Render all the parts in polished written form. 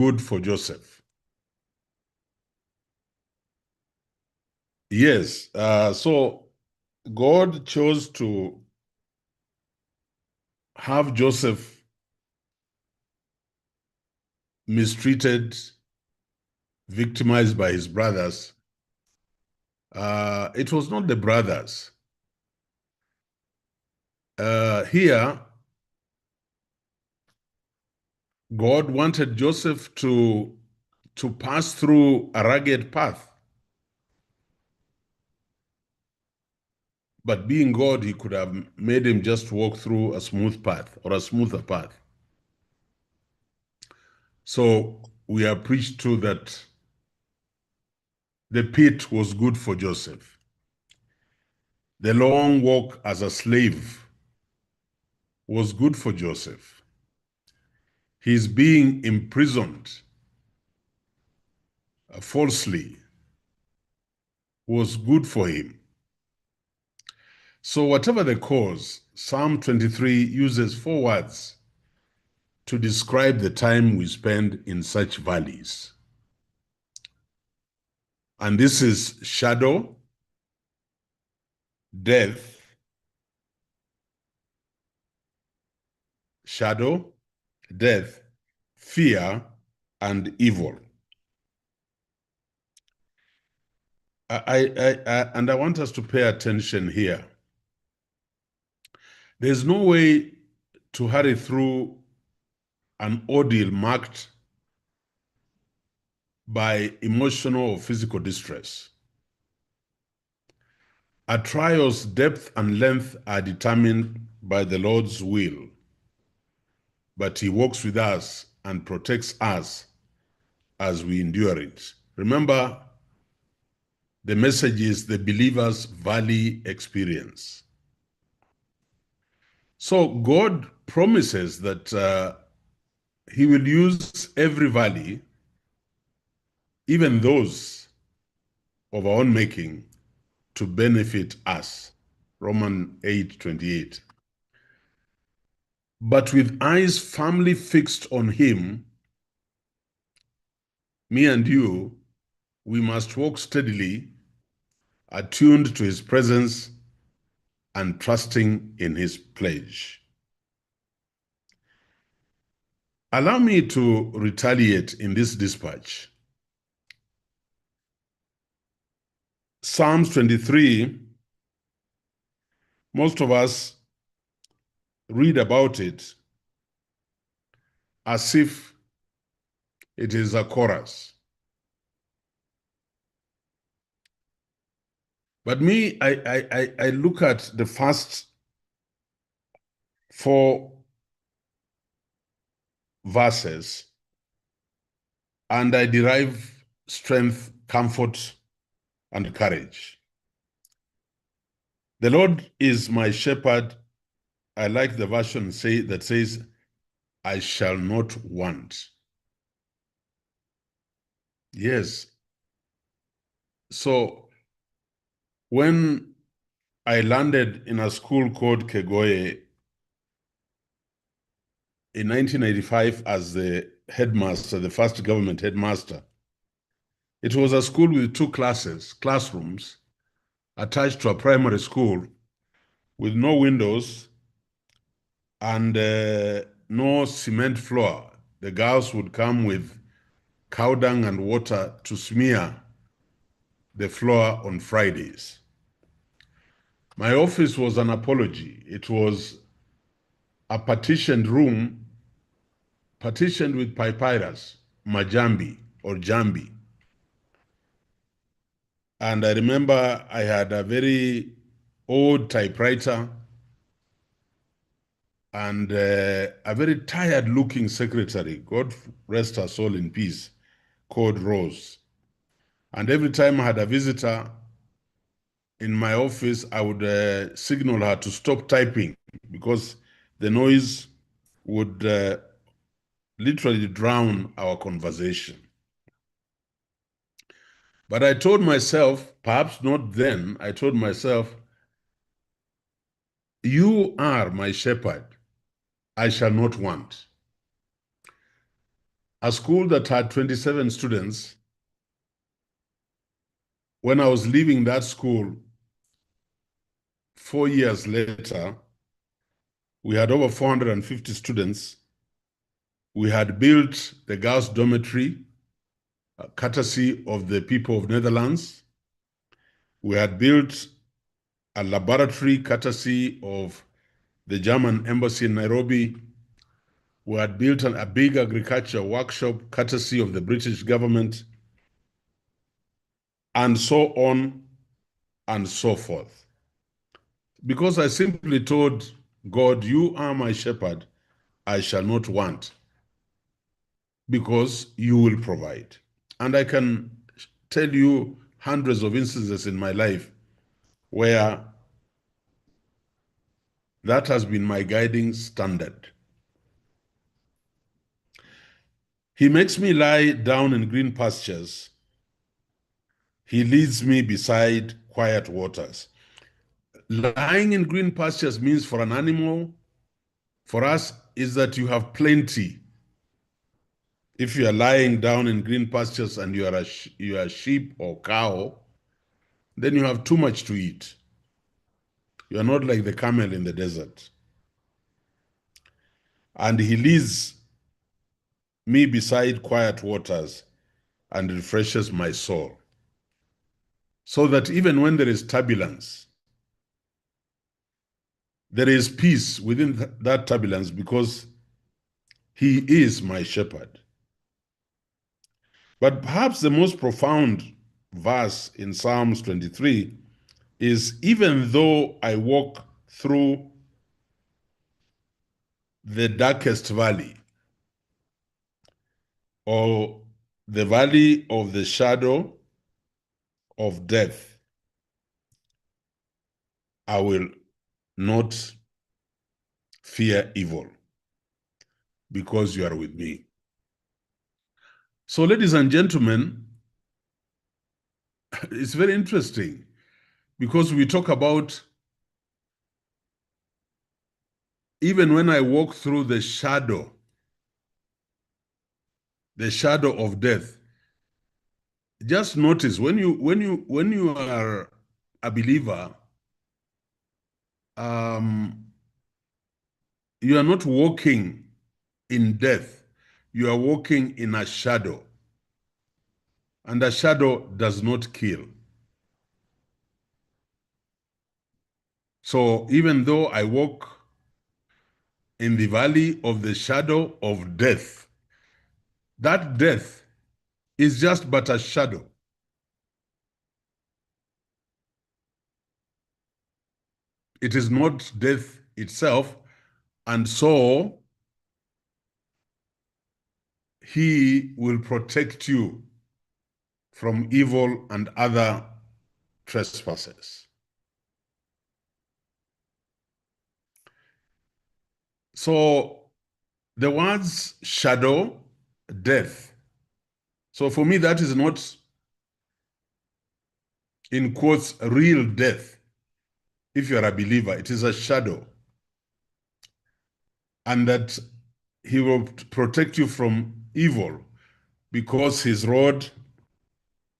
good for Joseph. Yes, so God chose to have Joseph mistreated, victimized by his brothers. It was not the brothers. Here, God wanted Joseph to pass through a rugged path. But being God, he could have made him just walk through a smooth path or a smoother path. So we are preached to that the pit was good for Joseph. The long walk as a slave was good for Joseph. His being imprisoned falsely was good for him. So whatever the cause, Psalm 23 uses 4 words to describe the time we spend in such valleys. And this is shadow, death, shadow, death, fear, and evil. And I want us to pay attention here. There's no way to hurry through an ordeal marked by emotional or physical distress. A trial's depth and length are determined by the Lord's will, but he walks with us and protects us as we endure it. Remember, the message is the believer's valley experience. So God promises that he will use every valley, even those of our own making, to benefit us. Romans 8:28. But with eyes firmly fixed on him, me and you, we must walk steadily, attuned to his presence and trusting in his pledge. Allow me to retaliate in this dispatch. Psalms 23, most of us read about it as if it is a chorus. But me, I look at the first 4 verses and I derive strength, comfort, and courage. The Lord is my shepherd. I like the version that says, I shall not want. Yes. So when I landed in a school called Kegoye in 1985 as the headmaster, the first government headmaster, it was a school with 2 classrooms, attached to a primary school with no windows and no cement floor. The girls would come with cow dung and water to smear the floor on Fridays. My office was an apology. It was a partitioned room, partitioned with papyrus, majambi or jambi. And I remember I had a very old typewriter and a very tired-looking secretary, God rest her soul in peace, called Rose. And every time I had a visitor in my office, I would signal her to stop typing because the noise would literally drown our conversation. But I told myself, perhaps not then, I told myself, you are my shepherd, I shall not want. A school that had 27 students, when I was leaving that school 4 years later, we had over 450 students. We had built the girls' dormitory, courtesy of the people of Netherlands. We had built a laboratory, courtesy of the German embassy in Nairobi. We had built a big agriculture workshop, courtesy of the British government, and so on and so forth. Because I simply told God, you are my shepherd, I shall not want, because you will provide. And I can tell you hundreds of instances in my life where that has been my guiding standard. He makes me lie down in green pastures. He leads me beside quiet waters. Lying in green pastures means for an animal, for us, is that you have plenty. If you are lying down in green pastures and you are a sheep or cow, then you have too much to eat. You are not like the camel in the desert. And he leads me beside quiet waters and refreshes my soul. So that even when there is turbulence, there is peace within that turbulence because he is my shepherd. But perhaps the most profound verse in Psalms 23 is, even though I walk through the darkest valley, or the valley of the shadow of death, I will not fear evil because you are with me. So, ladies and gentlemen, it's very interesting because we talk about, even when I walk through the shadow of death. Just notice when you are a believer, you are not walking in death, you are walking in a shadow. And a shadow does not kill. So even though I walk in the valley of the shadow of death, that death is just but a shadow. It is not death itself. And so he will protect you from evil and other trespasses. So the words shadow, death. So for me, that is not, in quotes, real death. If you are a believer, it is a shadow. And that he will protect you from evil because his rod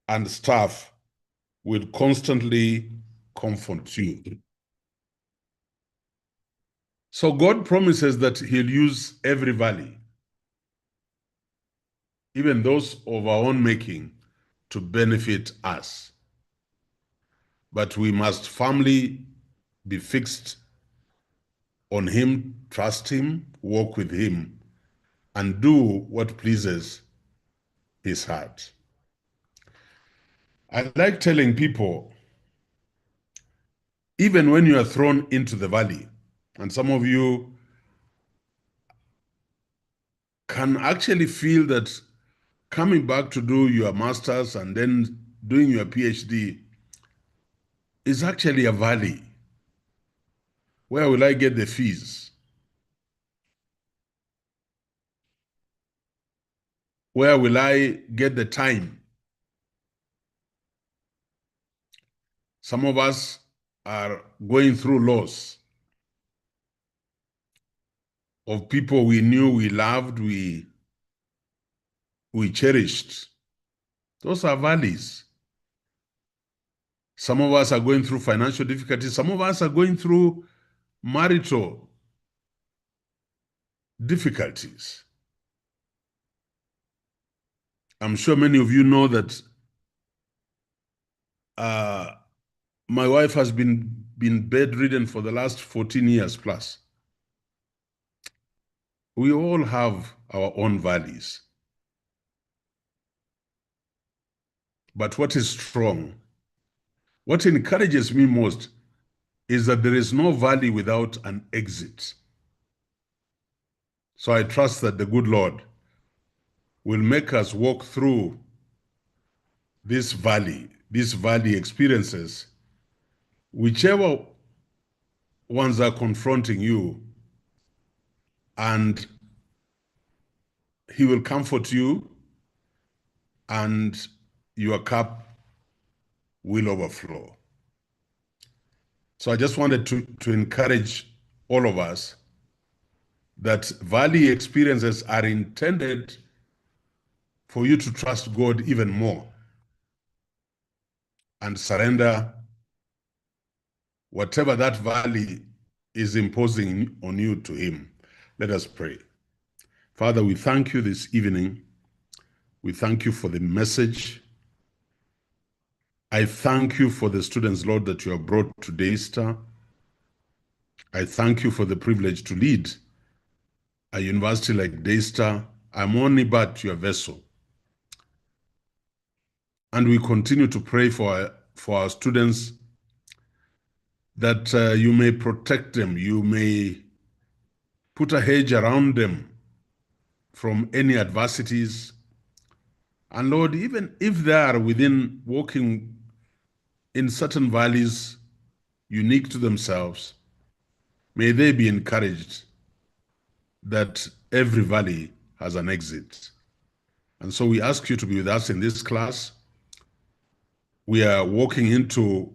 and staff will constantly comfort you. So God promises that he'll use every valley, even those of our own making, to benefit us. But we must firmly be fixed on him, trust him, walk with him, and do what pleases his heart. I like telling people, even when you are thrown into the valley, and some of you can actually feel that coming back to do your master's and then doing your PhD is actually a valley. Where will I get the fees? Where will I get the time? Some of us are going through loss of people we knew, we loved, we we cherished. Those are valleys. Some of us are going through financial difficulties. Some of us are going through marital difficulties. I'm sure many of you know that my wife has been bedridden for the last 14 years plus. We all have our own valleys. But what is strong, what encourages me most is that there is no valley without an exit. So I trust that the good Lord will make us walk through this valley experiences, whichever ones are confronting you, and He will comfort you and your cup will overflow. So I just wanted to encourage all of us that valley experiences are intended for you to trust God even more and surrender whatever that valley is imposing on you to Him. Let us pray. Father, we thank you this evening. We thank you for the message. I thank you for the students, Lord, that you have brought to Daystar. I thank you for the privilege to lead a university like Daystar. I'm only but your vessel. And we continue to pray for our students that you may protect them, you may put a hedge around them from any adversities. And Lord, even if they are within walking in certain valleys unique to themselves, may they be encouraged that every valley has an exit. And so we ask you to be with us in this class. We are walking into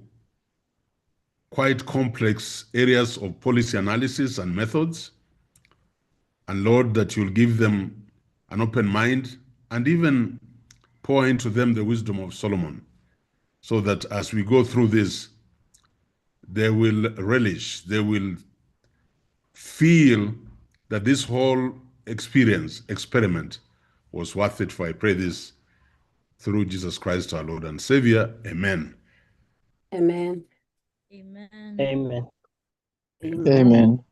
quite complex areas of policy analysis and methods. And Lord, that you'll give them an open mind and even pour into them the wisdom of Solomon, so that as we go through this, they will relish, they will feel that this whole experiment was worth it. For I pray this through Jesus Christ, our Lord and Savior. Amen. Amen. Amen. Amen. Amen. Amen.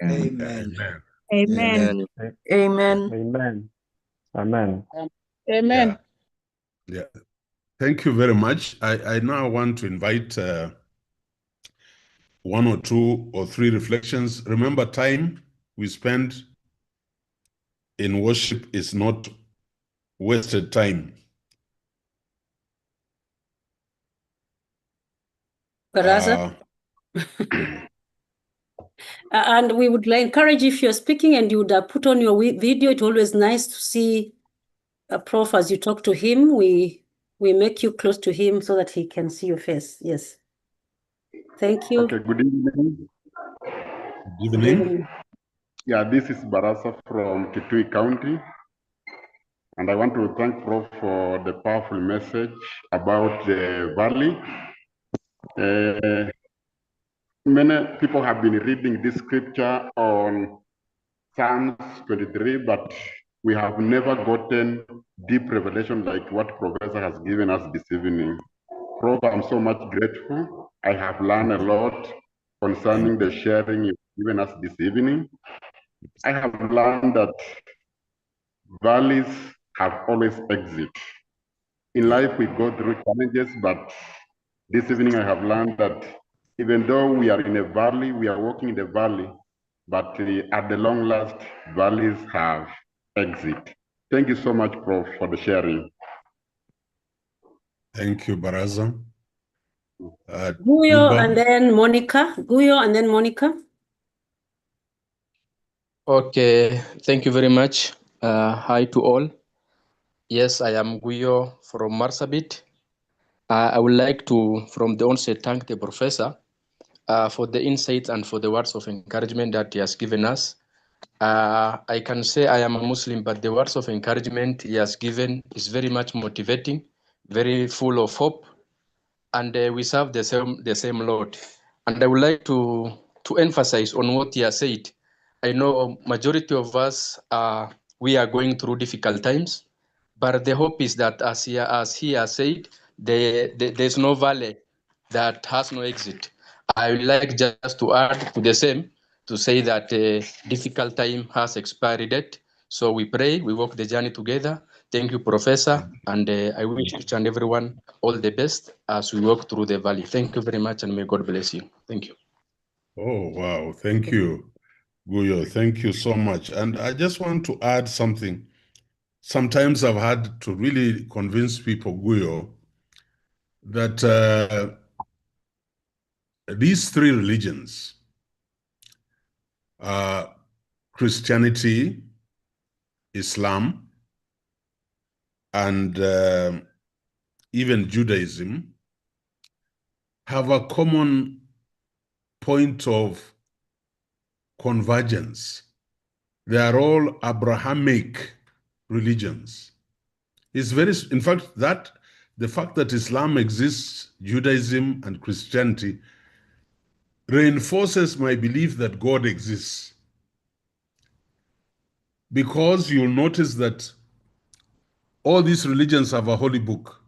Amen. Amen. Amen. Amen. Amen. Yeah. Thank you very much. I now want to invite one or two or three reflections. Remember, time we spend in worship is not wasted time. Baraza. And we would encourage, if you're speaking and you would put on your video, it's always nice to see a Prof as you talk to him. We make you close to him so that he can see your face. Yes. Thank you. Okay, good evening. Good evening. Yeah, this is Barasa from Kitui County. And I want to thank Prof for the powerful message about the valley. Many people have been reading this scripture on Psalms 23, but we have never gotten deep revelation like what Professor has given us this evening. Prof, I'm so much grateful. I have learned a lot concerning the sharing you've given us this evening. I have learned that valleys have always exit. In life, we go through challenges, but this evening I have learned that even though we are in a valley, we are walking in the valley, but at the long last, valleys have exit. Thank you so much, Prof, for the sharing. Thank you, Baraza. Guyo and then Monica. Guyo and then Monica. Okay, thank you very much. Hi to all. Yes, I am Guyo from Marsabit. I would like to, from the onset, thank the professor for the insights and for the words of encouragement that he has given us. I can say I am a Muslim, but the words of encouragement he has given is very much motivating, very full of hope, and we serve the same Lord. And I would like to emphasize on what he has said. I know majority of us we are going through difficult times, but the hope is that as he has said, there's no valley that has no exit. I would like just to add to the same to say that difficult time has expired date. So we pray, we walk the journey together. Thank you, Professor, and I wish each and everyone all the best as we walk through the valley. Thank you very much, and may God bless you. Thank you. Oh, wow. Thank you, Guyo. Thank you so much. And I just want to add something. Sometimes I've had to really convince people, Guyo, that these three religions, Christianity, Islam, and even Judaism, have a common point of convergence. They are all Abrahamic religions. It's very, in fact, that the fact that Islam exists, Judaism and Christianity reinforces my belief that God exists. Because you'll notice that all these religions have a holy book.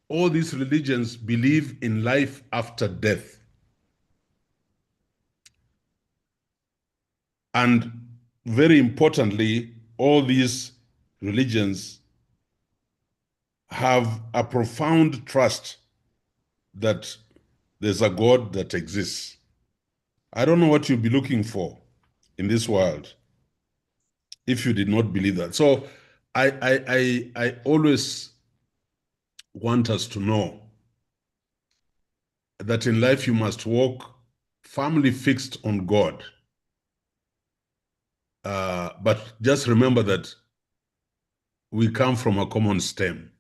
All these religions believe in life after death. And very importantly, all these religions have a profound trust that there's a God that exists. I don't know what you'll be looking for in this world if you did not believe that. So I always want us to know that in life you must walk firmly fixed on God. But just remember that we come from a common stem.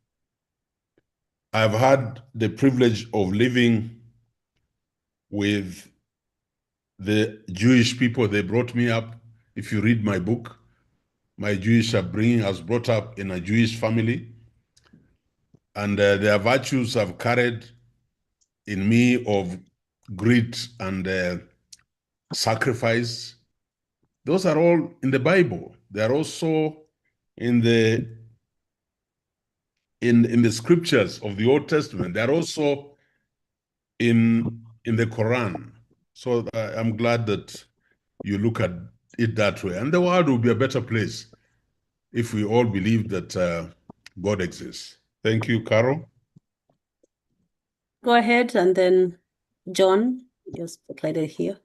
I've had the privilege of living with the Jewish people. They brought me up. If you read my book, my Jewish upbringing, I was brought up in a Jewish family. And their virtues have carried in me of grit and sacrifice. Those are all in the Bible. They are also in the scriptures of the Old Testament. They are also in the Quran. So I'm glad that you look at it that way. And the world will be a better place if we all believe that God exists. Thank you, Carol. Go ahead, and then John, you're spotlighted here.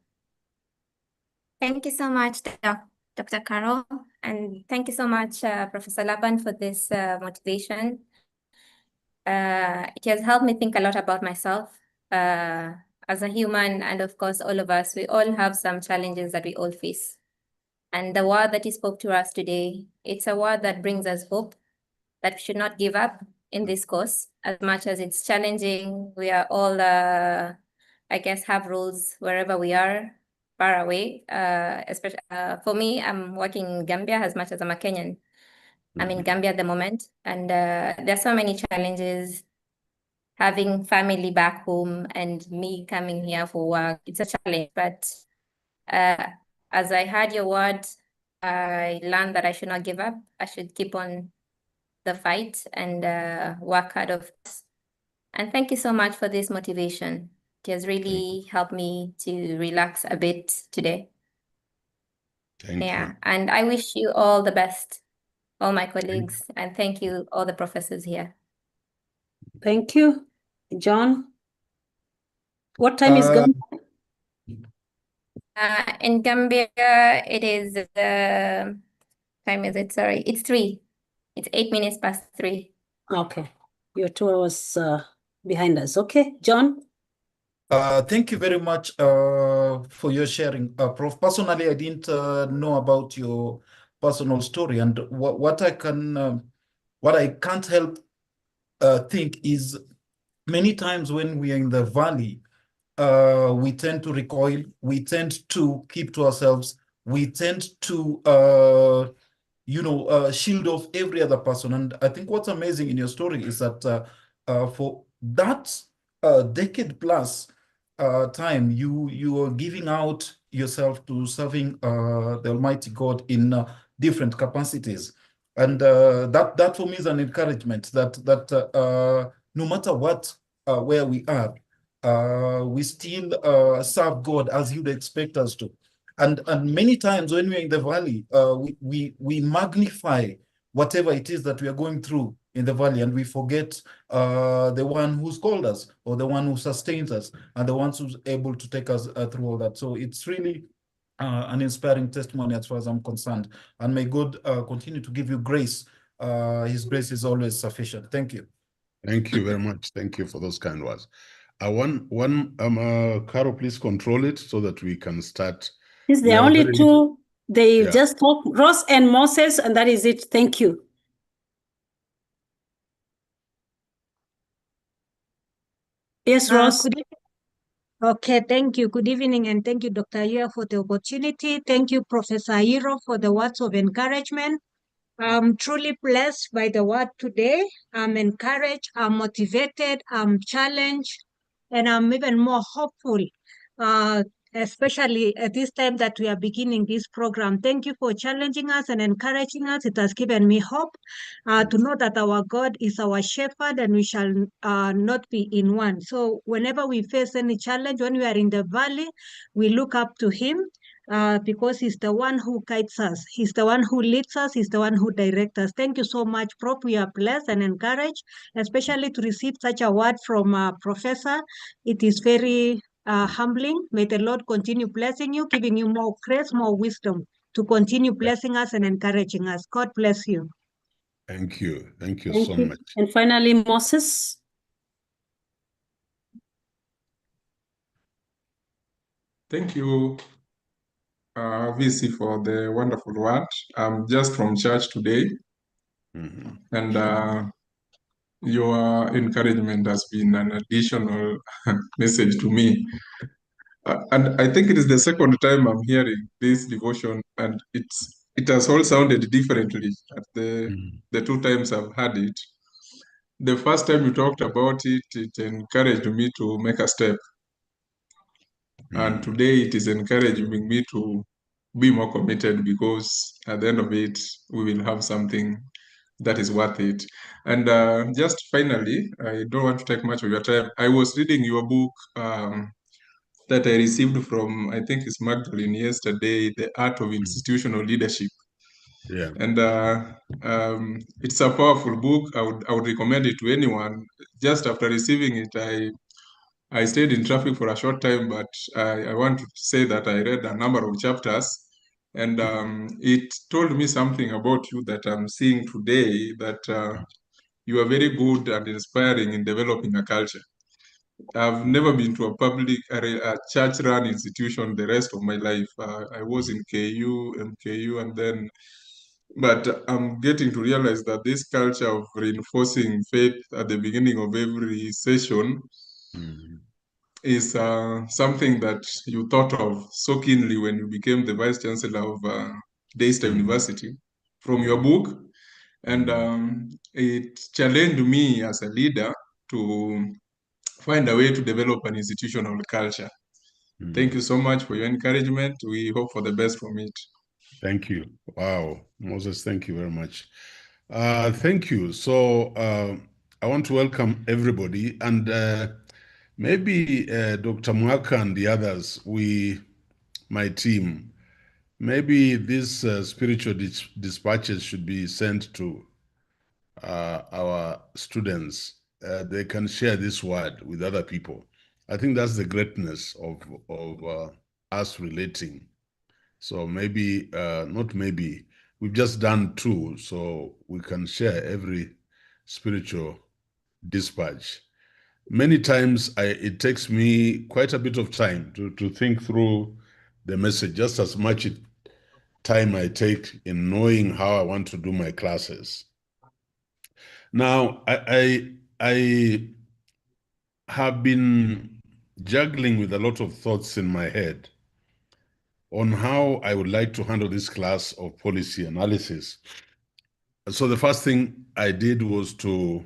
Thank you so much, Dr. Carol, and thank you so much, Professor Laban, for this motivation. It has helped me think a lot about myself as a human, and of course, all of us, we all have some challenges that we all face. And the word that he spoke to us today, it's a word that brings us hope, that we should not give up in this course. As much as it's challenging, we are all, I guess, have roles wherever we are, far away. Especially for me, I'm working in Gambia as much as I'm a Kenyan. I'm in Gambia at the moment, and there's so many challenges. Having family back home and me coming here for work, it's a challenge. But as I heard your word, I learned that I should not give up. I should keep on the fight and work hard, of course. And thank you so much for this motivation. It has really helped me to relax a bit today. Thank you. And I wish you all the best, all my colleagues, and thank you, all the professors here. Thank you. John, what time is Gambia? In Gambia, it is, time is it? Sorry, it's 3. It's 8 minutes past 3. Okay, you're 2 hours behind us. Okay, John? Thank you very much for your sharing, Prof. Personally, I didn't know about your personal story, and what I can't help think is many times when we are in the valley, we tend to recoil, we tend to keep to ourselves, we tend to shield off every other person. And I think what's amazing in your story is that for that decade plus time, you are giving out yourself to serving the Almighty God in different capacities. And that for me is an encouragement that no matter what, where we are, we still serve God as you'd expect us to. And many times when we're in the valley, we magnify whatever it is that we are going through in the valley, and we forget the one who's called us, or the one who sustains us, and the one who's able to take us through all that. So it's really an inspiring testimony as far as I'm concerned. And may God continue to give you grace. His grace is always sufficient. Thank you. Thank you very much. Thank you for those kind words. Carol, please control it so that we can start. Yes, there are only two. They just talk, Ross and Moses, and that is it. Thank you. Yes, Ross. Okay, thank you. Good evening, and thank you, Dr. Ayiro, for the opportunity. Thank you, Professor Ayiro, for the words of encouragement. I'm truly blessed by the word today. I'm encouraged, I'm motivated, I'm challenged, and I'm even more hopeful, especially at this time that we are beginning this program. Thank you for challenging us and encouraging us. It has given me hope to know that our God is our shepherd and we shall not be in want. So whenever we face any challenge, when we are in the valley, we look up to him. Because he's the one who guides us. He's the one who leads us. He's the one who directs us. Thank you so much, Prof. We are blessed and encouraged, especially to receive such a word from a professor. It is very humbling. May the Lord continue blessing you, giving you more grace, more wisdom to continue blessing us and encouraging us. God bless you. Thank you. Thank you so much. And finally, Moses. Thank you, VC, for the wonderful word. I'm just from church today, and your encouragement has been an additional message to me. And I think it is the second time I'm hearing this devotion, and it has all sounded differently at the two times I've had it. The first time you talked about it, it encouraged me to make a step. And today it is encouraging me to be more committed, because at the end of it, we will have something that is worth it. And just finally, I don't want to take much of your time. I was reading your book that I received from, I think it's Magdalene yesterday, The Art of Institutional Leadership. Yeah. And it's a powerful book. I would recommend it to anyone. Just after receiving it, I stayed in traffic for a short time, but I want to say that I read a number of chapters, and it told me something about you that I'm seeing today, that you are very good and inspiring in developing a culture. I've never been to a church-run institution the rest of my life. I was in KU, MKU, and then, but I'm getting to realize that this culture of reinforcing faith at the beginning of every session is something that you thought of so keenly when you became the Vice Chancellor of Daystar University from your book. And it challenged me as a leader to find a way to develop an institutional culture. Thank you so much for your encouragement. We hope for the best from it. Thank you. Wow. Moses, thank you very much. Thank you. So I want to welcome everybody, and maybe Dr. Mwaka and the others, my team, maybe these spiritual dispatches should be sent to our students. They can share this word with other people. I think that's the greatness of us relating. So maybe, not maybe, we've just done two, so we can share every spiritual dispatch. Many times it takes me quite a bit of time to think through the message, just as much time I take in knowing how I want to do my classes. Now, I have been juggling with a lot of thoughts in my head on how I would like to handle this class of policy analysis. So the first thing I did was to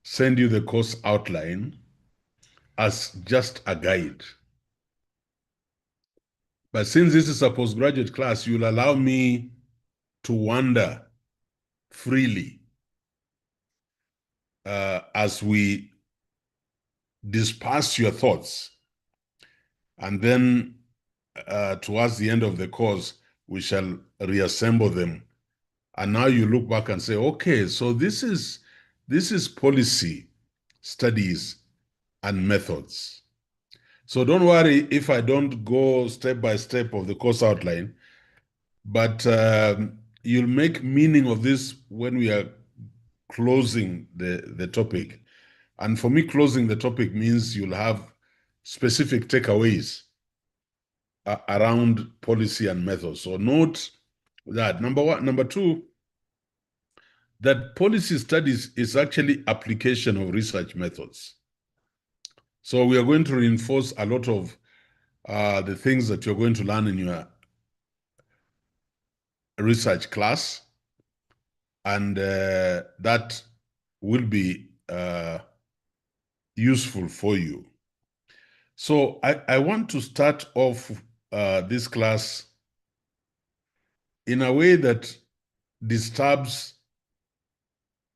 send you the course outline as just a guide. But since this is a postgraduate class, you'll allow me to wander freely as we disperse your thoughts. And then towards the end of the course, we shall reassemble them. And now you look back and say, okay, so this is policy studies and methods. So don't worry if I don't go step by step of the course outline, but you'll make meaning of this when we are closing the topic. And for me, closing the topic means you'll have specific takeaways around policy and methods. So note that, number one. Number two, that policy studies is actually application of research methods. So we are going to reinforce a lot of the things that you're going to learn in your research class, and that will be useful for you. So I want to start off this class in a way that disturbs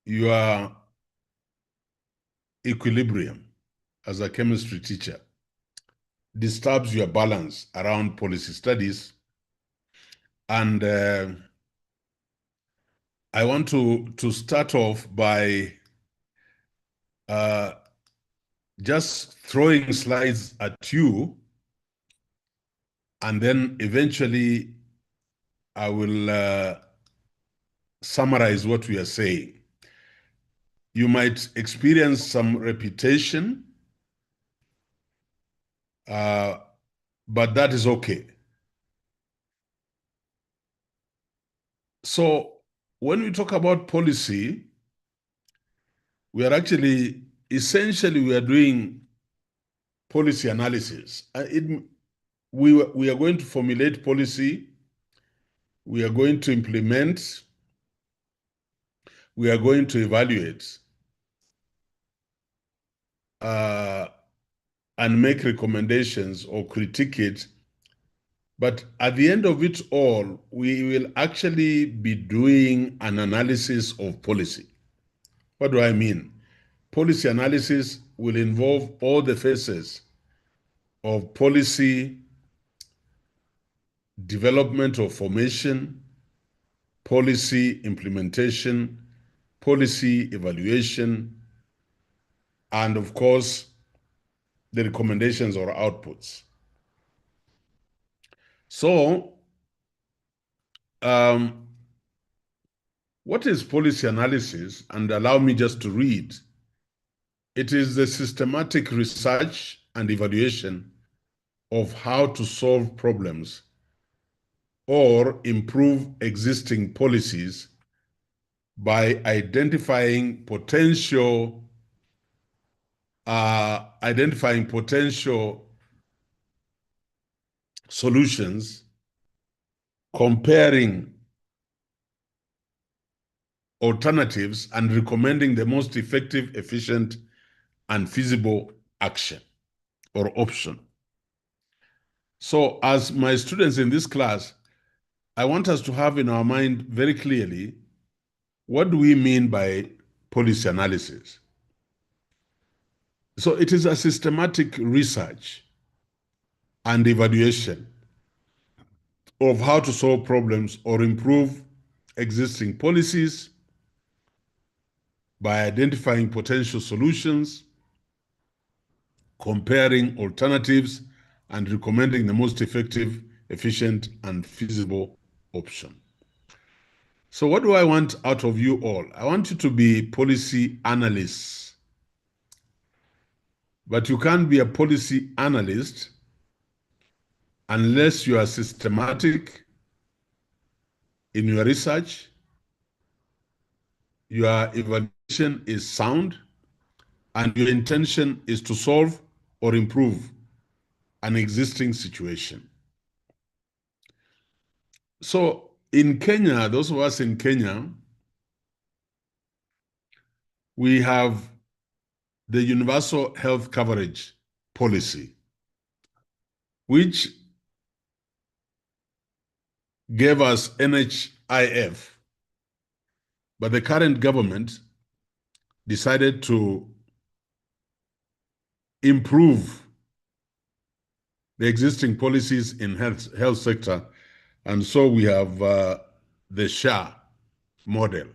your equilibrium as a chemistry teacher, disturbs your balance around policy studies. And I want to start off by just throwing slides at you, and then eventually I will summarize what we are saying. You might experience some repetition, but that is okay. So when we talk about policy, we are actually, essentially, we are doing policy analysis. We are going to formulate policy, we are going to implement, we are going to evaluate, and make recommendations or critique it. But at the end of it all, we will actually be doing an analysis of policy. What do I mean? Policy analysis will involve all the phases of policy development or formation, policy implementation, policy evaluation, and of course, the recommendations or outputs. So, what is policy analysis? And allow me just to read. It is the systematic research and evaluation of how to solve problems or improve existing policies by identifying potential solutions, comparing alternatives, and recommending the most effective, efficient, and feasible action or option. So as my students in this class, I want us to have in our mind very clearly, what do we mean by policy analysis? So it is a systematic research and evaluation of how to solve problems or improve existing policies by identifying potential solutions, comparing alternatives, and recommending the most effective, efficient, and feasible option. So what do I want out of you all? I want you to be policy analysts. But you can't be a policy analyst unless you are systematic in your research, your evaluation is sound, and your intention is to solve or improve an existing situation. So in Kenya, those of us in Kenya, we have the universal health coverage policy, which gave us NHIF, but the current government decided to improve the existing policies in health sector, and so we have the SHA model.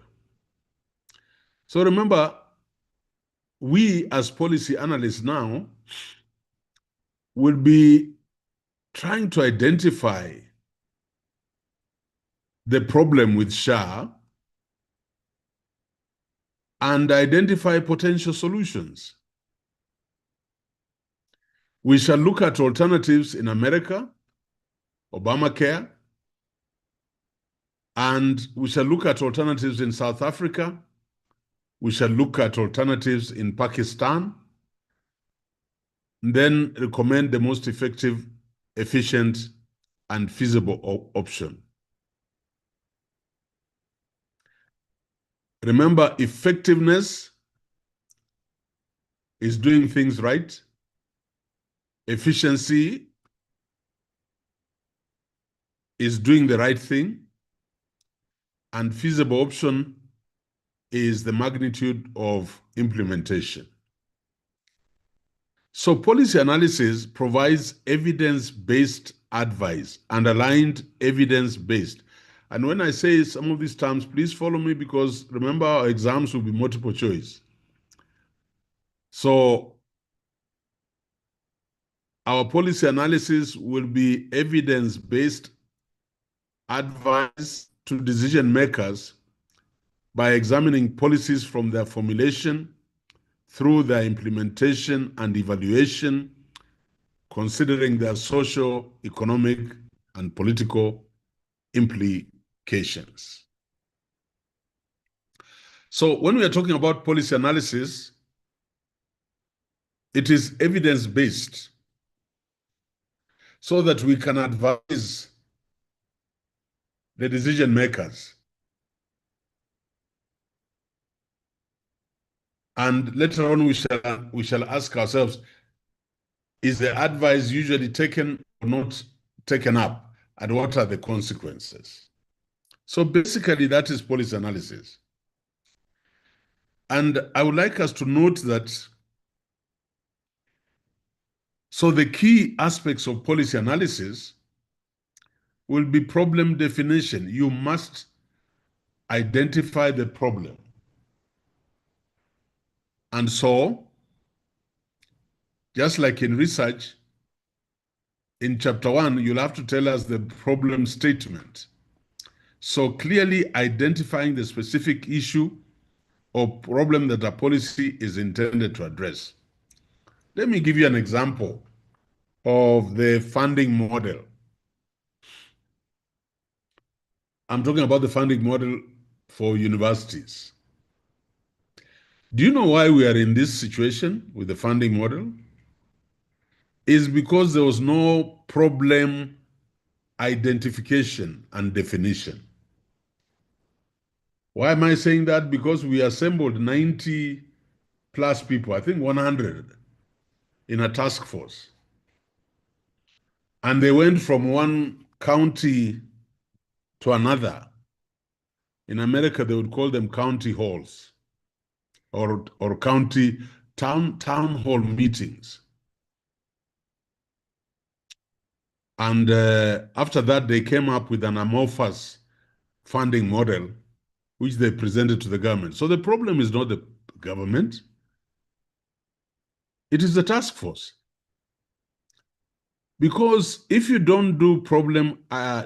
So remember, we as policy analysts now will be trying to identify the problem with SHA and identify potential solutions. We shall look at alternatives in America, Obamacare, and we shall look at alternatives in South Africa. We shall look at alternatives in Pakistan, and then recommend the most effective, efficient, and feasible option. Remember, effectiveness is doing things right. Efficiency is doing the right thing. And feasible option is the magnitude of implementation. So policy analysis provides evidence-based advice, underlined evidence-based. And when I say some of these terms, please follow me, because remember, our exams will be multiple choice. So our policy analysis will be evidence-based advice to decision makers by examining policies from their formulation through their implementation and evaluation, considering their social, economic, and political implications. So when we are talking about policy analysis, it is evidence-based so that we can advise the decision makers. And later on, we shall ask ourselves, is the advice usually taken or not taken up? And what are the consequences? So basically, that is policy analysis. And I would like us to note that, so the key aspects of policy analysis will be problem definition. You must identify the problem. And so, just like in research, in chapter 1, you'll have to tell us the problem statement. So clearly identifying the specific issue or problem that a policy is intended to address. Let me give you an example of the funding model. I'm talking about the funding model for universities. Do you know why we are in this situation with the funding model? It's because there was no problem identification and definition. Why am I saying that? Because we assembled 90 plus people, I think 100, in a task force. And they went from one county to another. In America, they would call them county halls or county town hall meetings. And after that, they came up with an amorphous funding model, which they presented to the government. So the problem is not the government, it is the task force. Because if you don't do problem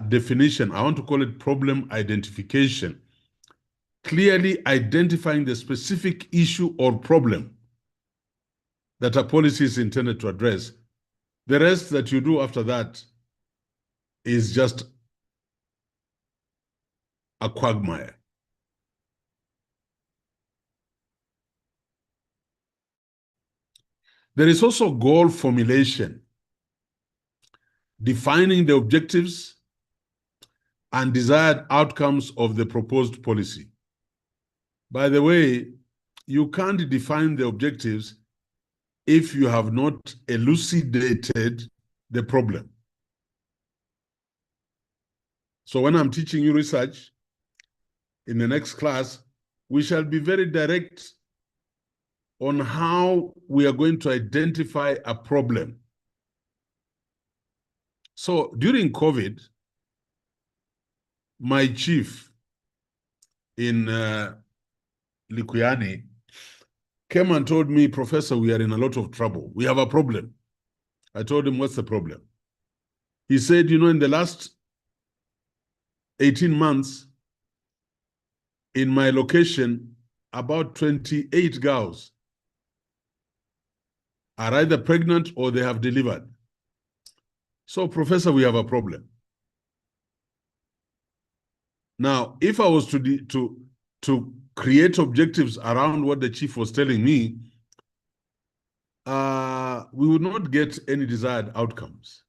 definition, I want to call it problem identification, clearly identifying the specific issue or problem that a policy is intended to address, the rest that you do after that is just a quagmire. There is also goal formulation, defining the objectives and desired outcomes of the proposed policy. By the way, you can't define the objectives if you have not elucidated the problem. So when I'm teaching you research, in the next class, we shall be very direct on how we are going to identify a problem. So during COVID, my chief in Likuyani came and told me, Professor, we are in a lot of trouble. We have a problem. I told him, what's the problem? He said, you know, in the last 18 months, in my location, about 28 girls are either pregnant or they have delivered. So, Professor, we have a problem. Now, if I was to create objectives around what the chief was telling me, we would not get any desired outcomes.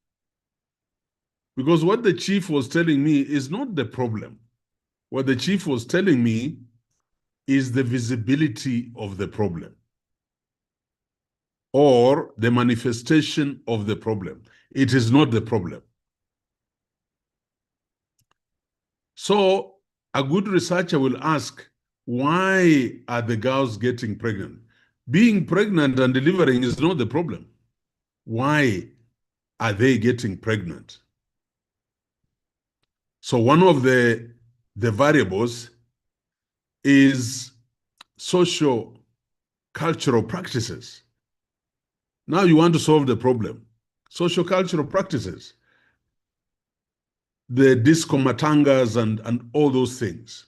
Because what the chief was telling me is not the problem. What the chief was telling me is the visibility of the problem or the manifestation of the problem. It is not the problem. So a good researcher will ask, why are the girls getting pregnant? Being pregnant and delivering is not the problem. Why are they getting pregnant? So one of the variables is socio-cultural practices. Now you want to solve the problem. Socio-cultural practices, the disco matangas and all those things.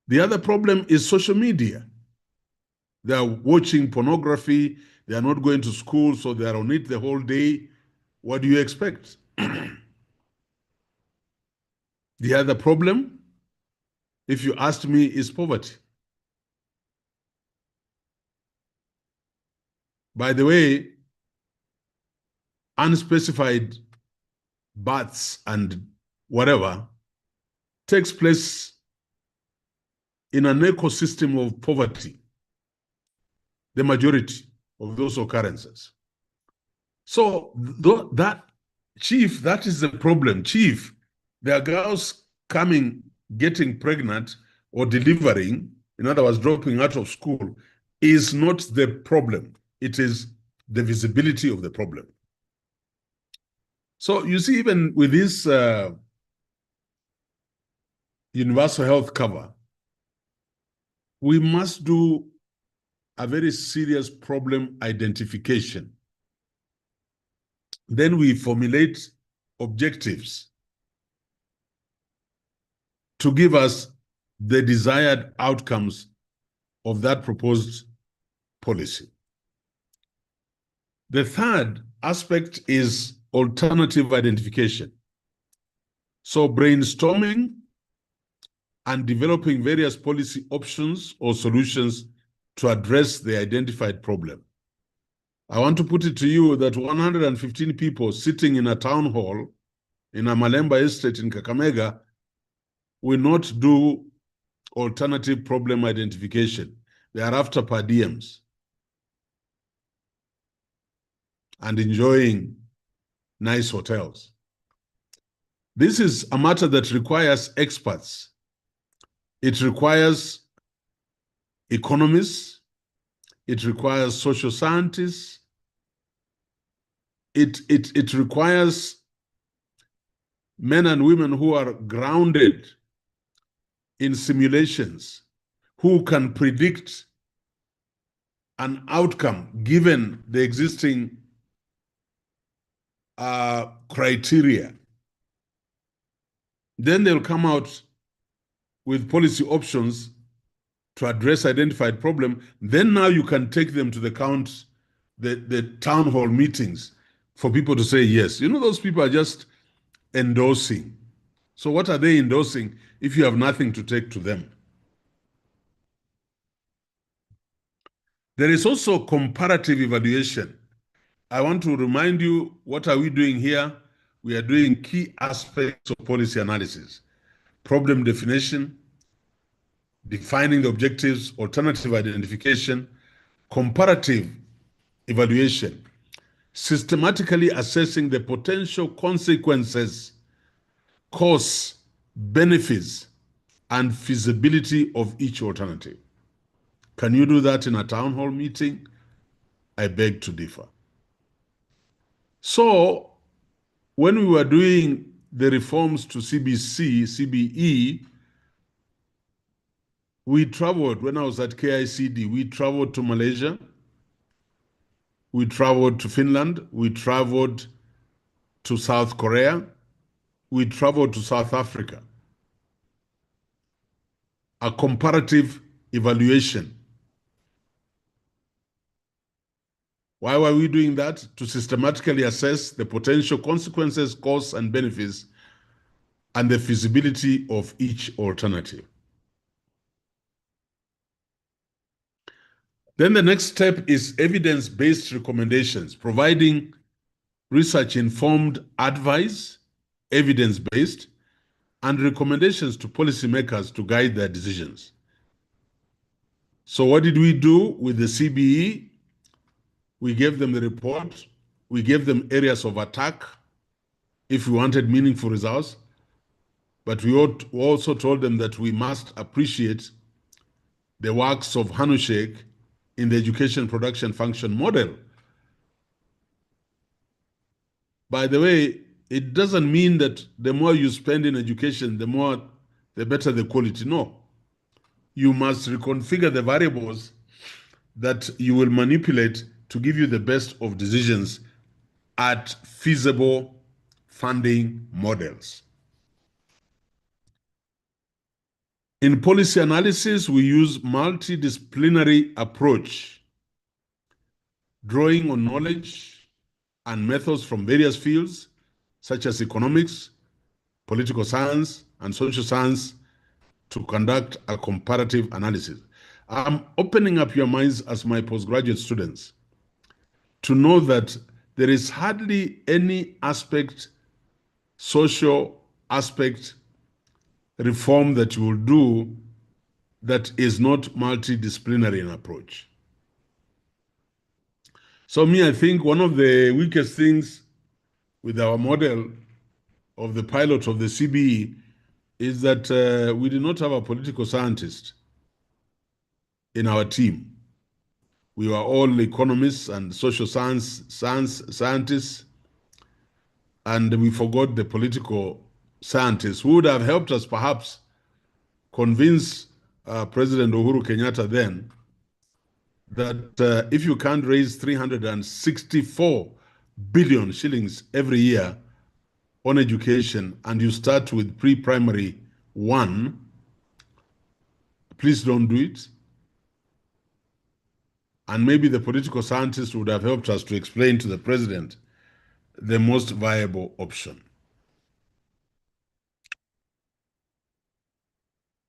The other problem is social media. They are watching pornography. They are not going to school, so they are on it the whole day. What do you expect? The other problem, if you asked me, is poverty. By the way, unspecified births and whatever takes place in an ecosystem of poverty, the majority of those occurrences. So that, chief, that is the problem. Chief, there are girls coming, getting pregnant or delivering, in other words, dropping out of school, is not the problem. It is the visibility of the problem. So you see, even with this universal health cover, we must do a very serious problem identification. Then we formulate objectives to give us the desired outcomes of that proposed policy. The third aspect is alternative identification. So brainstorming and developing various policy options or solutions to address the identified problem. I want to put it to you that 115 people sitting in a town hall in a Malemba estate in Kakamega will not do alternative problem identification. They are after per diems and enjoying nice hotels. This is a matter that requires experts. It requires economists. It requires social scientists. It requires men and women who are grounded in simulations, who can predict an outcome given the existing criteria. Then they'll come out with policy options to address identified problem. Then now you can take them to the town hall meetings for people to say yes. You know, those people are just endorsing. So what are they endorsing if you have nothing to take to them? There is also comparative evaluation. I want to remind you, what are we doing here? We are doing key aspects of policy analysis: problem definition, defining the objectives, alternative identification, comparative evaluation, systematically assessing the potential consequences, costs, benefits, and feasibility of each alternative. Can you do that in a town hall meeting? I beg to differ. So, when we were doing the reforms to CBE, we traveled, when I was at KICD, we traveled to Malaysia, we traveled to Finland, we traveled to South Korea, we traveled to South Africa. A comparative evaluation. Why were we doing that? To systematically assess the potential consequences, costs, and benefits, and the feasibility of each alternative. Then the next step is evidence-based recommendations, providing research-informed advice, evidence-based, and recommendations to policymakers to guide their decisions. So what did we do with the CBE? We gave them the report. We gave them areas of attack if we wanted meaningful results. But we also told them that we must appreciate the works of Hanushek in the education production function model. By the way, it doesn't mean that the more you spend in education, the better the quality. No. You must reconfigure the variables that you will manipulate to give you the best of decisions at feasible funding models. In policy analysis, we use multidisciplinary approach, drawing on knowledge and methods from various fields, such as economics, political science, and social science, to conduct a comparative analysis. I'm opening up your minds as my postgraduate students to know that there is hardly any aspect, social aspect, reform that you will do that is not multidisciplinary in approach. So I think one of the weakest things with our model of the pilot of the CBE is that we did not have a political scientist in our team. We were all economists and social scientists, and we forgot the political scientists who would have helped us perhaps convince President Uhuru Kenyatta then that if you can't raise 364 billion shillings every year on education and you start with pre-primary 1, please don't do it. And maybe the political scientists would have helped us to explain to the president the most viable option.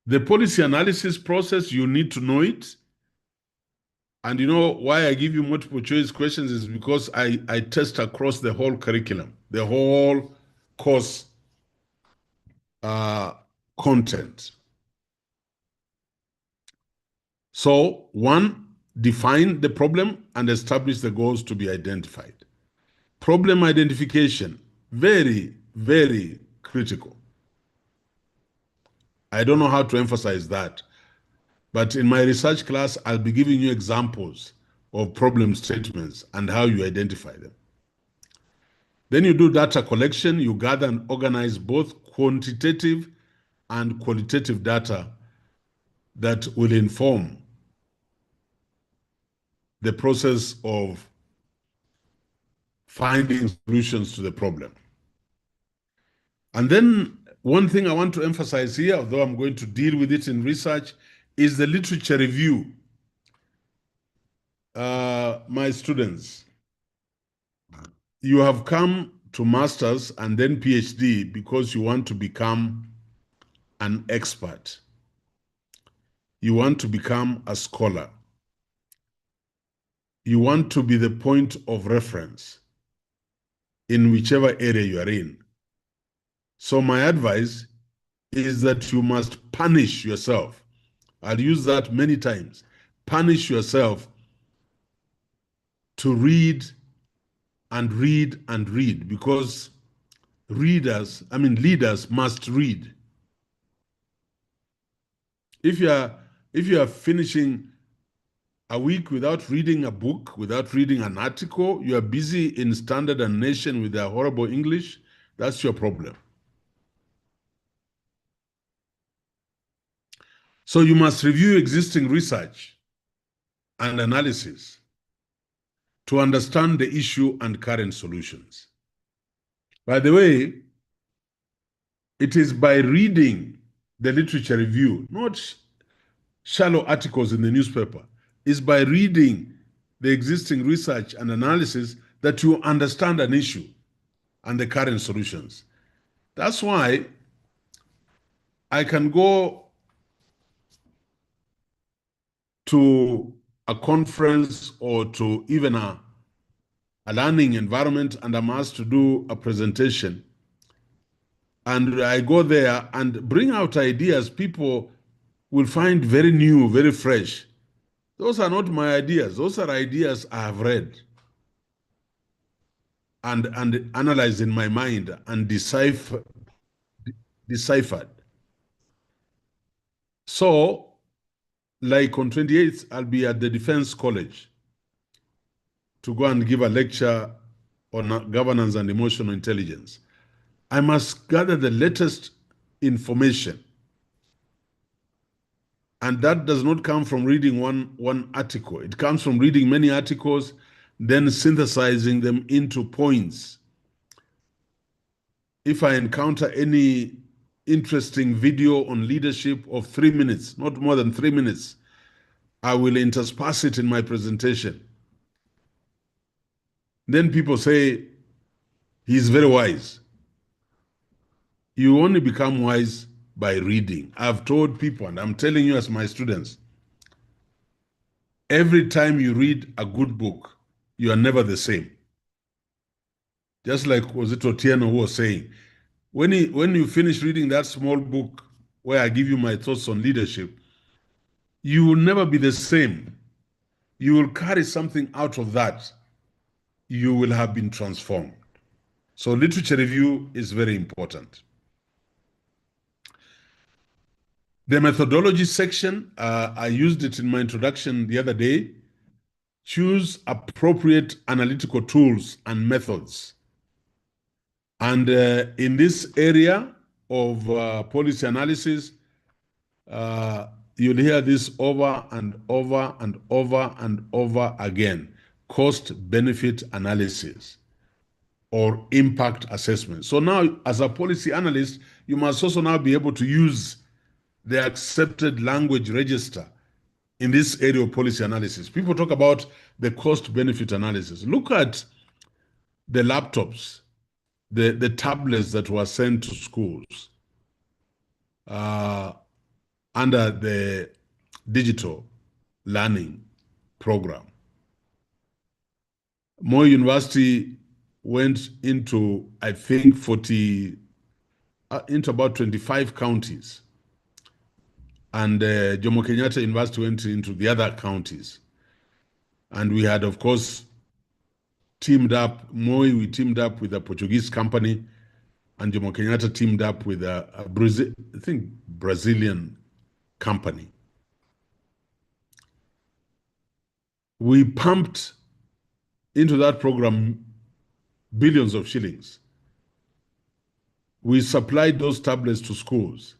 The policy analysis process, you need to know it. And you know why I give you multiple choice questions is because I test across the whole curriculum, the whole course content. So 1, define the problem and establish the goals to be identified. Problem identification, very, very critical. I don't know how to emphasize that, but in my research class, I'll be giving you examples of problem statements and how you identify them. Then you do data collection, you gather and organize both quantitative and qualitative data that will inform the process of finding solutions to the problem. And then one thing I want to emphasize here, although I'm going to deal with it in research, is the literature review. My students, you have come to master's and then PhD because you want to become an expert. You want to become a scholar. you want to be the point of reference in whichever area you are in. So my advice is that you must punish yourself. I'll use that many times. Punish yourself to read and read and read, because leaders must read. If you are finishing a week without reading a book, without reading an article, you are busy in Standard and Nation with their horrible English, that's your problem. So you must review existing research and analysis to understand the issue and current solutions. By the way, it is by reading the literature review, not shallow articles in the newspaper. It's by reading the existing research and analysis that you understand an issue and the current solutions. That's why I can go to a conference or to even a learning environment, and I'm asked to do a presentation. And I go there and bring out ideas people will find very new, very fresh. Those are not my ideas. Those are ideas I have read and analyzed in my mind and deciphered. So, like on 28th, I'll be at the Defense College to go and give a lecture on governance and emotional intelligence. I must gather the latest information. And that does not come from reading one article. It comes from reading many articles, then synthesizing them into points. If I encounter any interesting video on leadership of 3 minutes, not more than 3 minutes, I will intersperse it in my presentation. Then people say, he's very wise. You only become wise by reading. I've told people, and I'm telling you as my students, every time you read a good book, you are never the same. Just like was it Otieno who was saying, when you finish reading that small book where I give you my thoughts on leadership, you will never be the same. You will carry something out of that. You will have been transformed. So literature review is very important. The methodology section, I used it in my introduction the other day. Choose appropriate analytical tools and methods. And in this area of policy analysis, you'll hear this over and over and over and over again. Cost-benefit analysis or impact assessment. So now, as a policy analyst, you must also now be able to use the accepted language register in this area of policy analysis. People talk about the cost-benefit analysis. Look at the laptops, the tablets that were sent to schools under the digital learning program. Moi University went into, I think, into about 25 counties. And Jomo Kenyatta University went into the other counties. And we had, of course, teamed up. We teamed up with a Portuguese company, and Jomo Kenyatta teamed up with a Brazilian company. We pumped into that program billions of shillings. We supplied those tablets to schools.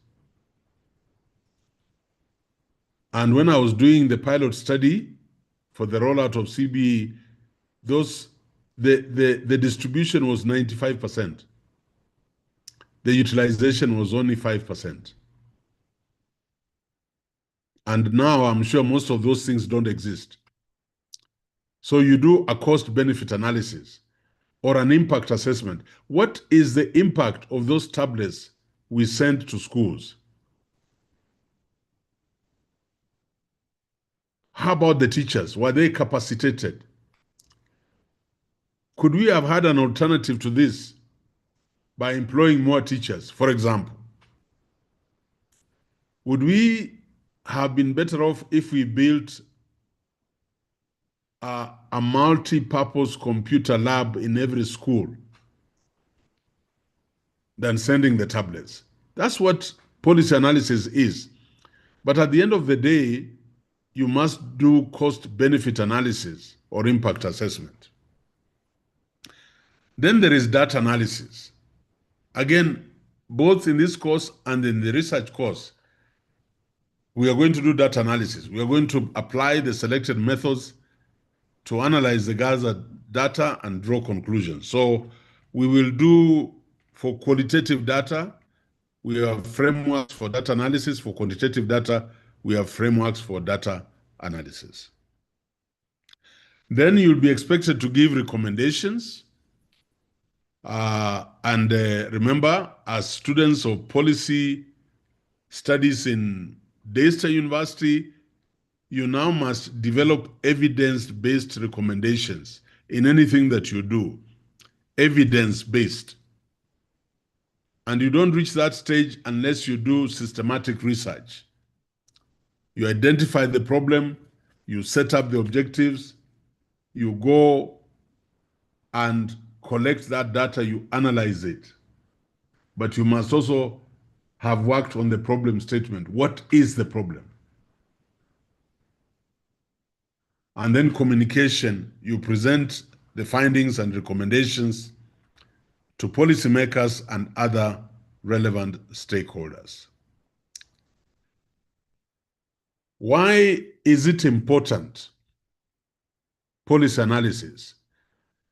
And when I was doing the pilot study for the rollout of CBE, the distribution was 95%. The utilization was only 5%. And now I'm sure most of those things don't exist. So you do a cost-benefit analysis or an impact assessment. What is the impact of those tablets we sent to schools? How about the teachers? Were they capacitated? Could we have had an alternative to this by employing more teachers, for example? Would we have been better off if we built a multi-purpose computer lab in every school than sending the tablets? That's what policy analysis is. But at the end of the day, you must do cost-benefit analysis or impact assessment. Then there is data analysis. Again, both in this course and in the research course, we are going to do data analysis. We are going to apply the selected methods to analyze the gathered data and draw conclusions. So we will do, for qualitative data, we have frameworks for data analysis. For quantitative data, we have frameworks for data analysis. Then you'll be expected to give recommendations. Remember, as students of policy studies in Daystar University, you now must develop evidence-based recommendations in anything that you do, evidence-based. And you don't reach that stage unless you do systematic research. You identify the problem, you set up the objectives, you go and collect that data, you analyze it. But you must also have worked on the problem statement. What is the problem? And then communication, you present the findings and recommendations to policymakers and other relevant stakeholders. Why is it important? Policy analysis.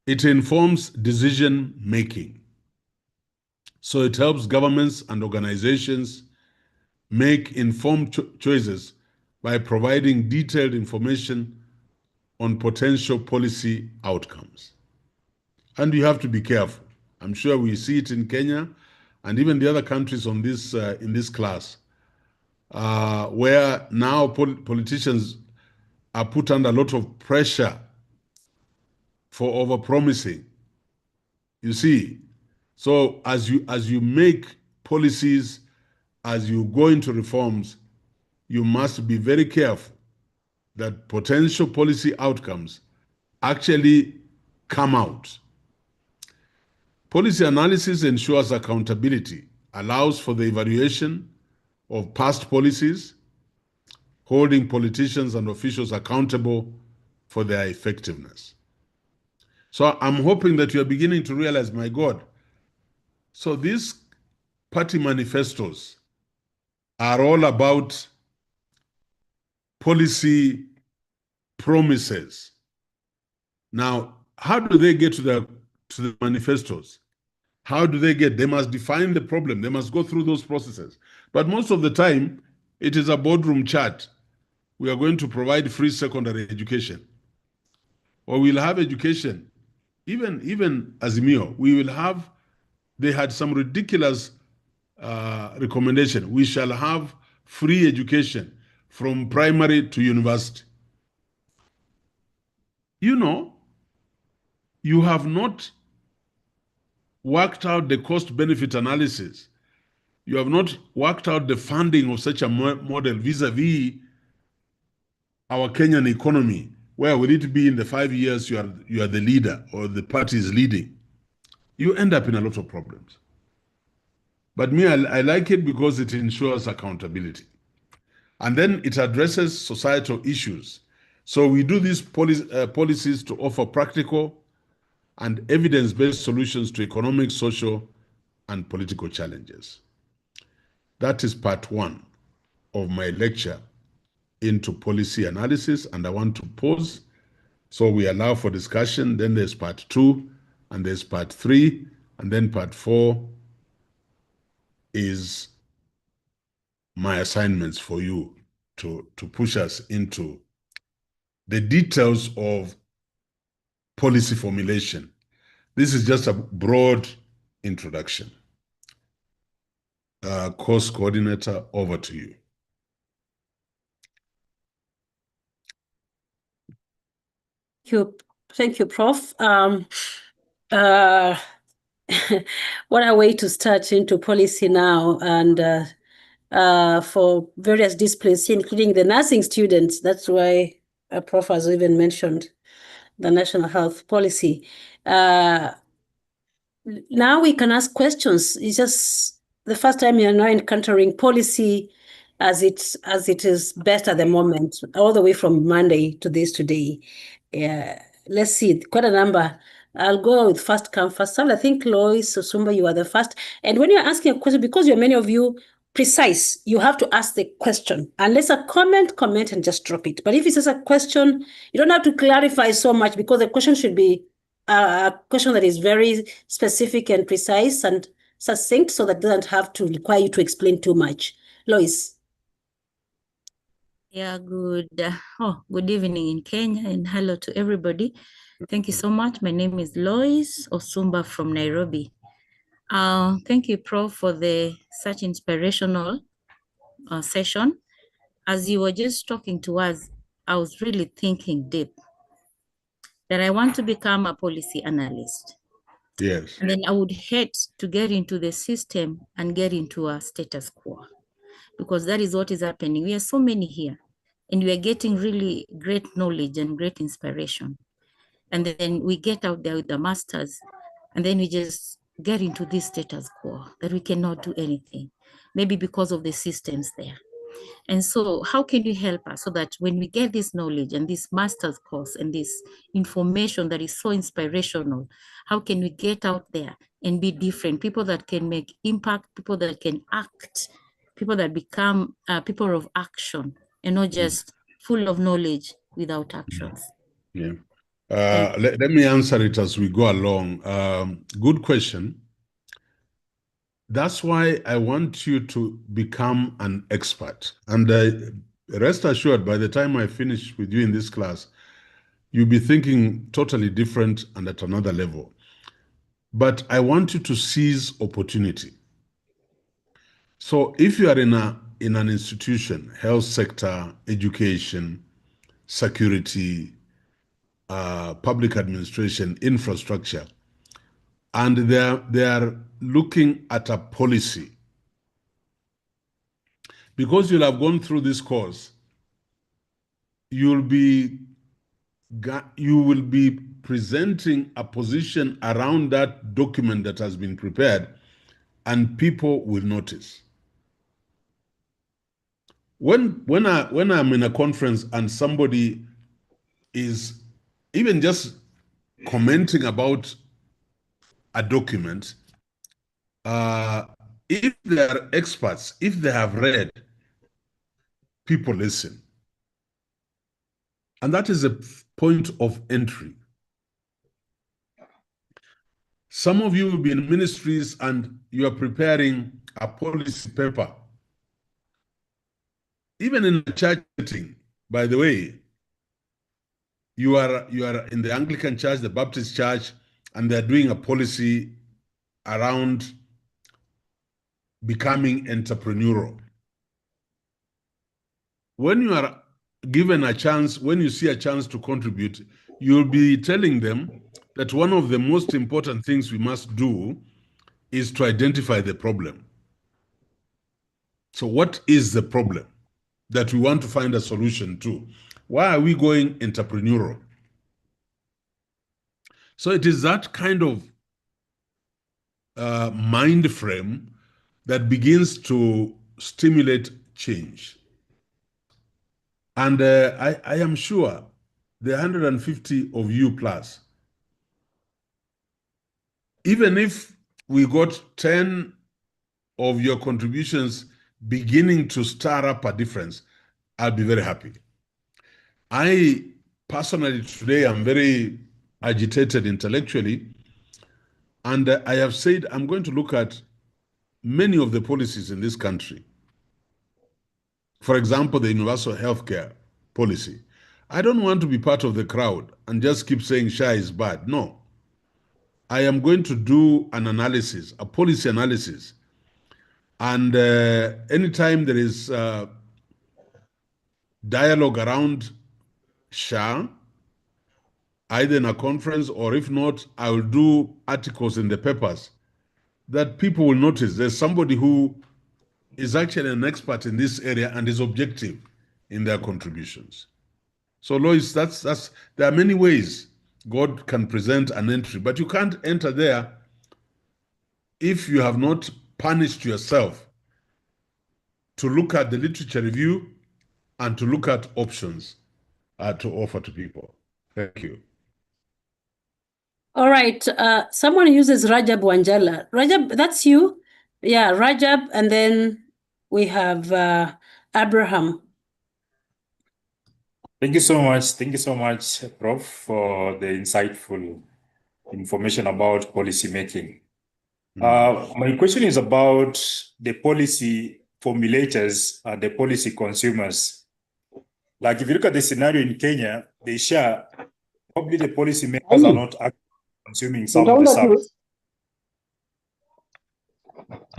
It informs decision making. So it helps governments and organizations make informed choices by providing detailed information on potential policy outcomes. And you have to be careful. I'm sure we see it in Kenya and even the other countries on this in this class, where now politicians are put under a lot of pressure for overpromising. You see, so as you make policies, as you go into reforms, you must be very careful that potential policy outcomes actually come out. Policy analysis ensures accountability, allows for the evaluation of past policies, holding politicians and officials accountable for their effectiveness. So I'm hoping that you are beginning to realize, my God, so these party manifestos are all about policy promises. Now, how do they get to the manifestos? How do they get? They must define the problem. They must go through those processes. But most of the time, it is a boardroom chat. We are going to provide free secondary education. Or we'll have education. Even Azimio, we will have, they had some ridiculous recommendation. We shall have free education from primary to university. You know, you have not worked out the cost-benefit analysis. You have not worked out the funding of such a model vis-a-vis our Kenyan economy. Where will it be in the 5 years you are the leader or the party is leading? You end up in a lot of problems. But me, I like it because it ensures accountability. And then it addresses societal issues. So we do these policies to offer practical and evidence-based solutions to economic, social, and political challenges. That is part one of my lecture into policy analysis, and I want to pause so we allow for discussion. Then there's part two, and there's part three, and then part four is my assignments for you to push us into the details of policy formulation. This is just a broad introduction. Course coordinator, over to you. Thank you, Prof. What a way to start into policy now, and for various disciplines, including the nursing students. That's why a prof has even mentioned the national health policy. Now we can ask questions. It's just the first time you're now encountering policy as it is best at the moment, all the way from Monday to this today. Yeah, let's see, quite a number. I'll go with first come, first served. I think Lois Osumba, you are the first. And when you're asking a question, because you're many of you precise, you have to ask the question. Unless a comment and just drop it. But if it's just a question, you don't have to clarify so much, because the question should be a question that is very specific and precise and succinct, so that doesn't have to require you to explain too much. Lois. Yeah, good evening in Kenya, and hello to everybody. Thank you so much. My name is Lois Osumba from Nairobi. Thank you, Prof, for such inspirational session. As you were just talking to us, I was really thinking deep that I want to become a policy analyst. Yes. And then I would hate to get into the system and get into a status quo, because that is what is happening. We are so many here, and we are getting really great knowledge and great inspiration. And then we get out there with the masters, and then we just get into this status quo that we cannot do anything, maybe because of the systems there. And so how can you help us so that when we get this knowledge and this master's course and this information that is so inspirational, how can we get out there and be different, people that can make impact, people that can act, people that become people of action, and not just full of knowledge without actions? Yeah. Let me answer it as we go along. Good question. That's why I want you to become an expert. And rest assured, by the time I finish with you in this class, you'll be thinking totally different and at another level. But I want you to seize opportunity. So if you are in an institution, health sector, education, security, public administration, infrastructure, and they are looking at a policy, because you'll have gone through this course, you will be presenting a position around that document that has been prepared, and people will notice. When I'm in a conference and somebody is even just commenting about a document, if they are experts, if they have read, people listen. And that is a point of entry. Some of you will be in ministries and you are preparing a policy paper. Even in a church setting, by the way, you are in the Anglican Church, the Baptist Church, and they're doing a policy around becoming entrepreneurial. When you are given a chance, when you see a chance to contribute, you'll be telling them that one of the most important things we must do is to identify the problem. So what is the problem that we want to find a solution to? Why are we going entrepreneurial? So it is that kind of mind frame that begins to stimulate change. And I am sure the 150 of you plus, even if we got 10 of your contributions beginning to stir up a difference, I'll be very happy. I personally today am very agitated intellectually, and I have said I'm going to look at many of the policies in this country. For example, the universal healthcare policy. I don't want to be part of the crowd and just keep saying SHA is bad. No. I am going to do an analysis, a policy analysis. And anytime there is dialogue around SHA, either in a conference, or if not, I will do articles in the papers that people will notice there's somebody who is actually an expert in this area and is objective in their contributions. So Lois, there are many ways God can present an entry, but you can't enter there if you have not punished yourself to look at the literature review and to look at options to offer to people. Thank you. All right. Someone uses Rajab Wanjala. Rajab, that's you? Yeah, Rajab, and then we have Abraham. Thank you so much. Thank you so much, Prof, for the insightful information about policy making. My question is about the policy formulators and the policy consumers. Like if you look at the scenario in Kenya, they share, probably the policy makers are not actually consuming some of the services.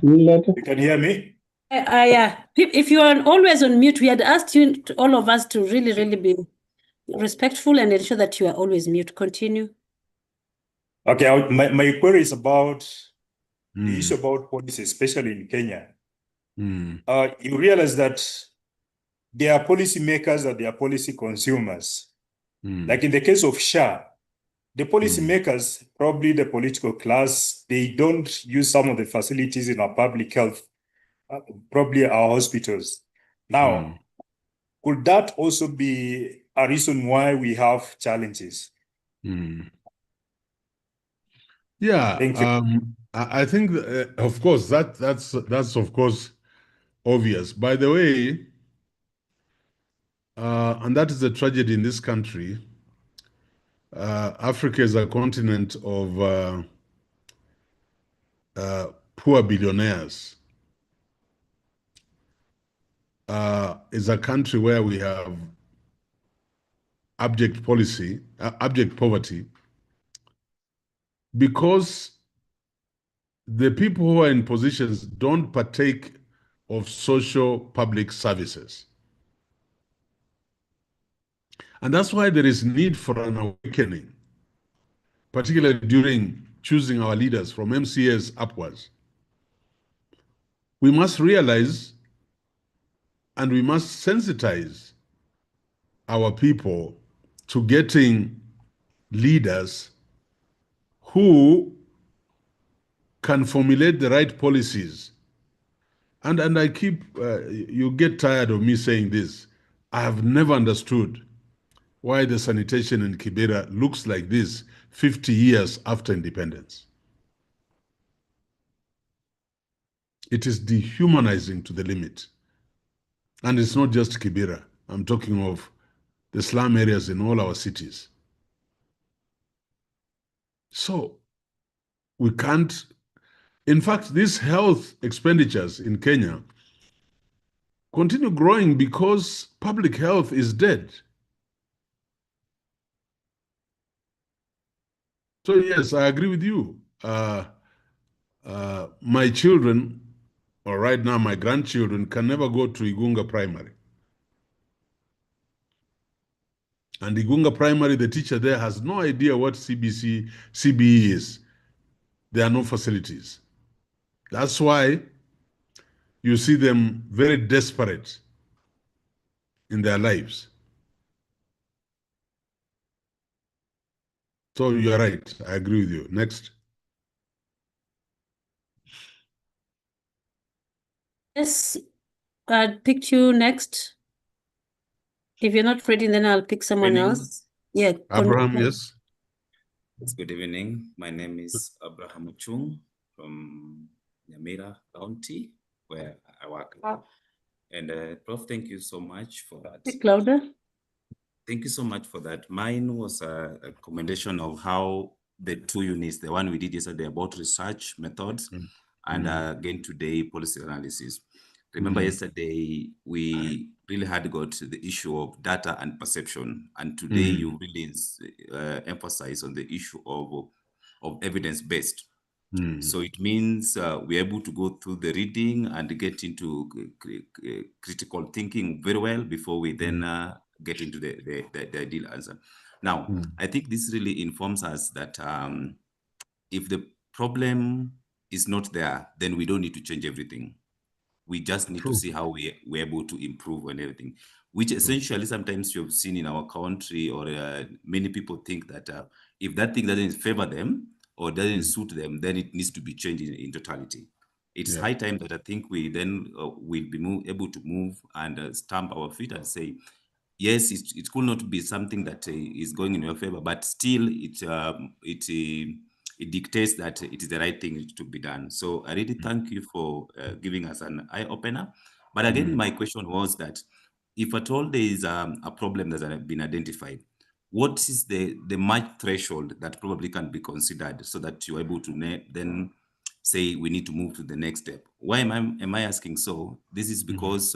You can hear me? Yeah. If you are always on mute, we had asked you, all of us, to really, really be respectful and ensure that you are always mute. Continue. Okay, my query is about the issue about policy, especially in Kenya. You realize that there are policy makers and there are policy consumers. Like in the case of SHA, the policy makers, probably the political class, they don't use some of the facilities in our public health, probably our hospitals. Now, could that also be a reason why we have challenges? Yeah, thank you. I think, of course, that's of course obvious. By the way, and that is a tragedy in this country. Africa is a continent of poor billionaires. Is a country where we have abject poverty, because the people who are in positions don't partake of social public services. And that's why there is need for an awakening, particularly during choosing our leaders from MCAs upwards. We must realize and we must sensitize our people to getting leaders who can formulate the right policies. And I keep, you get tired of me saying this, I have never understood why the sanitation in Kibera looks like this 50 years after independence. It is dehumanizing to the limit. And it's not just Kibera. I'm talking of the slum areas in all our cities. So we can't, in fact, these health expenditures in Kenya continue growing because public health is dead. So yes, I agree with you. My children, or right now my grandchildren, can never go to Igunga Primary. And Igunga Primary, the teacher there has no idea what CBE is. There are no facilities. That's why you see them very desperate in their lives. So you're right, I agree with you. Next. Yes, I picked you next. If you're not ready, then I'll pick someone else. Yeah. Abraham, yes. Good evening. My name is Abraham Uchung from Nyamira County, where I work. And Prof, thank you so much for that. Speak louder. Thank you so much for that. Mine was a commendation of how the two units, the one we did yesterday about research methods, and again today policy analysis. Remember yesterday we really had got the issue of data and perception, and today you really emphasize on the issue of evidence-based. So it means we're able to go through the reading and get into critical thinking very well before we then get into the ideal answer. Now, I think this really informs us that if the problem is not there, then we don't need to change everything. We just need to see how we're able to improve on everything, which essentially sometimes you've seen in our country, or many people think that if that thing doesn't favor them or doesn't suit them, then it needs to be changed in totality. It's high time that I think we then will be able to move and stamp our feet and say, yes, it could not be something that is going in your favor, but still it dictates that it is the right thing to be done. So I really thank you for giving us an eye-opener. But again, my question was that if at all there is a problem that has been identified, what is the mark threshold that probably can be considered so that you're able to then say we need to move to the next step? Why am I asking so? This is because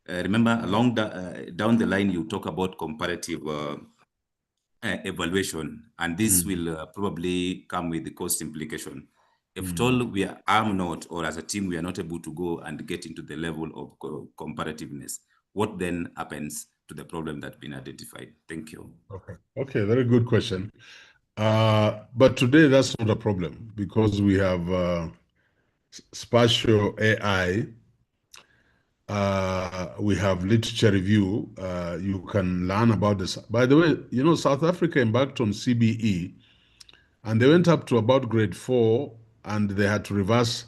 remember, along down the line, you talk about comparative evaluation, and this will probably come with the cost implication. If at all we are not, or as a team, we are not able to go and get into the level of comparativeness, what then happens to the problem that's been identified? Thank you. Okay, very good question. But today that's not a problem because we have spatial AI. We have literature review. You can learn about this. By the way, you know, South Africa embarked on CBE, and they went up to about grade 4, and they had to reverse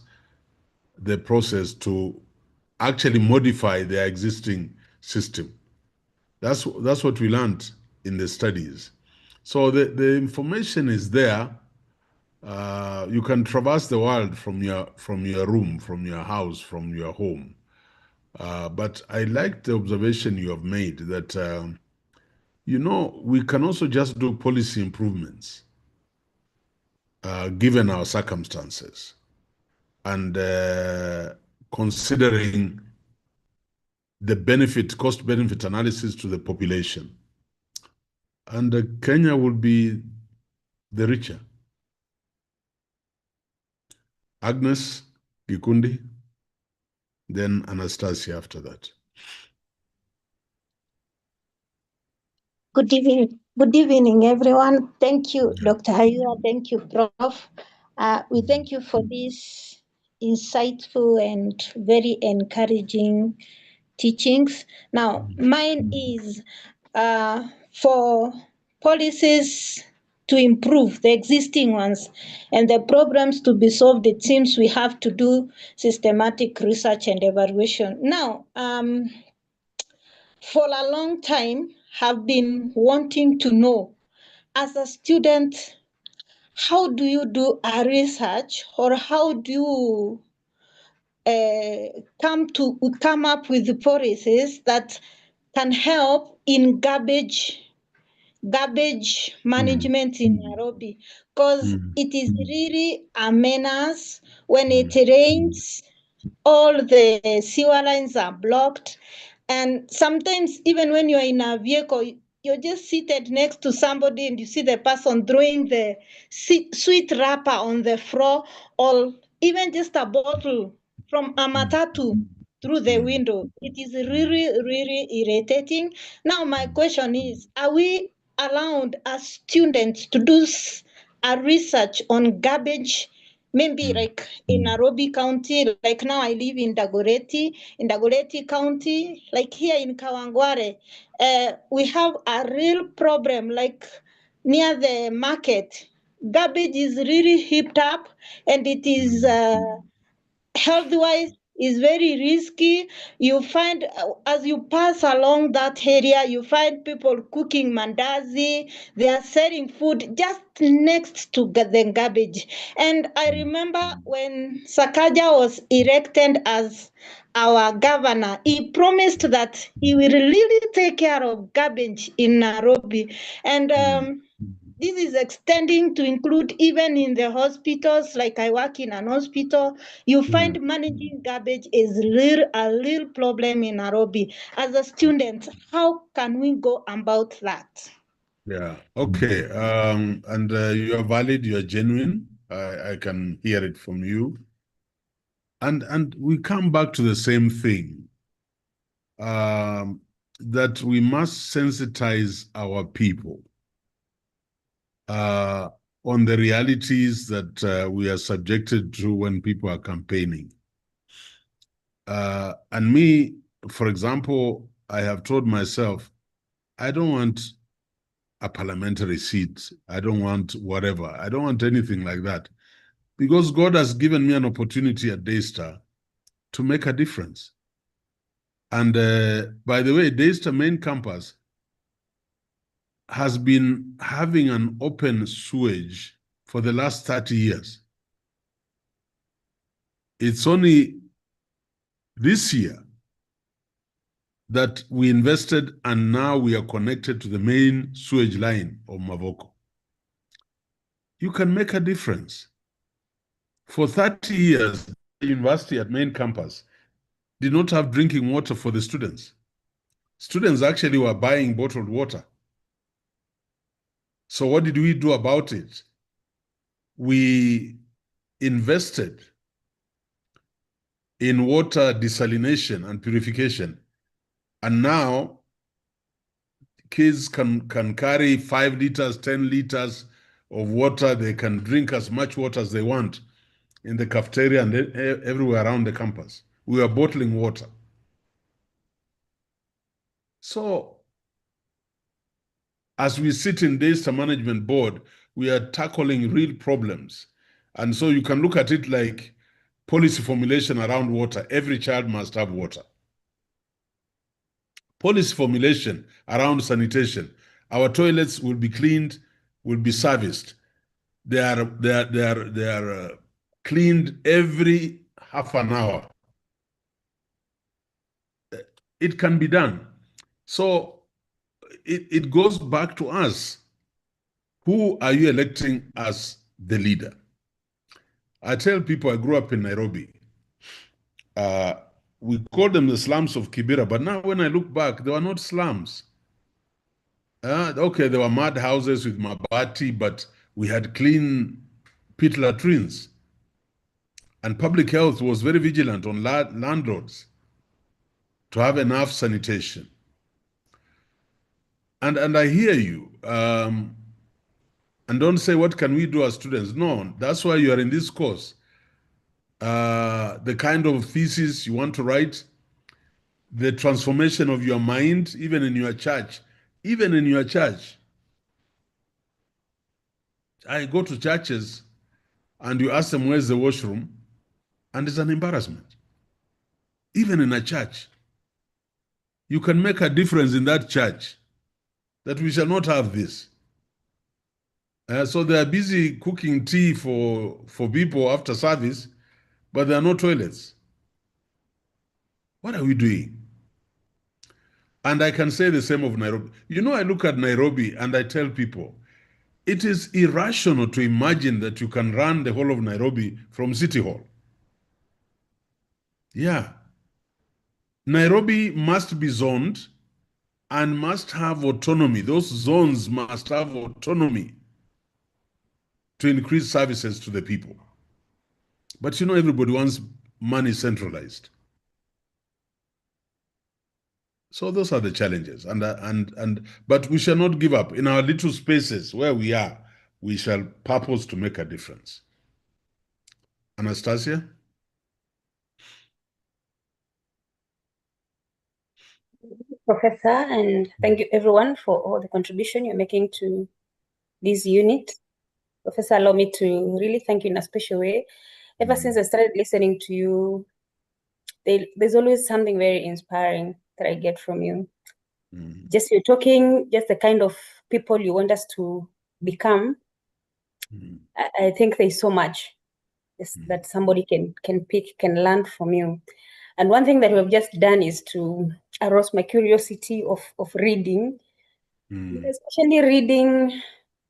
the process to actually modify their existing system. That's what we learned in the studies. So the information is there. You can traverse the world from your room, from your house, from your home. But I like the observation you have made that, you know, we can also just do policy improvements given our circumstances and considering the cost-benefit analysis to the population. And Kenya will be the richer. Agnes Gikundi, then Anastasia after that. Good evening, everyone. Thank you, Dr. Ayiro. Thank you, Prof. We thank you for this insightful and very encouraging teachings. Now, mine is for policies to improve the existing ones and the problems to be solved. It seems we have to do systematic research and evaluation. Now, for a long time, have been wanting to know, as a student, how do you do a research, or how do you come up with the policies that can help in garbage management in Nairobi? Because it is really a menace. When it rains, all the sewer lines are blocked. And sometimes even when you're in a vehicle, you're just seated next to somebody and you see the person throwing the sweet wrapper on the floor, or even just a bottle from a matatu through the window. It is really, really irritating. Now, my question is, are we allowed as students to do a research on garbage? Maybe like in Nairobi County, like now I live in Dagoretti County, like here in Kawangware, we have a real problem, like near the market. Garbage is really heaped up, and it is health-wise is very risky. You find as you pass along that area, you find people cooking mandazi. They are selling food just next to the garbage. And I remember when Sakaja was elected as our governor, he promised that he will really take care of garbage in Nairobi. And this is extending to include even in the hospitals. Like I work in an hospital, you find managing garbage is a real problem in Nairobi. As a student, how can we go about that? Yeah, okay. And you are valid, you are genuine. I can hear it from you. And we come back to the same thing. that we must sensitize our people on the realities that we are subjected to when people are campaigning. And me, for example, I have told myself, I don't want a parliamentary seat. I don't want whatever. I don't want anything like that. Because God has given me an opportunity at Daystar to make a difference. And by the way, Daystar main campus has been having an open sewage for the last 30 years. It's only this year that we invested, and now we are connected to the main sewage line of Mavoko. You can make a difference. For 30 years, the university at main campus did not have drinking water for the students. Students actually were buying bottled water. So what did we do about it? We invested in water desalination and purification. And now kids can carry 5 liters, 10 liters of water. They can drink as much water as they want in the cafeteria and everywhere around the campus. We are bottling water. So as we sit in Daystar Management Board, we are tackling real problems. And so you can look at it like policy formulation around water. Every child must have water. Policy formulation around sanitation. Our toilets will be cleaned, will be serviced. They are cleaned every half an hour. It can be done. So it goes back to us. Who are you electing as the leader? I tell people I grew up in Nairobi. We call them the slums of Kibera, but now when I look back, they were not slums. Okay, there were mud houses with mabati, but we had clean pit latrines. And public health was very vigilant on landlords to have enough sanitation. And I hear you. And don't say, what can we do as students? No, that's why you are in this course. The kind of thesis you want to write, the transformation of your mind, even in your church. Even in your church. I go to churches and you ask them, where's the washroom? And it's an embarrassment. Even in a church. You can make a difference in that church that we shall not have this. So they are busy cooking tea for people after service, but there are no toilets. What are we doing? And I can say the same of Nairobi. You know, I look at Nairobi and I tell people, it is irrational to imagine that you can run the whole of Nairobi from City Hall. Yeah. Nairobi must be zoned and must have autonomy. Those zones must have autonomy to increase services to the people. But you know, everybody wants money centralized. So those are the challenges. But we shall not give up. In our little spaces where we are, we shall purpose to make a difference. Anastasia? Professor, and thank you everyone for all the contribution you're making to this unit. Professor, allow me to really thank you in a special way. Ever since I started listening to you, there's always something very inspiring that I get from you. Just you're talking, just the kind of people you want us to become. I think there's so much that somebody can pick, can learn from you. And one thing that we've just done is to arouse my curiosity of reading, especially reading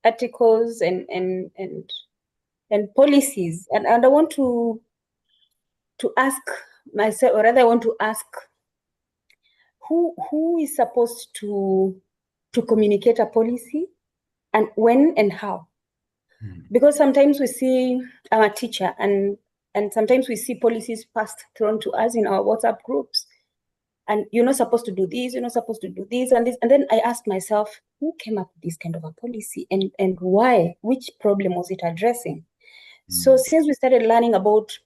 articles and policies. And I want to ask myself, or rather I want to ask, who is supposed to communicate a policy, and when and how? Because sometimes we see our teacher and sometimes we see policies thrown to us in our WhatsApp groups. and you're not supposed to do this, you're not supposed to do this and this. And then I asked myself, who came up with this kind of a policy, and why? Which problem was it addressing? So since we started learning about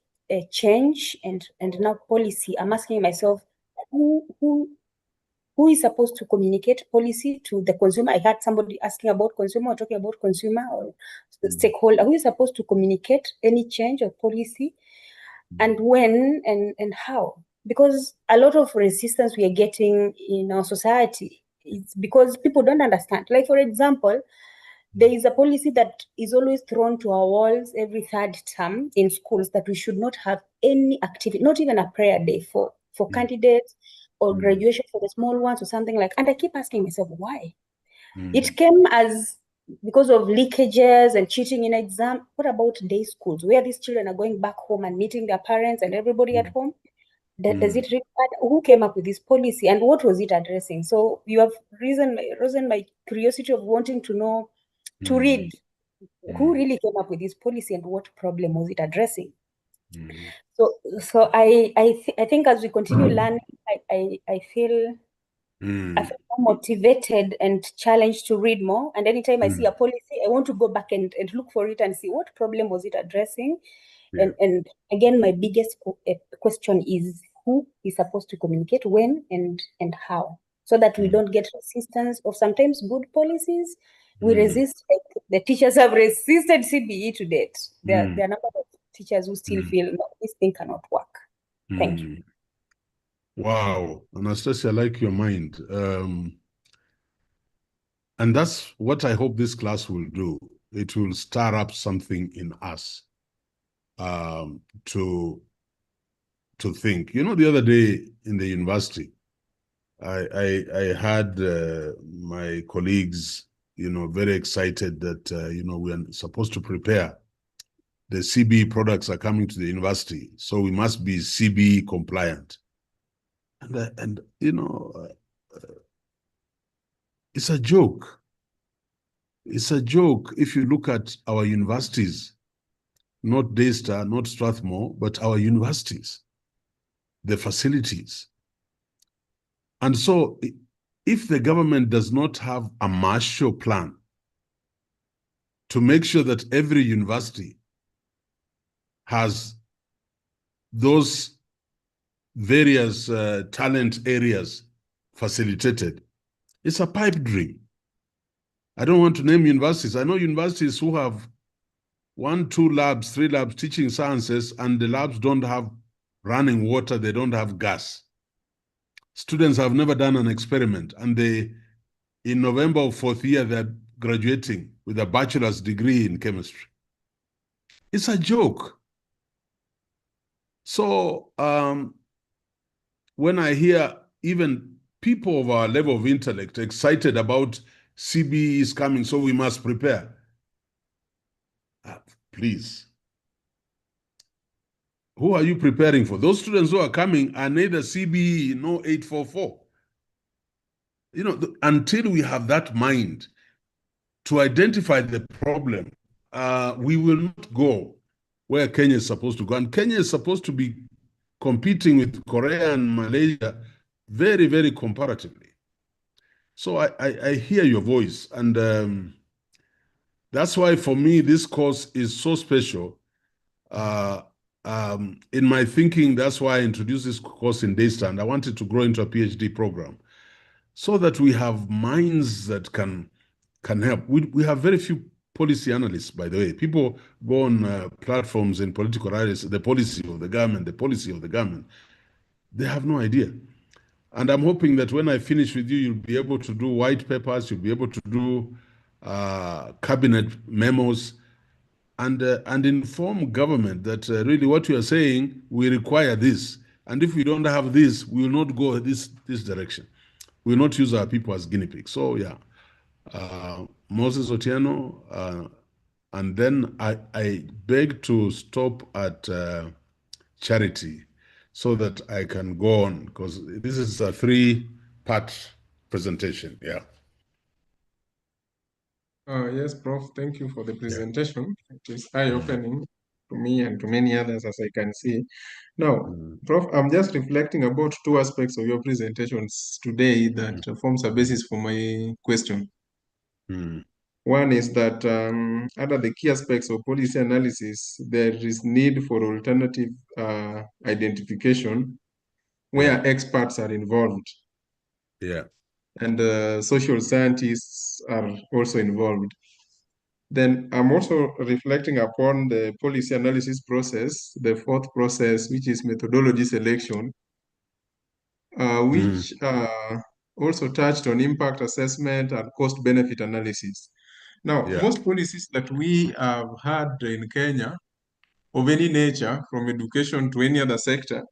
change and now policy, I'm asking myself, who is supposed to communicate policy to the consumer? I heard somebody asking about consumer or talking about consumer or the stakeholder. Who is supposed to communicate any change of policy, and when and how? Because a lot of resistance we are getting in our society is because people don't understand. Like, for example, there is a policy that is always thrown to our walls every third term in schools, that we should not have any activity, not even a prayer day for candidates or graduation for the small ones or something like. And I keep asking myself, why? It came as because of leakages and cheating in exam. What about day schools, where these children are going back home and meeting their parents and everybody at home? Does it really matter? Who came up with this policy and what was it addressing? So you have risen my curiosity of wanting to know, to read who really came up with this policy and what problem was it addressing. So I think as we continue learning, I feel more motivated and challenged to read more. And anytime I see a policy, I want to go back and look for it and see what problem was it addressing. And again, my biggest question is, who is supposed to communicate when and how, so that we don't get resistance of sometimes good policies. We resist, like the teachers have resisted CBE to date. There are a number of teachers who still feel, no, this thing cannot work. Thank you. Wow, Anastasia, I like your mind. And that's what I hope this class will do. It will stir up something in us to think. You know, the other day in the university, I had my colleagues, you know, very excited that, you know, we are supposed to prepare. The CBE products are coming to the university, so we must be CBE compliant. And you know, it's a joke. It's a joke if you look at our universities, not Daystar, not Strathmore, but our universities, the facilities. And so if the government does not have a Marshall Plan to make sure that every university has those various talent areas facilitated, it's a pipe dream. I don't want to name universities. I know universities who have 1, 2 labs, 3 labs teaching sciences, and the labs don't have running water, they don't have gas. Students have never done an experiment, and in November of 4th year, they're graduating with a bachelor's degree in chemistry. It's a joke. So when I hear even people of our level of intellect excited about CBE is coming, so we must prepare. Please. Who are you preparing for? Those students who are coming are neither CBE nor 844. You know, until we have that mind to identify the problem, we will not go where Kenya is supposed to go. And Kenya is supposed to be competing with Korea and Malaysia very, very comparatively. So I hear your voice. And that's why, for me, this course is so special. In my thinking, that's why I introduced this course in Daystar, and I wanted to grow into a PhD program so that we have minds that can help. We have very few policy analysts, by the way. People go on platforms in political rallies, the policy of the government, the policy of the government. They have no idea. And I'm hoping that when I finish with you, you'll be able to do white papers, you'll be able to do cabinet memos, and inform government that really what you are saying, we require this. And if we don't have this, we will not go this direction. We will not use our people as guinea pigs. So yeah, Moses Otieno, and then I beg to stop at Charity so that I can go on, because this is a 3-part presentation. Yeah. Yes, Prof. Thank you for the presentation. It is eye-opening. to me and to many others, as I can see. Now, Prof, I'm just reflecting about two aspects of your presentations today that forms a basis for my question. One is that under the key aspects of policy analysis, there is need for alternative identification where experts are involved. Yeah. And social scientists are also involved. Then I'm also reflecting upon the policy analysis process, the fourth process, which is methodology selection, which also touched on impact assessment and cost-benefit analysis. Now, most policies that we have had in Kenya of any nature, from education to any other sector,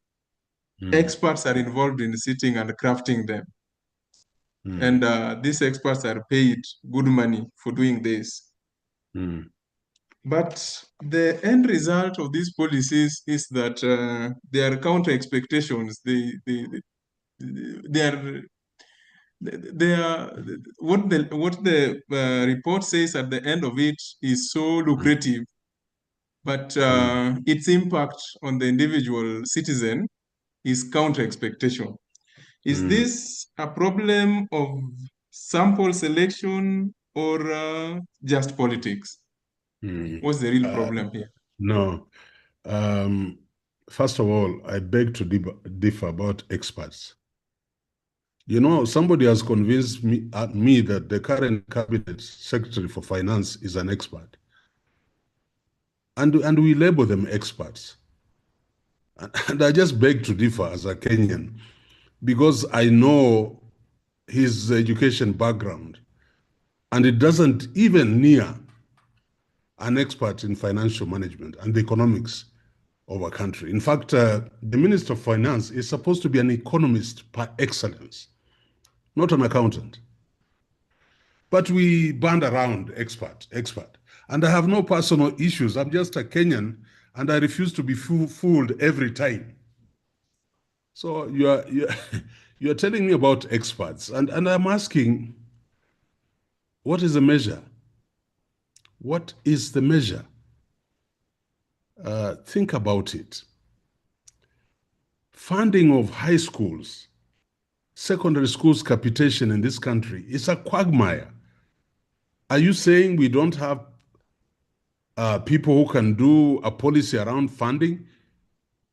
experts are involved in sitting and crafting them. And these experts are paid good money for doing this. But the end result of these policies is that they are counter expectations. They are what the report says at the end of it is so lucrative, but its impact on the individual citizen is counter expectation. Is this a problem of sample selection or just politics? What's the real problem here? No. First of all, I beg to differ about experts. You know, somebody has convinced me that the current cabinet secretary for finance is an expert. And we label them experts. And I just beg to differ as a Kenyan, because I know his education background, and it doesn't even near an expert in financial management and the economics of a country. In fact, the Minister of Finance is supposed to be an economist par excellence, not an accountant. But we band around expert. And I have no personal issues. I'm just a Kenyan, and I refuse to be fooled every time. So you're telling me about experts, and I'm asking, what is the measure? What is the measure? Think about it. Funding of high schools, secondary schools capitation in this country is a quagmire. Are you saying we don't have people who can do a policy around funding?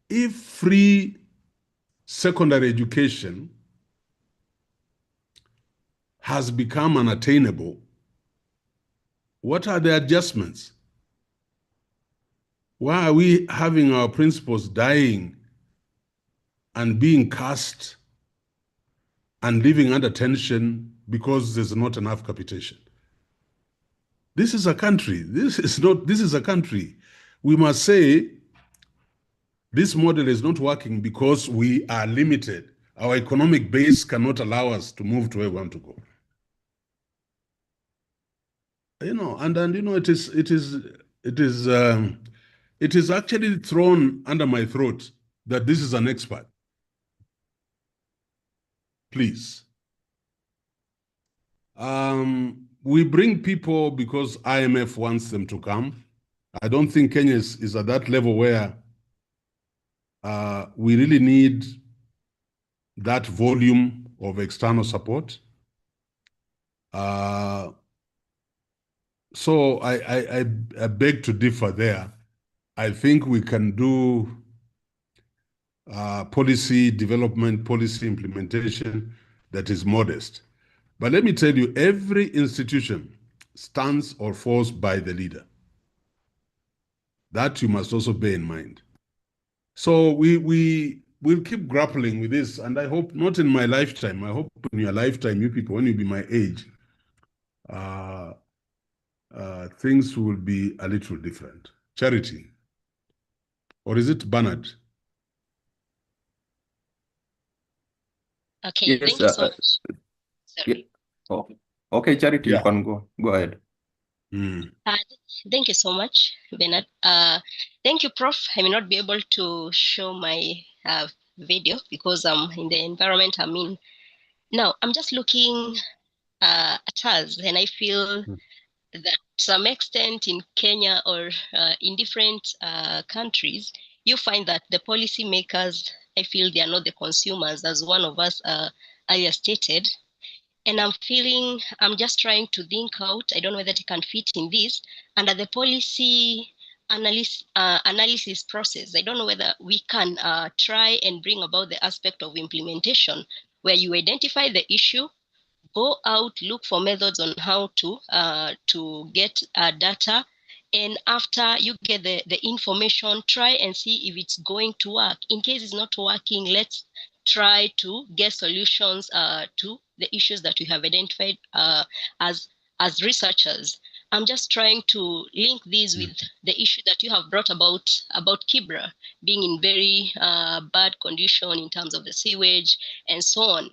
If free secondary education has become unattainable, what are the adjustments? Why are we having our principals dying and being cast and living under tension because there's not enough capitation? This is a country. This is a country. We must say this model is not working because we are limited. Our economic base cannot allow us to move to where we want to go. You know, and you know, it is actually thrown under my throat that this is an expert. Please. We bring people because IMF wants them to come. I don't think Kenya is at that level where we really need that volume of external support. So I beg to differ there. I think we can do policy development, policy implementation that is modest. But let me tell you, every institution stands or falls by the leader. That you must also bear in mind. So we'll keep grappling with this, and I hope not in my lifetime. I hope in your lifetime, you people, when you be my age, things will be a little different. Charity. Or is it Bernard? Okay, yes, thank you so much. Sorry. Okay. Okay, Charity, you can go ahead. Thank you so much, Bernard. Thank you, Prof. I may not be able to show my video because I'm in the environment I'm in. Now, I'm just looking at us, and I feel that some extent in Kenya or in different countries, you find that the policymakers, I feel they are not the consumers, as one of us earlier stated. And I'm just trying to think out, I don't know whether it can fit in this, under the policy analysis process. I don't know whether we can try and bring about the aspect of implementation, where you identify the issue, go out, look for methods on how to get data, and after you get the information, try and see if it's going to work. In case it's not working, let's try to get solutions to the issues that we have identified as researchers. I'm just trying to link these with the issue that you have brought about Kibra being in very bad condition in terms of the sewage and so on.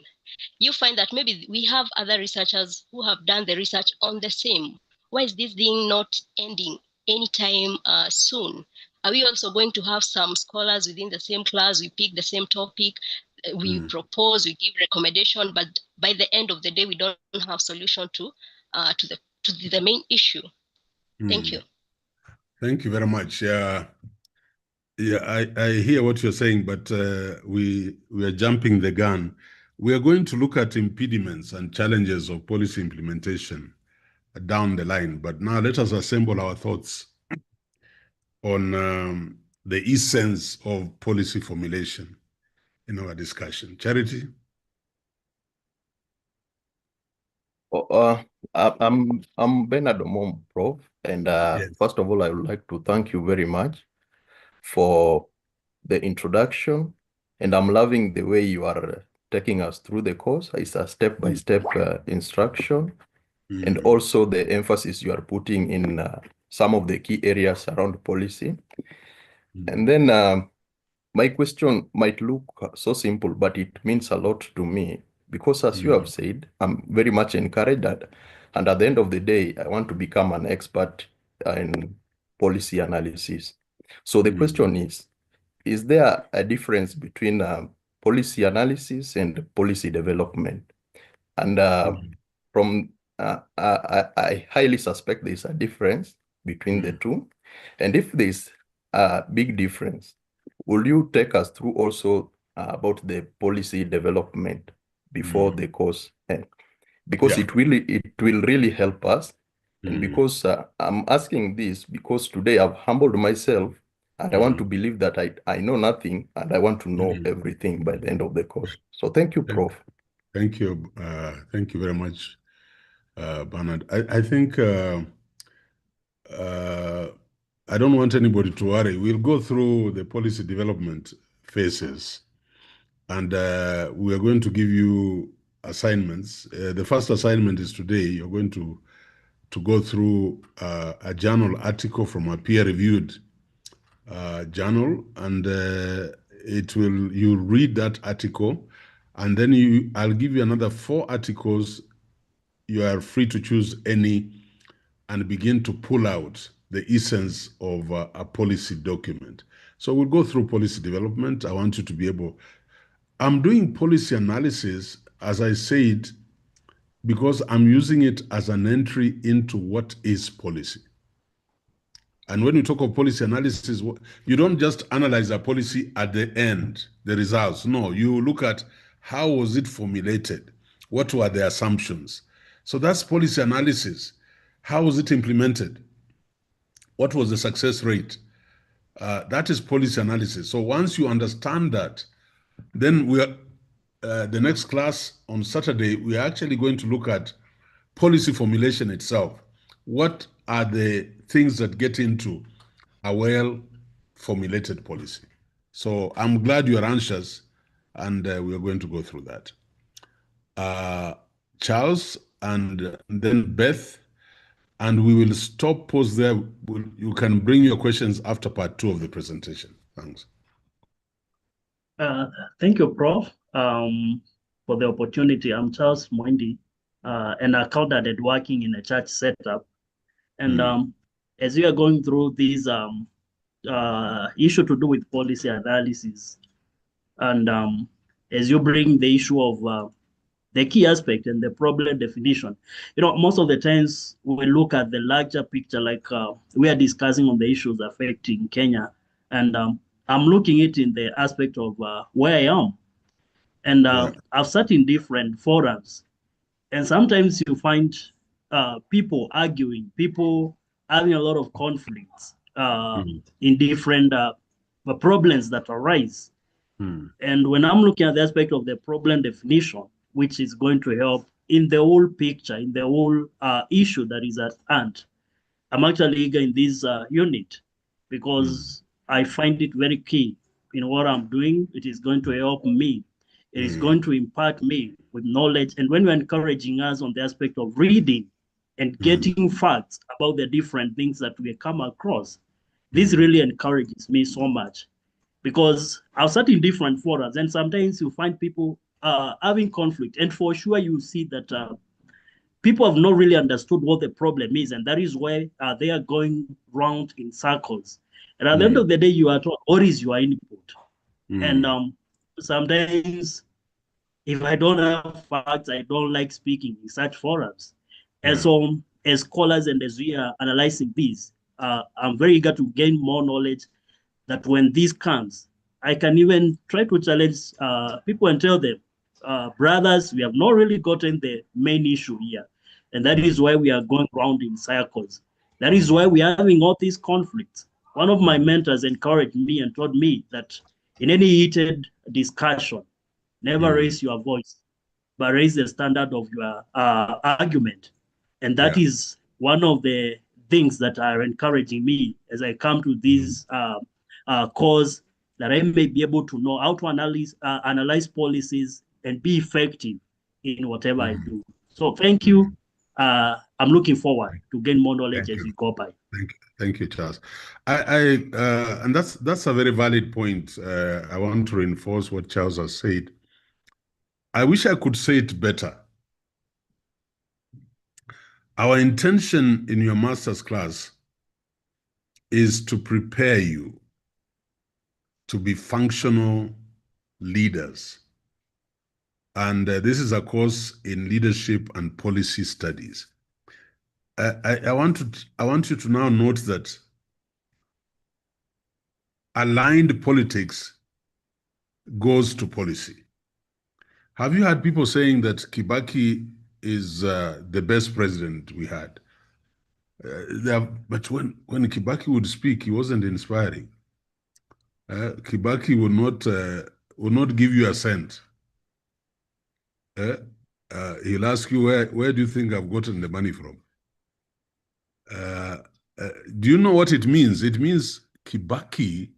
You find that maybe we have other researchers who have done the research on the same. Why is this thing not ending anytime soon? Are we also going to have some scholars within the same class? We pick the same topic, we propose, we give recommendation, but by the end of the day, we don't have solution to the main issue. Thank you. Thank you very much. I hear what you're saying, but we are jumping the gun. We are going to look at impediments and challenges of policy implementation down the line. But now let us assemble our thoughts on the essence of policy formulation in our discussion. Charity? I'm Bernard Omom, Prof. And Yes. First of all, I would like to thank you very much for the introduction. And I'm loving the way you are taking us through the course. It's a step-by-step instruction. And also the emphasis you are putting in some of the key areas around policy. And then my question might look so simple, but it means a lot to me because as you have said, I'm very much encouraged that, and at the end of the day, I want to become an expert in policy analysis. So the question is there a difference between policy analysis and policy development? And I highly suspect there's a difference between the two. And if there's a big difference, will you take us through also about the policy development before the course ends? Because it will really help us. And because I'm asking this because today I've humbled myself and I want to believe that I know nothing and I want to know everything by the end of the course. So thank you, Prof. Thank you. Thank you very much, Bernard. I think I don't want anybody to worry. We'll go through the policy development phases and we are going to give you assignments. The first assignment is today. You're going to go through a journal article from a peer-reviewed journal, and you'll read that article, and then I'll give you another 4 articles. You are free to choose any and begin to pull out the essence of a policy document. So we'll go through policy development. I want you to be able. I'm doing policy analysis, as I said, because I'm using it as an entry into what is policy. And when you talk of policy analysis, you don't just analyze a policy at the end, the results. No, you look at how was it formulated? What were the assumptions? So that's policy analysis. How was it implemented? What was the success rate? That is policy analysis. So once you understand that, then the next class on Saturday, we are actually going to look at policy formulation itself. What are the things that get into a well-formulated policy? So I'm glad you are anxious, and we are going to go through that. Charles, and then Beth, and we will pause there. You can bring your questions after part 2 of the presentation. Thanks. Thank you, Prof, for the opportunity. I'm Charles Mwindi, an accountant working in a church setup. And as we are going through these issue to do with policy analysis, and as you bring the issue of the key aspect and the problem definition. Most of the times we look at the larger picture, like we are discussing on the issues affecting Kenya, and I'm looking at it in the aspect of where I am. And I've sat in different forums, and sometimes you find people arguing, people having a lot of conflicts in different problems that arise. And when I'm looking at the aspect of the problem definition, which is going to help in the whole picture, in the whole issue that is at hand, I'm actually eager in this unit because I find it very key in what I'm doing. It is going to help me. It is going to impact me with knowledge. And when you're encouraging us on the aspect of reading and getting facts about the different things that we come across, this really encourages me so much. Because I've sat in different forums, and sometimes you find people having conflict. And for sure, you see that people have not really understood what the problem is. And that is why they are going round in circles. And at the end of the day, you are told, what is your input? And sometimes, if I don't have facts, I don't like speaking in such forums. And so, as scholars and as we are analyzing this, I'm very eager to gain more knowledge that when this comes, I can even try to challenge people and tell them, brothers, we have not really gotten the main issue here. And that is why we are going round in circles. That is why we are having all these conflicts. One of my mentors encouraged me and told me that in any heated discussion, never raise your voice, but raise the standard of your argument. And that is one of the things that are encouraging me as I come to this cause, that I may be able to know how to analyze policies and be effective in whatever I do. So thank you. I'm looking forward to gain more knowledge as we go by. Thank you, Charles. And that's a very valid point. I want to reinforce what Charles has said. I wish I could say it better. Our intention in your master's class is to prepare you to be functional leaders. And this is a course in leadership and policy studies. I want you to now note that aligned politics goes to policy. Have you had people saying that Kibaki is the best president we had? But when Kibaki would speak, he wasn't inspiring. Kibaki would not give you a cent. He'll ask you, where do you think I've gotten the money from? Do you know what it means? It means Kibaki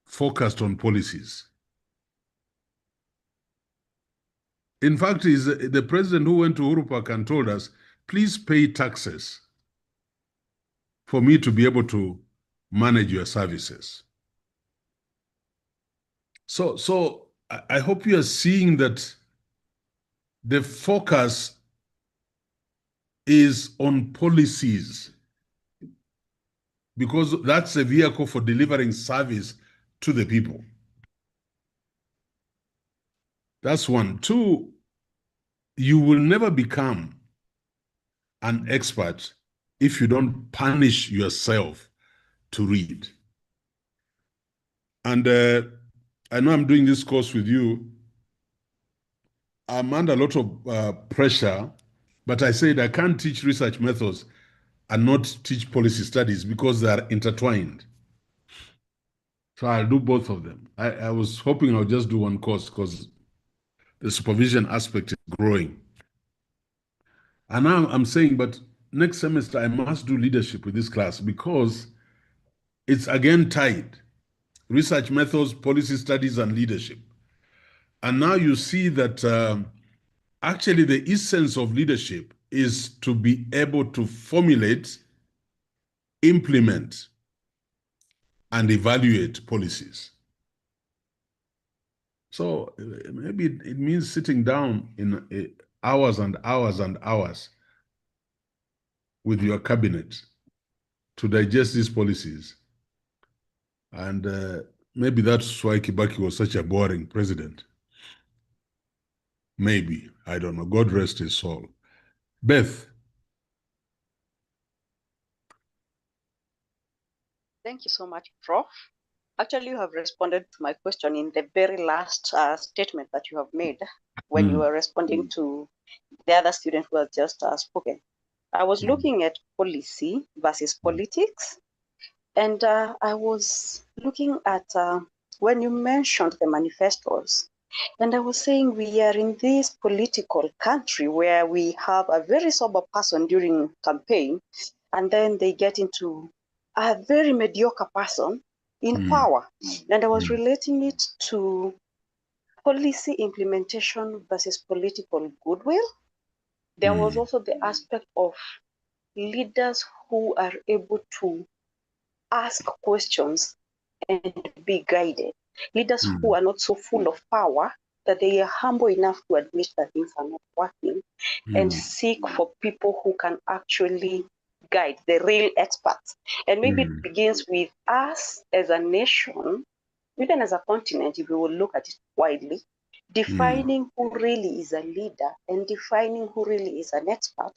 focused on policies. In fact, he's the president who went to Uhuru Park and told us, please pay taxes for me to be able to manage your services. So I hope you are seeing that the focus is on policies, because that's a vehicle for delivering service to the people. That's one. Two, you will never become an expert if you don't punish yourself to read. And I know I'm doing this course with you. I'm under a lot of pressure, but I said I can't teach research methods and not teach policy studies because they are intertwined. So I'll do both of them. I was hoping I'll just do one course because the supervision aspect is growing. And now I'm saying, but next semester I must do leadership with this class because it's again tied. Research methods, policy studies, and leadership. And now you see that actually the essence of leadership is to be able to formulate, implement, and evaluate policies. So maybe it means sitting down in hours and hours and hours with your cabinet to digest these policies. And maybe that's why Kibaki was such a boring president. Maybe. I don't know. God rest his soul. Beth. Thank you so much, Prof. Actually, you have responded to my question in the very last statement that you have made when you were responding to the other student who has just spoken. I was looking at policy versus politics, and I was looking at when you mentioned the manifestos, and I was saying we are in this political country where we have a very sober person during campaign, and then they get into a very mediocre person in power. And I was relating it to policy implementation versus political goodwill. There was also the aspect of leaders who are able to ask questions and be guided. Leaders who are not so full of power that they are humble enough to admit that things are not working and seek for people who can actually guide, the real experts. And maybe it begins with us as a nation, even as a continent, if we will look at it widely, defining who really is a leader and defining who really is an expert.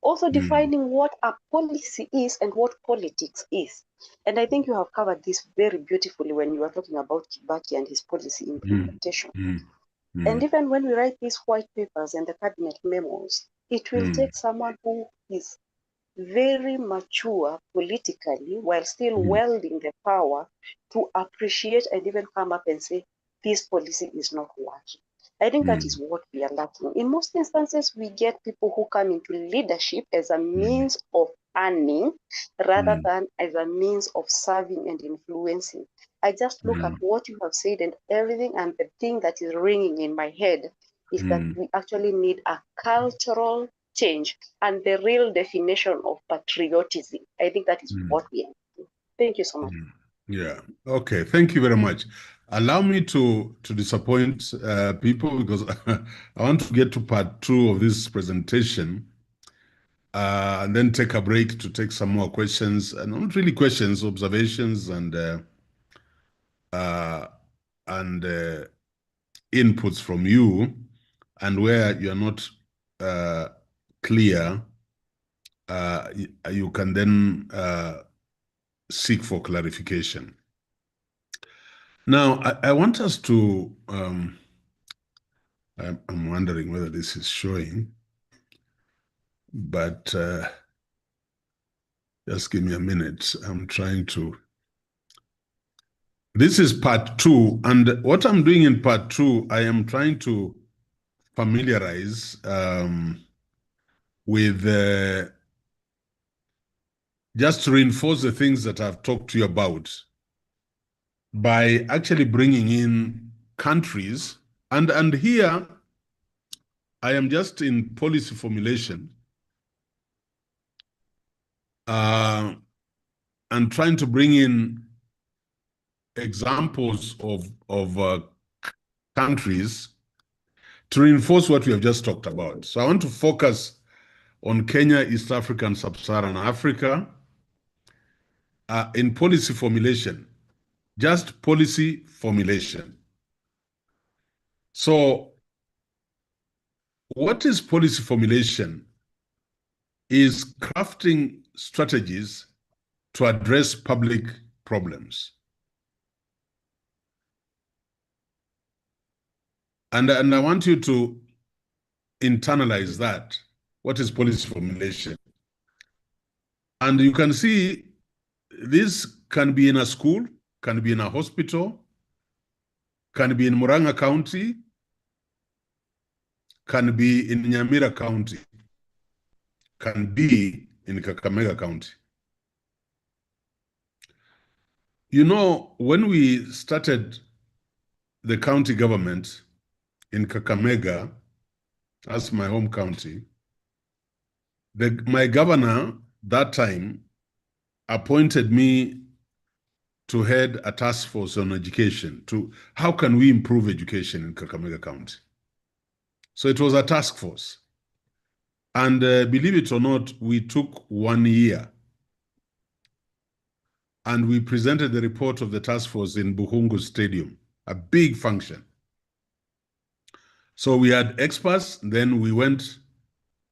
Also defining what a policy is and what politics is. And I think you have covered this very beautifully when you were talking about Kibaki and his policy implementation. And even when we write these white papers and the cabinet memos, it will take someone who is very mature politically while still wielding the power to appreciate and even come up and say, this policy is not working. I think that is what we are lacking. In most instances, we get people who come into leadership as a means of earning rather than as a means of serving and influencing. I just look at what you have said and everything, and the thing that is ringing in my head is that we actually need a cultural change and the real definition of patriotism. I think that is what we are. Thank you so much. Yeah. Okay. Thank you very much. Allow me to disappoint people because I want to get to part 2 of this presentation and then take a break to take some more questions, and not really questions, observations and inputs from you, and where you're not clear, you can then seek for clarification. Now, I want us to, I'm wondering whether this is showing, but just give me a minute. I'm trying to. This is part 2, and what I'm doing in part 2, I am trying to familiarize with just to reinforce the things that I've talked to you about by actually bringing in countries. And here, I am just in policy formulation and trying to bring in examples of countries to reinforce what we have just talked about. So I want to focus on Kenya, East Africa, and Sub-Saharan Africa in policy formulation, just policy formulation. So what is policy formulation? Is crafting strategies to address public problems. And I want you to internalize that. What is policy formulation? And you can see this can be in a school, can be in a hospital, can be in Murang'a County, can be in Nyamira County, can be in Kakamega County. You know, when we started the county government in Kakamega, that's my home county, my governor that time appointed me to head a task force on education, to how can we improve education in Kakamega County. So it was a task force. And believe it or not, we took 1 year. And we presented the report of the task force in Buhungu Stadium, a big function. So we had experts, then we went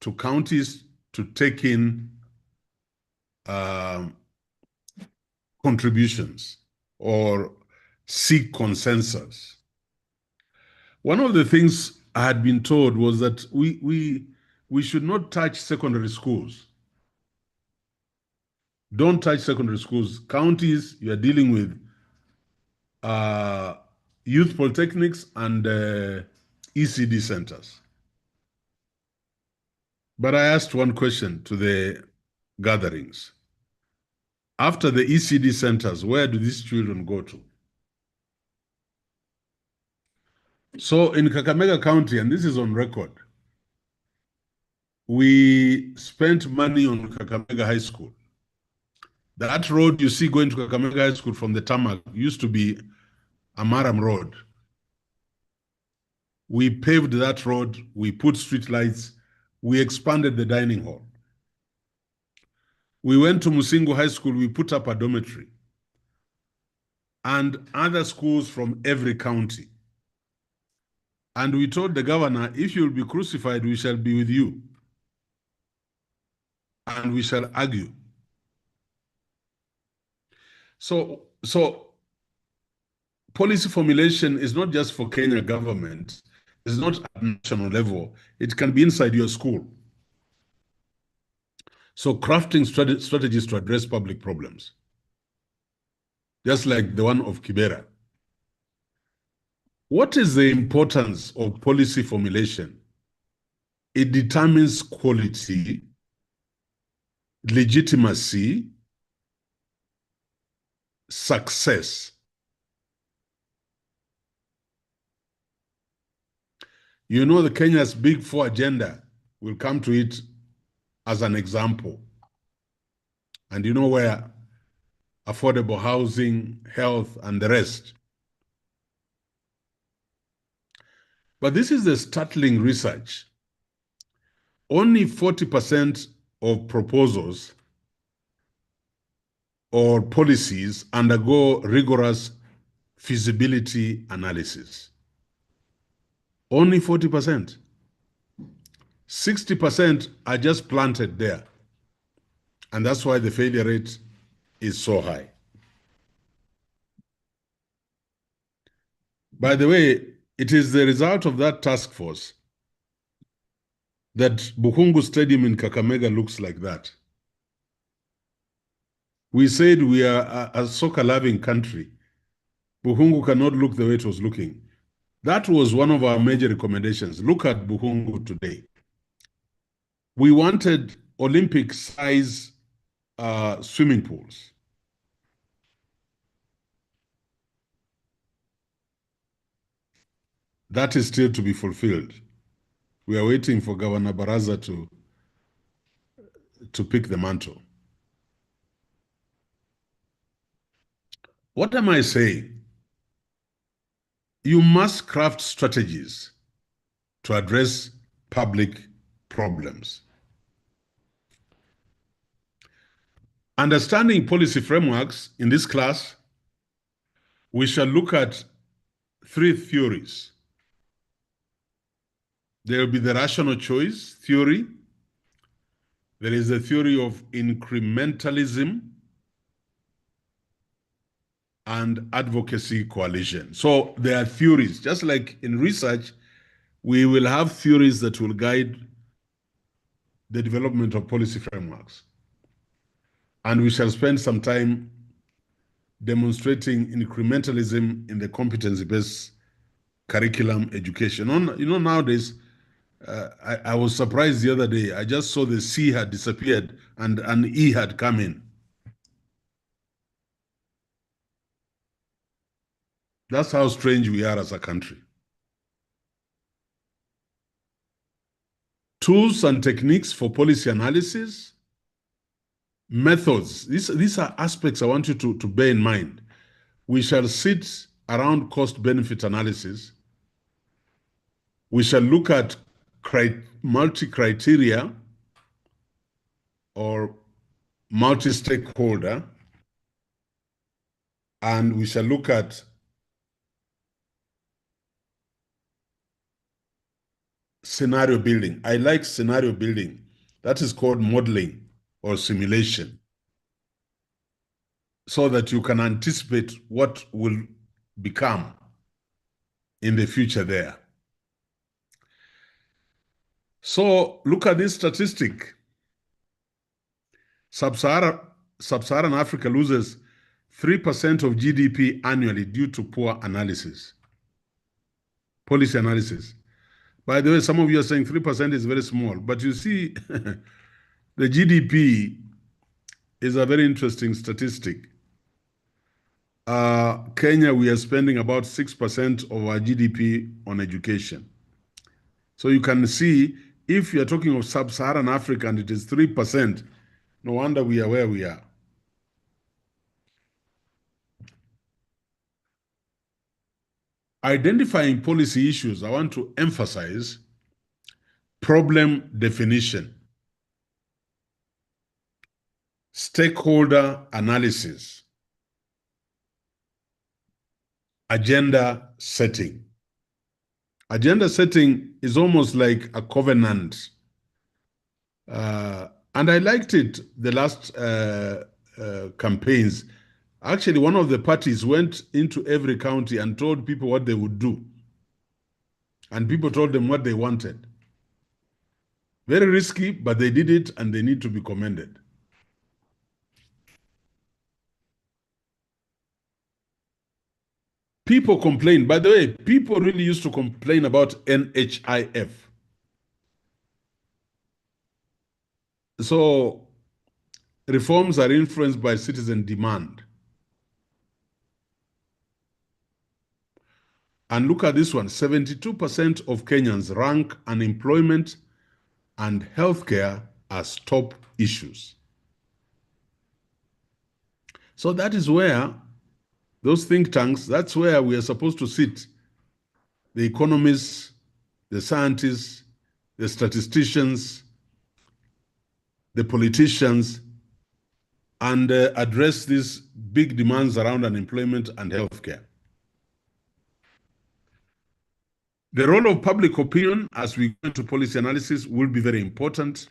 to counties to take in contributions or seek consensus. One of the things I had been told was that we should not touch secondary schools. Don't touch secondary schools. Counties, you are dealing with youth polytechnics and ECD centers. But I asked one question to the gatherings. After the ECD centers, where do these children go to? So in Kakamega County, and this is on record, we spent money on Kakamega High School. That road you see going to Kakamega High School from the tarmac used to be Amaram Road. We paved that road, we put street lights, we expanded the dining hall. We went to Musingo High School, we put up a dormitory. And other schools from every county. And we told the governor, if you will be crucified, we shall be with you. And we shall argue. So policy formulation is not just for Kenya government. It's not at national level. It can be inside your school. So crafting strategies to address public problems. Just like the one of Kibera. What is the importance of policy formulation? It determines quality, legitimacy, success. You know, the Kenya's Big Four agenda, will come to it as an example. And you know where affordable housing, health, and the rest. But this is the startling research. Only 40% of proposals or policies undergo rigorous feasibility analysis. Only 40%. 60% are just planted there. And that's why the failure rate is so high. By the way, it is the result of that task force that Bukungu Stadium in Kakamega looks like that. We said we are a soccer-loving country. Bukungu cannot look the way it was looking. That was one of our major recommendations. Look at Bukungu today. We wanted Olympic-size swimming pools. That is still to be fulfilled. We are waiting for Governor Baraza to pick the mantle. What am I saying? You must craft strategies to address public problems. Understanding policy frameworks in this class, we shall look at 3 theories. There will be the rational choice theory. There is the theory of incrementalism and advocacy coalition. So there are theories. Just like in research, we will have theories that will guide the development of policy frameworks. And we shall spend some time demonstrating incrementalism in the competency-based curriculum education. You know, nowadays, I was surprised the other day. I just saw the C had disappeared and an E had come in. That's how strange we are as a country. Tools and techniques for policy analysis. Methods. These are aspects I want you to bear in mind. We shall sit around cost-benefit analysis. We shall look at multi-criteria or multi-stakeholder, and we shall look at scenario building. I like scenario building. That is called modeling or simulation, so that you can anticipate what will become in the future there. So look at this statistic. Sub-Saharan Africa loses 3% of GDP annually due to poor analysis, policy analysis. By the way, some of you are saying 3% is very small, but you see, the GDP is a very interesting statistic. Kenya, we are spending about 6% of our GDP on education. So you can see, if you're talking of sub-Saharan Africa and it is 3%, no wonder we are where we are. Identifying policy issues, I want to emphasize problem definition, stakeholder analysis, agenda setting. Agenda setting is almost like a covenant. And I liked it, the last campaigns. Actually, one of the parties went into every county and told people what they would do. And people told them what they wanted. Very risky, but they did it and they need to be commended. People complain. By the way, people really used to complain about NHIF. So reforms are influenced by citizen demand. And look at this one, 72% of Kenyans rank unemployment and healthcare as top issues. So that is where those think tanks, that's where we are supposed to sit. The economists, the scientists, the statisticians, the politicians, and address these big demands around unemployment and healthcare. The role of public opinion as we go into policy analysis will be very important.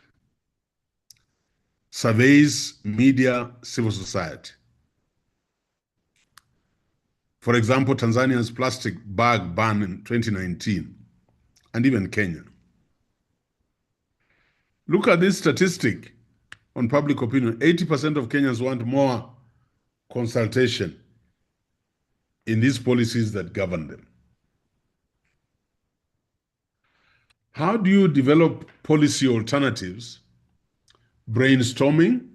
Surveys, media, civil society. For example, Tanzania's plastic bag ban in 2019, and even Kenya. Look at this statistic on public opinion. 80% of Kenyans want more consultation in these policies that govern them. How do you develop policy alternatives? Brainstorming.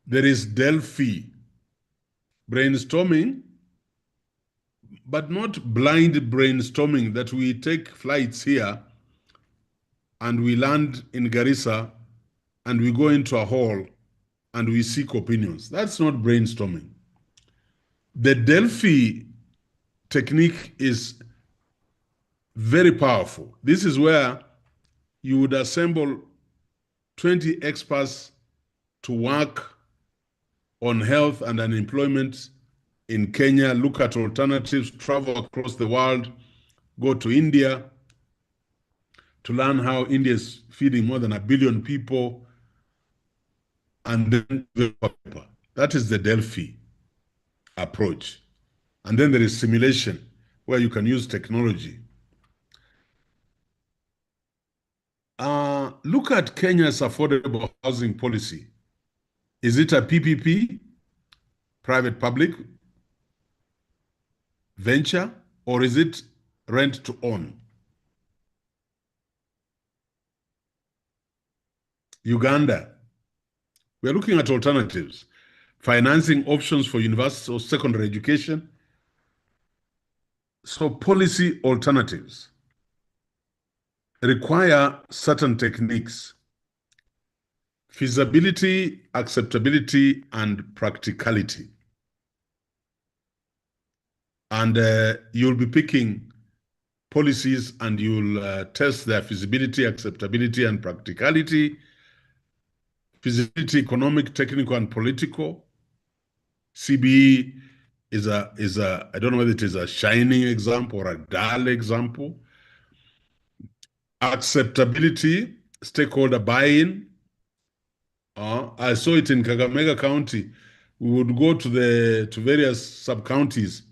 There is Delphi. Brainstorming, but not blind brainstorming that we take flights here and we land in Garissa and we go into a hall and we seek opinions. That's not brainstorming. The Delphi technique is very powerful. This is where you would assemble 20 experts to work on health and unemployment in Kenya, look at alternatives, travel across the world, go to India to learn how India is feeding more than 1 billion people, and then that is the Delphi approach. And then there is simulation, where you can use technology. Look at Kenya's affordable housing policy. Is it a PPP, private-public venture, or is it rent to own? Uganda, we're looking at alternatives. Financing options for university or secondary education. So policy alternatives require certain techniques: feasibility, acceptability, and practicality. And you'll be picking policies and you'll test their feasibility, acceptability, and practicality. Feasibility, economic, technical, and political. CBE is a I don't know whether it is a shining example or a dull example. acceptability, stakeholder buy-in. I saw it in Kakamega County. We would go to various sub-counties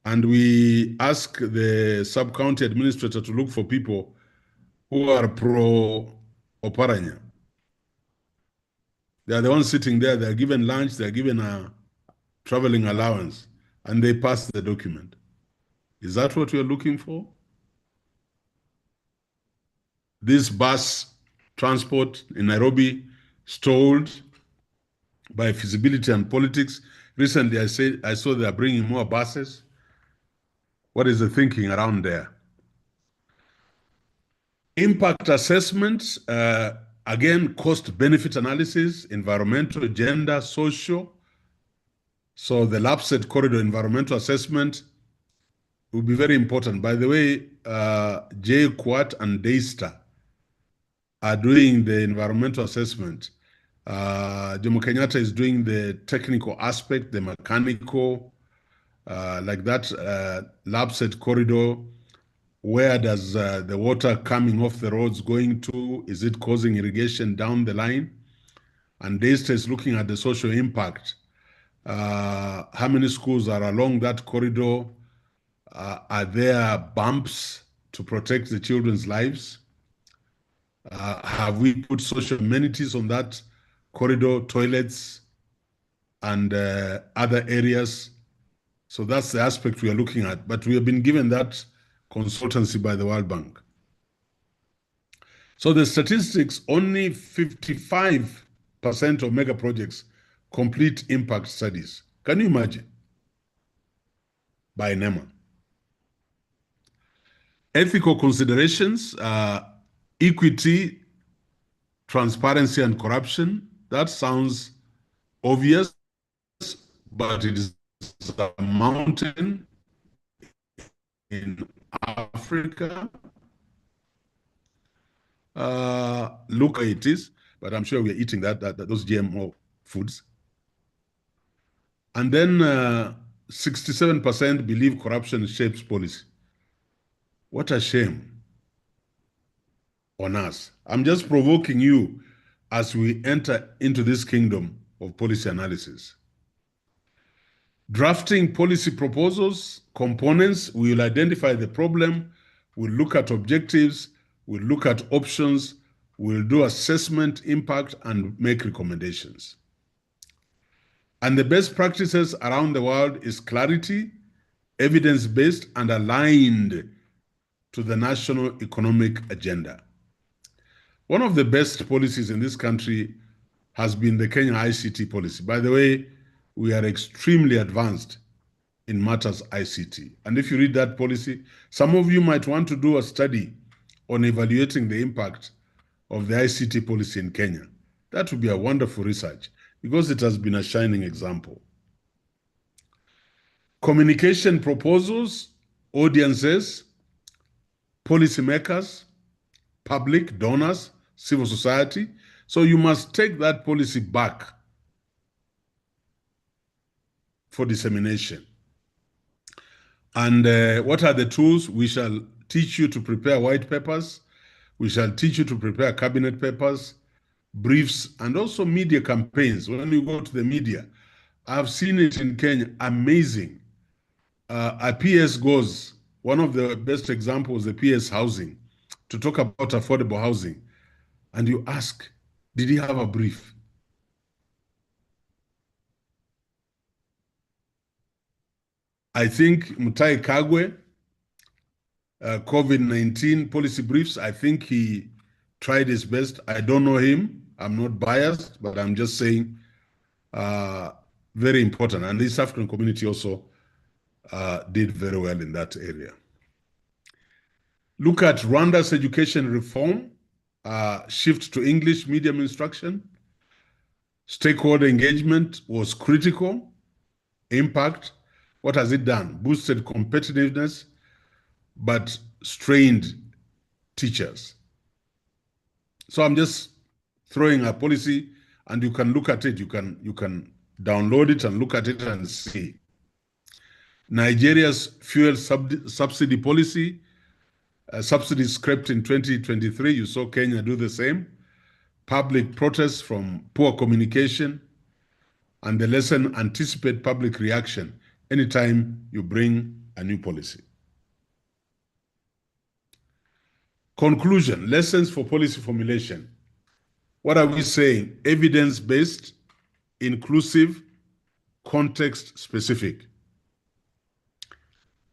and we ask the sub-county administrator to look for people who are pro-Oparanya. They are the ones sitting there, they're given lunch, they're given a traveling allowance, and they pass the document. Is that what we're looking for? This bus transport in Nairobi stalled by feasibility and politics. Recently, I saw they are bringing more buses. What is the thinking around there? Impact assessment, again, cost-benefit analysis, environmental, gender, social. So the LAPSET corridor environmental assessment will be very important. By the way, JQuat and DASTA are doing the environmental assessment. Jomo Kenyatta is doing the technical aspect, the mechanical, like that LAPSET corridor. Where does the water coming off the roads going to? Is it causing irrigation down the line? And DASTA is looking at the social impact. How many schools are along that corridor? Are there bumps to protect the children's lives? Have we put social amenities on that corridor, toilets, and other areas? So that's the aspect we are looking at. But we have been given that consultancy by the World Bank. So the statistics, only 55% of mega projects complete impact studies. Can you imagine? By NEMA. Ethical considerations, equity, transparency, and corruption. That sounds obvious, but it is a mountain in Africa. Look at it is, but I'm sure we are eating those GMO foods. And then 67% believe corruption shapes policy. What a shame on us. I'm just provoking you as we enter into this kingdom of policy analysis. Drafting policy proposals, components, we will identify the problem, we'll look at objectives, we'll look at options, we'll do assessment, impact, and make recommendations. And the best practices around the world is clarity, evidence-based, and aligned to the national economic agenda. One of the best policies in this country has been the Kenya ICT policy. By the way, we are extremely advanced in matters ICT. And if you read that policy, some of you might want to do a study on evaluating the impact of the ICT policy in Kenya. That would be a wonderful research because it has been a shining example. Communication proposals, audiences, policymakers, public, donors, civil society. So you must take that policy back for dissemination. And what are the tools? We shall teach you to prepare white papers. We shall teach you to prepare cabinet papers, briefs, and also media campaigns. When you go to the media, I've seen it in Kenya, amazing. A PS goes, one of the best examples, the PS housing, to talk about affordable housing. And you ask, did he have a brief? I think Mutai Kagwe, COVID-19 policy briefs, I think he tried his best. I don't know him. I'm not biased, but I'm just saying very important. And the East African community also did very well in that area. Look at Rwanda's education reform, shift to English medium instruction. Stakeholder engagement was critical. Impact, what has it done? Boosted competitiveness, but strained teachers. So I'm just throwing a policy and you can look at it, you can download it and look at it and see. Nigeria's fuel subsidy policy, Subsidies scrapped in 2023. You saw Kenya do the same. Public protests from poor communication. And the lesson, anticipate public reaction anytime you bring a new policy. Conclusion, lessons for policy formulation. What are we saying? Evidence-based, inclusive, context-specific.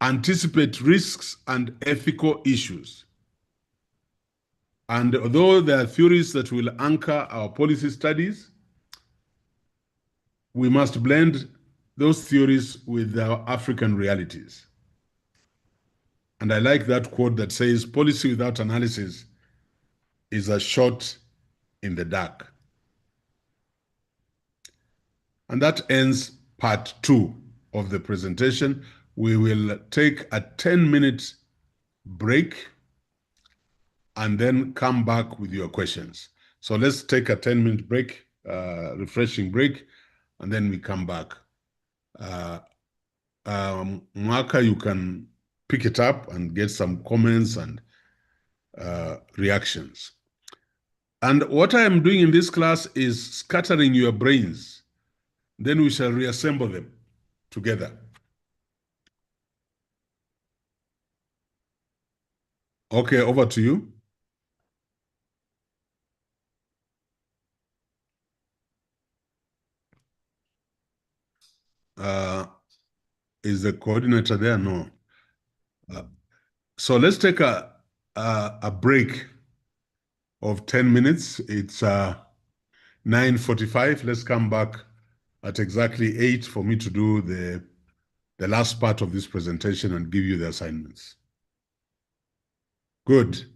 Anticipate risks and ethical issues. And although there are theories that will anchor our policy studies, we must blend those theories with our African realities. And I like that quote that says, policy without analysis is a shot in the dark. And that ends part 2 of the presentation. We will take a 10-minute break and then come back with your questions. So let's take a 10-minute break, refreshing break, and then we come back. Mwaka, you can pick it up and get some comments and reactions. And what I am doing in this class is scattering your brains. Then we shall reassemble them together. Okay, over to you. Is the coordinator there? No. So let's take a break of 10 minutes. It's 9:45. Let's come back at exactly 8 for me to do the last part of this presentation and give you the assignments. Good.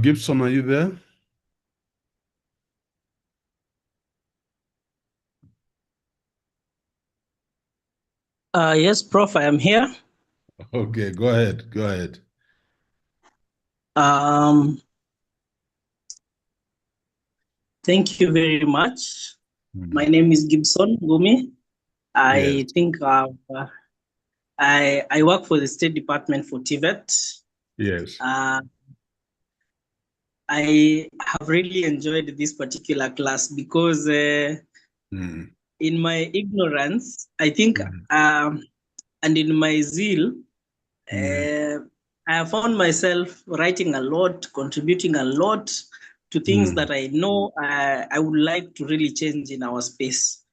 Gibson, are you there? Yes, Prof, I am here. Okay, go ahead. Go ahead. Thank you very much. My name is Gibson Gumi. I think I work for the State Department for TVET. Yes. I have really enjoyed this particular class because in my ignorance, I think, and in my zeal, I have found myself writing a lot, contributing a lot to things that I know I would like to really change in our space.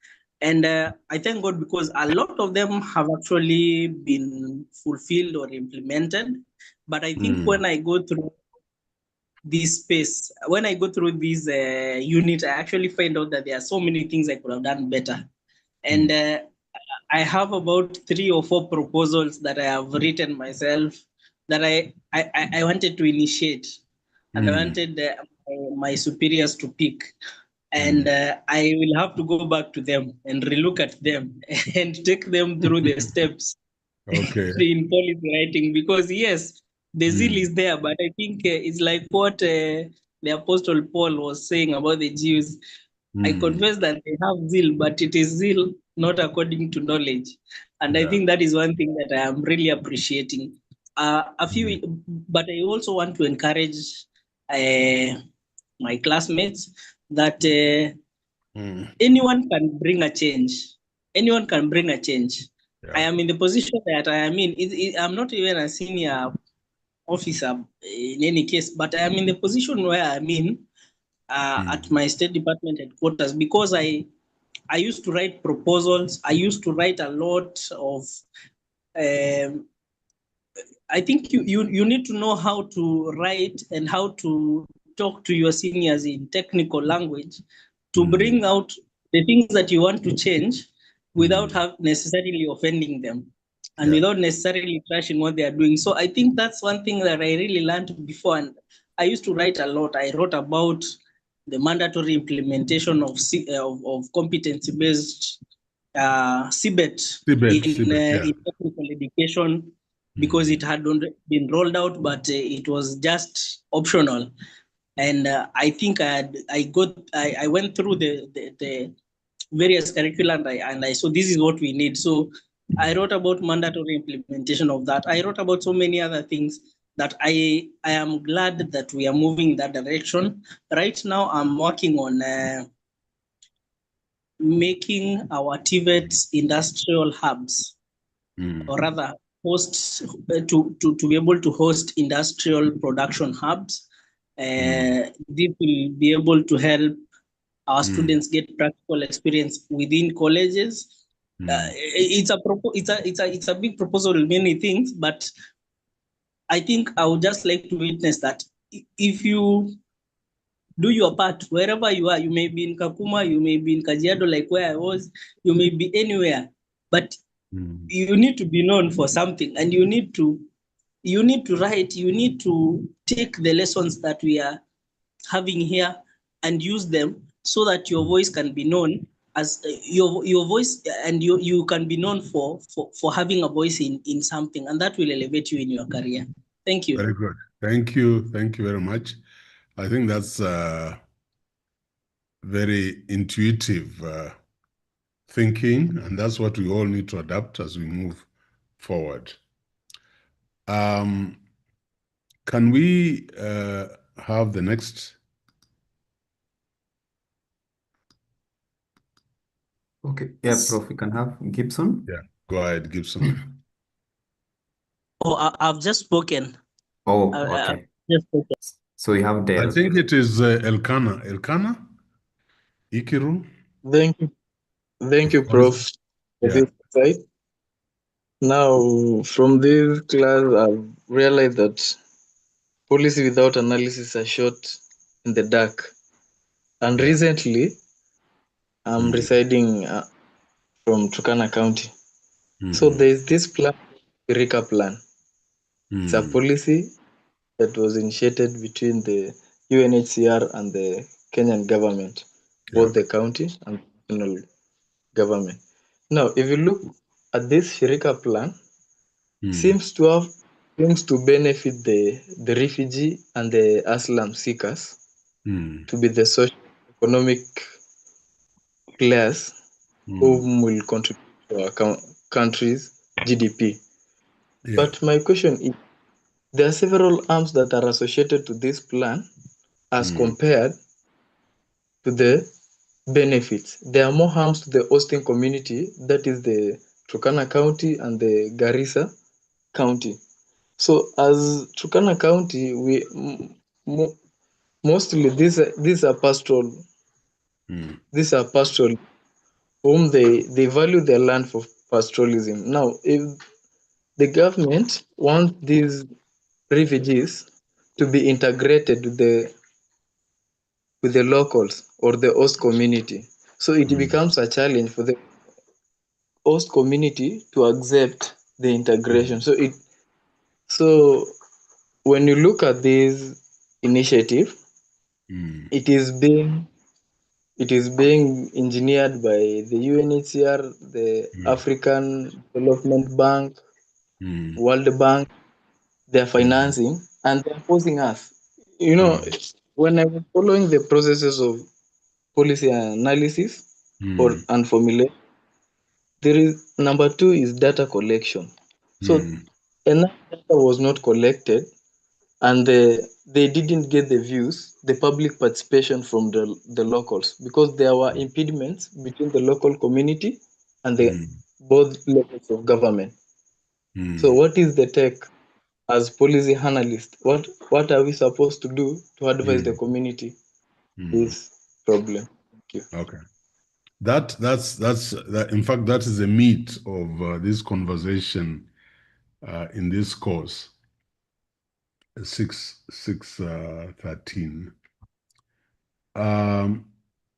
And I thank God because a lot of them have actually been fulfilled or implemented. But I think when I go through this space, when I go through this unit, I actually find out that there are so many things I could have done better. And I have about 3 or 4 proposals that I have written myself that I wanted to initiate, and I wanted my superiors to pick. And I will have to go back to them and relook at them and take them through the steps in policy writing, because yes, the zeal is there, but I think it's like what the Apostle Paul was saying about the Jews. I confess that they have zeal, but it is zeal not according to knowledge. And I think that is one thing that I am really appreciating. But I also want to encourage my classmates that anyone can bring a change. Anyone can bring a change. I am in the position that I am in. I'm not even a senior officer in any case, but I am in the position where I'm in at my State Department headquarters, because I used to write proposals. I used to write a lot of I think you need to know how to write and how to talk to your seniors in technical language to bring out the things that you want to change without necessarily offending them and without necessarily trashing what they are doing. So I think that's one thing that I really learned before. And I used to write a lot. I wrote about the mandatory implementation of competency-based CBET in technical education, because it had been rolled out, but it was just optional. And I think I went through the various curriculum and I saw this is what we need. So I wrote about mandatory implementation of that. I wrote about so many other things that I am glad that we are moving in that direction. Right now, I'm working on making our TVET industrial hubs, or rather host to be able to host industrial production hubs. This will be able to help our students get practical experience within colleges. It's a big proposal in many things, but I think I would just like to witness that if you do your part wherever you are, you may be in Kakuma, you may be in Kajiado, like where I was, you may be anywhere, but you need to be known for something, and you need to write, you need to take the lessons that we are having here and use them so that your voice can be known as your voice, and you can be known for having a voice in something, and that will elevate you in your career. Thank you. Very good. Thank you. Thank you very much. I think that's very intuitive thinking, and that's what we all need to adapt as we move forward. Can we have the next? Okay, yeah, Prof, we can have Gibson. Yeah, go ahead, Gibson. Oh, I've just spoken. Oh, okay. Just spoken. So we have Dale. I think it is Elkanah. Elkanah? Ikiru? Thank you, Prof, for Yeah. this insight. Now, from this class, I've realized that policy without analysis are shot in the dark. And recently, I'm residing from Turkana County. So there's this plan, Eureka plan. It's a policy that was initiated between the UNHCR and the Kenyan government, both the county and national government. Now, if you look at this Shirika plan, seems to benefit the refugee and the asylum seekers to be the socio-economic players whom will contribute to our country's GDP. But my question is, there are several arms that are associated to this plan as compared to the benefits. There are more harms to the hosting community, that is the Turkana County and the Garissa County. So as Turkana County, we mostly these are pastoral whom they value their land for pastoralism. Now, if the government wants these refugees to be integrated with the locals or the host community, so it becomes a challenge for the host community to accept the integration. So when you look at this initiative, it is being engineered by the UNHCR, the African Development Bank, World Bank. They're financing and they're forcing us. You know, when I was following the processes of policy analysis and formulation, there is number 2 is data collection. So enough data was not collected, and they didn't get the views, the public participation from the locals, because there were impediments between the local community and the both levels of government. So what is the take as policy analyst? What are we supposed to do to advise the community this problem? Thank you. Okay. In fact, that is the meat of this conversation in this course, 613.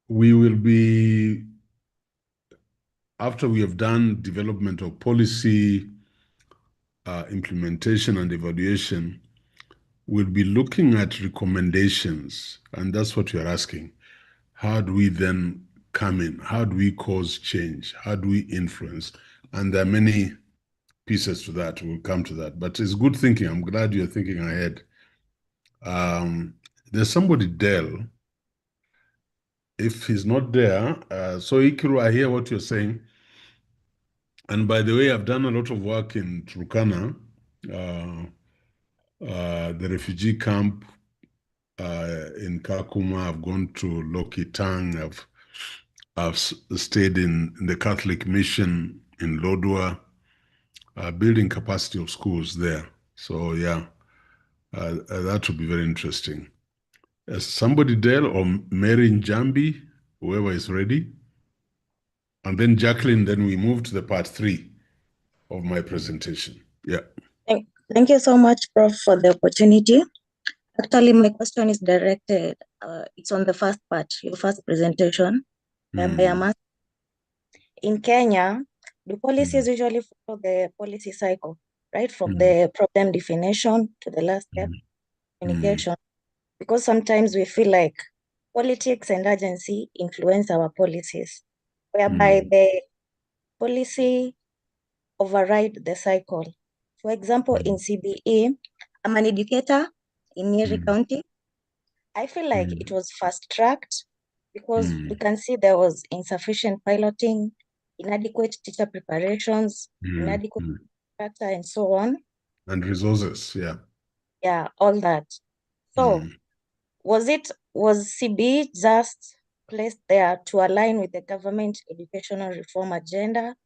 We will be, after we have done development of policy, implementation and evaluation, we'll be looking at recommendations, and that's what you're asking. How do we then come in? How do we cause change? How do we influence? And there are many pieces to that. We'll come to that. But it's good thinking. I'm glad you're thinking ahead. There's somebody, Dell. If he's not there, so Ikiru, I hear what you're saying. And by the way, I've done a lot of work in Turkana, the refugee camp in Kakuma. I've gone to Lokitang. I've stayed in the Catholic mission in Lodwar, building capacity of schools there. So yeah, that would be very interesting. Somebody there, or Mary Njambi, whoever is ready. And then Jacqueline, then we move to the part 3 of my presentation. Yeah. Thank you so much, Prof, for the opportunity. Actually, my question is directed, it's on the first part, your first presentation. In Kenya, the policies usually follow the policy cycle, right? From the problem definition to the last step, communication. Because sometimes we feel like politics and urgency influence our policies, whereby the policy override the cycle. For example, in CBE, I'm an educator in Nyeri County. I feel like it was fast-tracked because we can see there was insufficient piloting, inadequate teacher preparations, inadequate infrastructure, and so on. And resources, yeah. Yeah, all that. So was CBE just placed there to align with the government educational reform agenda?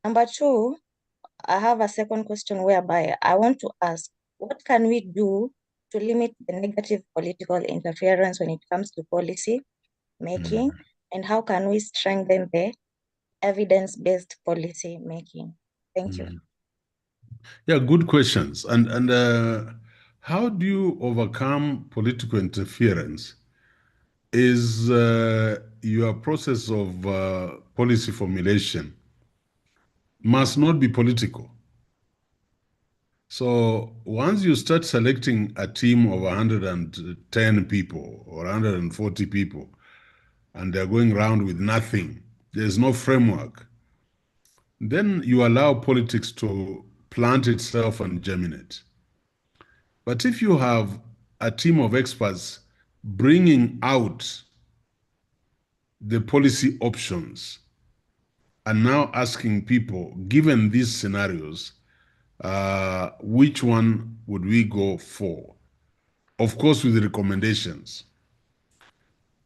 Number 2, I have a second question whereby I want to ask, what can we do to limit the negative political interference when it comes to policy making? And how can we strengthen the evidence-based policy making? Thank you. Yeah, good questions. And how do you overcome political interference? Is your process of policy formulation must not be political. So once you start selecting a team of 110 people or 140 people, and they're going around with nothing, there's no framework, then you allow politics to plant itself and germinate. But if you have a team of experts bringing out the policy options and now asking people, given these scenarios, which one would we go for? Of course, with the recommendations.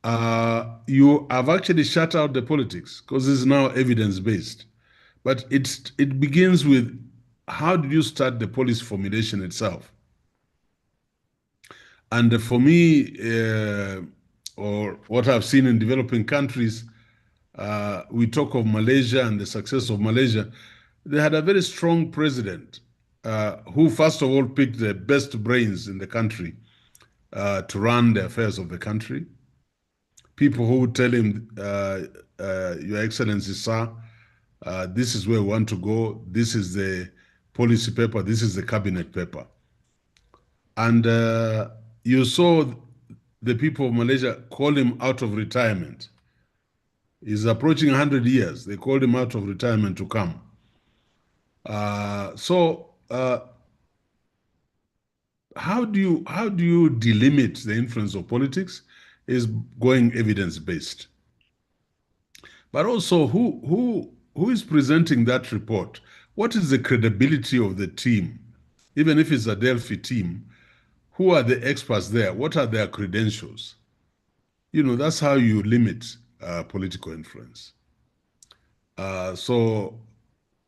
You have actually shut out the politics because it's now evidence-based. But it begins with how did you start the policy formulation itself? And for me, or what I've seen in developing countries, we talk of Malaysia and the success of Malaysia. They had a very strong president who, first of all, picked the best brains in the country to run the affairs of the country. People who would tell him, Your Excellency, sir, this is where we want to go. This is the policy paper. This is the cabinet paper. And you saw the people of Malaysia call him out of retirement. He's approaching 100 years. They called him out of retirement to come. How do you delimit the influence of politics? Is going evidence-based. But also, who is presenting that report? What is the credibility of the team? Even if it's a Delphi team, who are the experts there? What are their credentials? You know, that's how you limit political influence. Those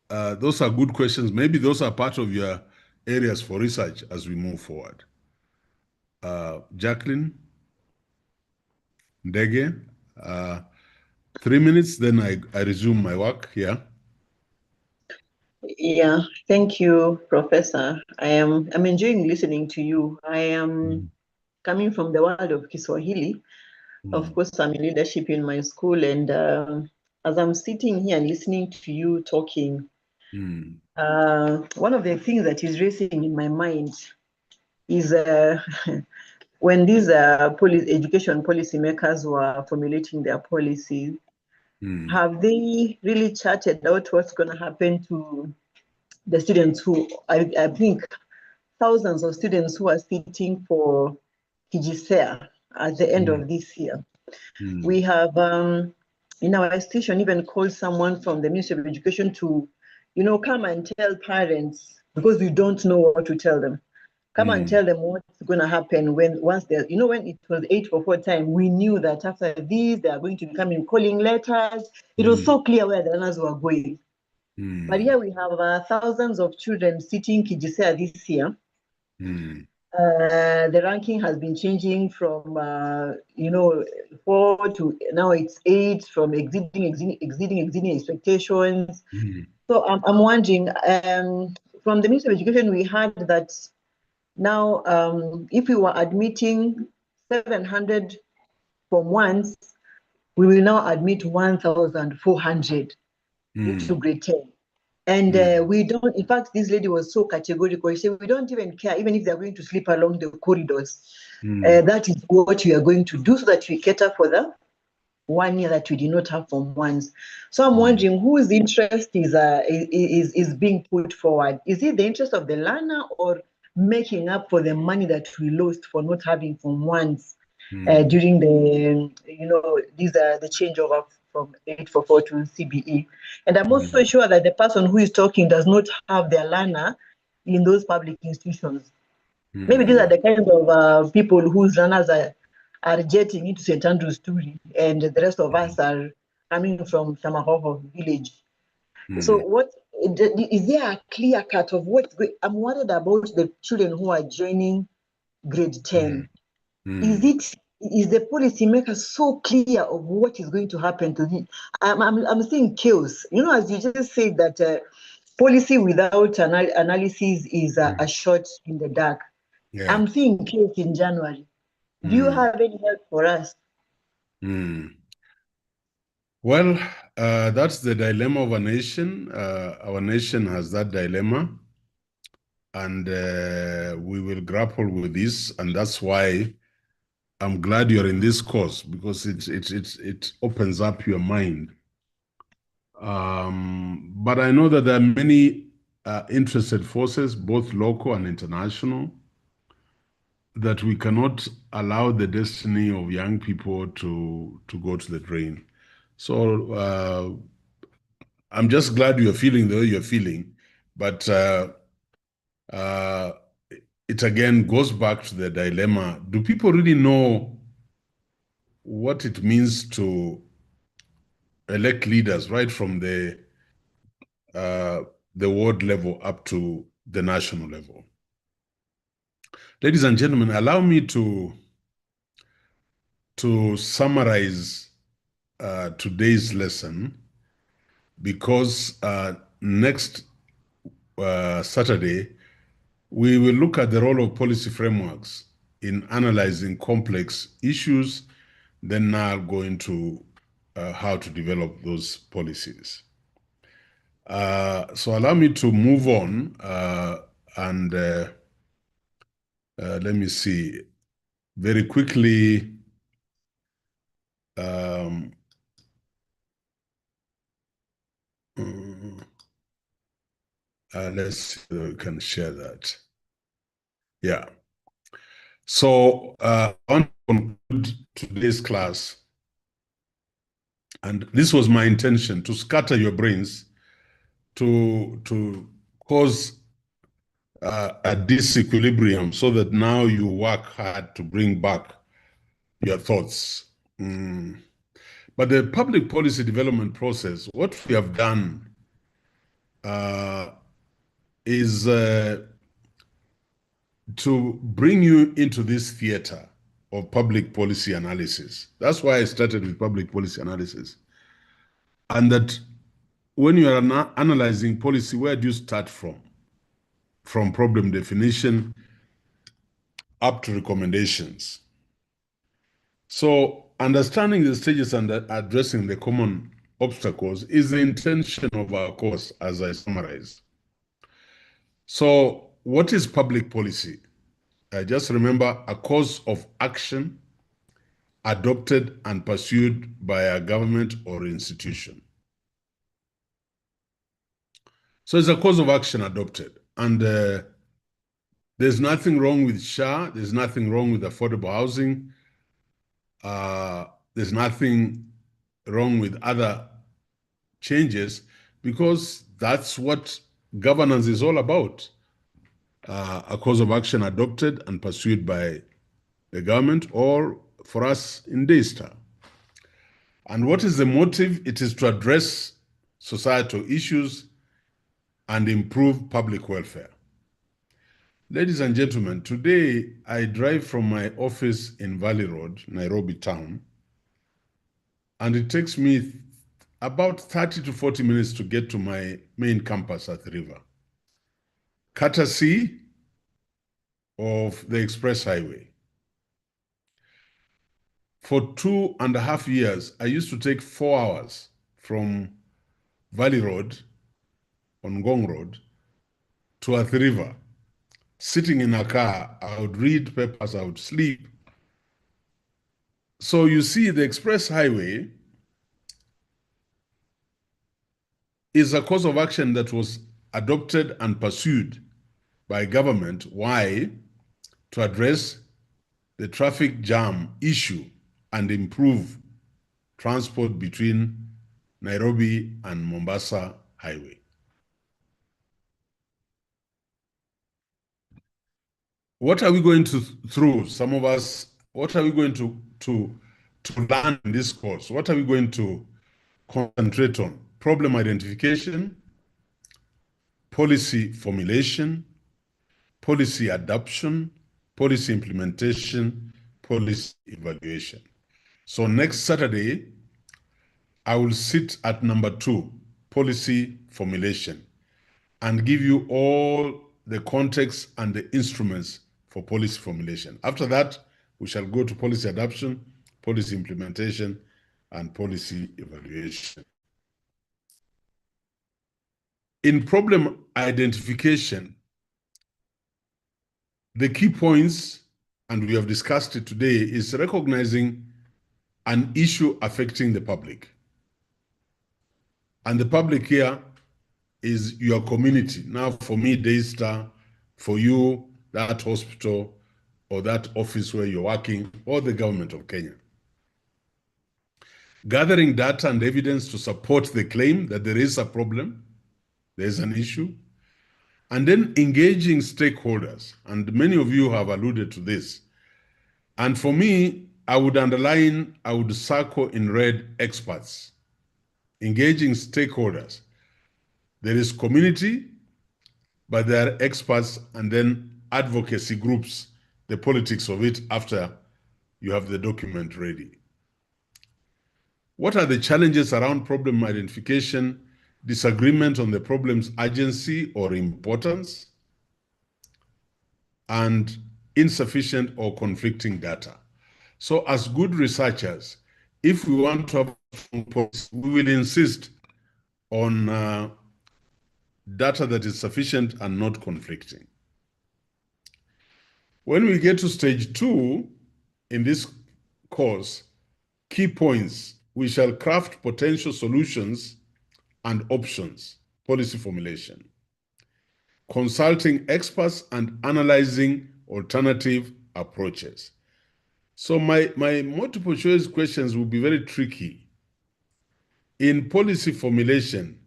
are good questions. Maybe those are part of your areas for research as we move forward. Jacqueline, Ndege, 3 minutes, then I resume my work here. Yeah, thank you, Professor. I'm enjoying listening to you. I am coming from the world of Kiswahili. Of course, I'm in leadership in my school, and as I'm sitting here and listening to you talking, one of the things that is racing in my mind is when these education policy makers were formulating their policies, have they really charted out what's going to happen to the students who, I think, thousands of students who are sitting for Kijisea at the end of this year? We have, in our institution, even called someone from the Ministry of Education to, come and tell parents, because we don't know what to tell them. Come and tell them what's going to happen once they're, when it was 844 time, we knew that after this, they are going to be coming calling letters. It was so clear where the learners were going. But here we have thousands of children sitting Kijisea this year. The ranking has been changing from, 4 to now it's 8, from exceeding expectations. So I'm wondering, from the Ministry of Education, we heard that now, if we were admitting 700 from once, we will now admit 1,400 into grade 10. And we don't, in fact, this lady was so categorical. She said, we don't even care, even if they're going to sleep along the corridors. That is what we are going to do so that we cater for the 1 year that we did not have from once. So I'm wondering whose interest is being put forward. Is it the interest of the learner or making up for the money that we lost for not having from once during the, these are the changeover from 844 to CBE? And I'm also sure that the person who is talking does not have their learner in those public institutions. Maybe these are the kind of people whose learners are jetting into St. Andrew's Turi, and the rest of us are coming from Samahoho village. So what is there a clear cut of what's going? I'm worried about the children who are joining grade 10. Is the policymaker so clear of what is going to happen to them? I'm seeing chaos. As you just said, that policy without analysis is a shot in the dark. Yeah. I'm seeing chaos in January. Do you have any help for us? Well, that's the dilemma of a nation. Our nation has that dilemma. and we will grapple with this, and that's why I'm glad you're in this course, because it opens up your mind. But I know that there are many interested forces, both local and international, that we cannot allow the destiny of young people to go to the drain. So I'm just glad you're feeling the way you're feeling, but it again goes back to the dilemma. Do people really know what it means to elect leaders right from the ward level up to the national level? Ladies and gentlemen, allow me to summarize today's lesson, because next Saturday, we will look at the role of policy frameworks in analyzing complex issues, then now go into how to develop those policies. So allow me to move on and let me see very quickly. Let's see if we can share that. Yeah. So I want to conclude today's class, and this was my intention, to scatter your brains, to cause a disequilibrium, so that now you work hard to bring back your thoughts. But the public policy development process, what we have done is to bring you into this theater of public policy analysis. That's why I started with public policy analysis. And that when you are analyzing policy, where do you start from? From problem definition up to recommendations. So understanding the stages and addressing the common obstacles is the intention of our course, as I summarized. So what is public policy? Just remember, a course of action adopted and pursued by a government or institution. So it's a course of action adopted. And there's nothing wrong with SHA. There's nothing wrong with affordable housing. There's nothing wrong with other changes, because that's what governance is all about. A course of action adopted and pursued by the government, or for us in Daystar. And what is the motive? It is to address societal issues and improve public welfare. Ladies and gentlemen, today I drive from my office in Valley Road, Nairobi town, and it takes me about 30 to 40 minutes to get to my main campus at the river, courtesy of the express highway. For 2.5 years, I used to take 4 hours from Valley Road on Ngong Road to Athi River. Sitting in a car, I would read papers, I would sleep. So you see, the express highway is a course of action that was adopted and pursued by government. Why? To address the traffic jam issue and improve transport between Nairobi and Mombasa highway. What are we going through? Some of us, what are we going to learn in this course? What are we going to concentrate on? Problem identification, policy formulation, policy adoption, policy implementation, policy evaluation. So next Saturday, I will sit at number 2, policy formulation, and give you all the context and the instruments for policy formulation. After that, we shall go to policy adoption, policy implementation, and policy evaluation. In problem identification, The key points, and we have discussed it today, is recognizing an issue affecting the public. And the public here is your community. Now, for me, Daystar, for you, that hospital or that office where you're working, or the government of Kenya. Gathering data and evidence to support the claim that there is a problem, there's an issue, and then engaging stakeholders. And many of you have alluded to this. And for me, I would circle in red experts, engaging stakeholders. There is community, but there are experts and then advocacy groups, the politics of it after you have the document ready. What are the challenges around problem identification, disagreement on the problem's urgency or importance, and insufficient or conflicting data? So as good researchers, if we want to have, we will insist on data that is sufficient and not conflicting. When we get to stage 2 in this course, key points, we shall craft potential solutions and options, policy formulation, consulting experts and analyzing alternative approaches. So my multiple choice questions will be very tricky. In policy formulation,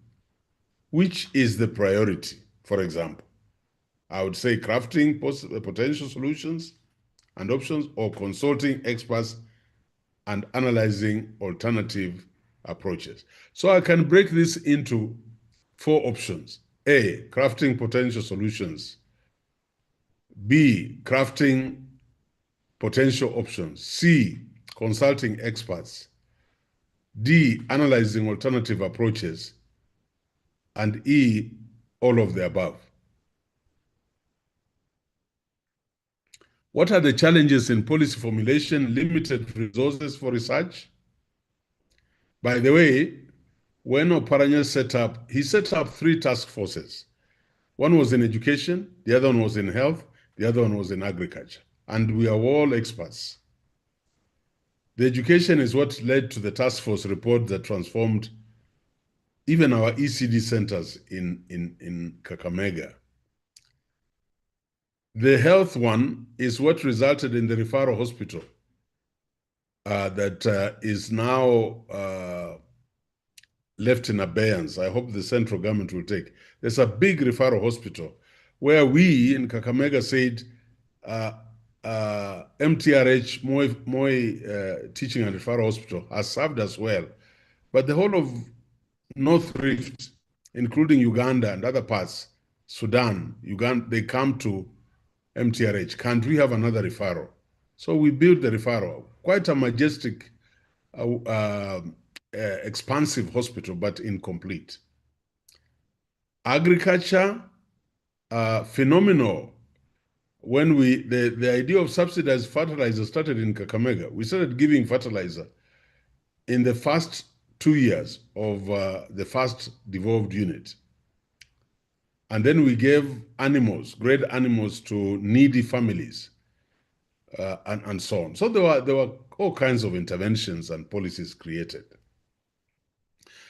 which is the priority? For example, I would say crafting potential solutions and options, or consulting experts and analyzing alternative approaches. So I can break this into 4 options. A, crafting potential solutions. B, crafting potential options. C, consulting experts. D, analyzing alternative approaches. And E, all of the above. What are the challenges in policy formulation? Limited resources for research. By the way, when Oparanya set up, he set up 3 task forces. One was in education, the other one was in health, the other one was in agriculture. And we are all experts. The education is what led to the task force report that transformed even our ECD centers in Kakamega. The health one is what resulted in the referral hospital that is now left in abeyance. I hope the central government will take. There's a big referral hospital where we in Kakamega said MTRH, Moi Teaching and Referral Hospital, has served us well. But the whole of North Rift, including Uganda and other parts, Sudan, Uganda, they come to MTRH. Can't we have another referral? So we built the referral, quite a majestic, expansive hospital, but incomplete. Agriculture, phenomenal. When the idea of subsidized fertilizer started in Kakamega, we started giving fertilizer in the first 2 years of the first devolved unit. And then we gave animals, great animals, to needy families, and so on. So there were all kinds of interventions and policies created.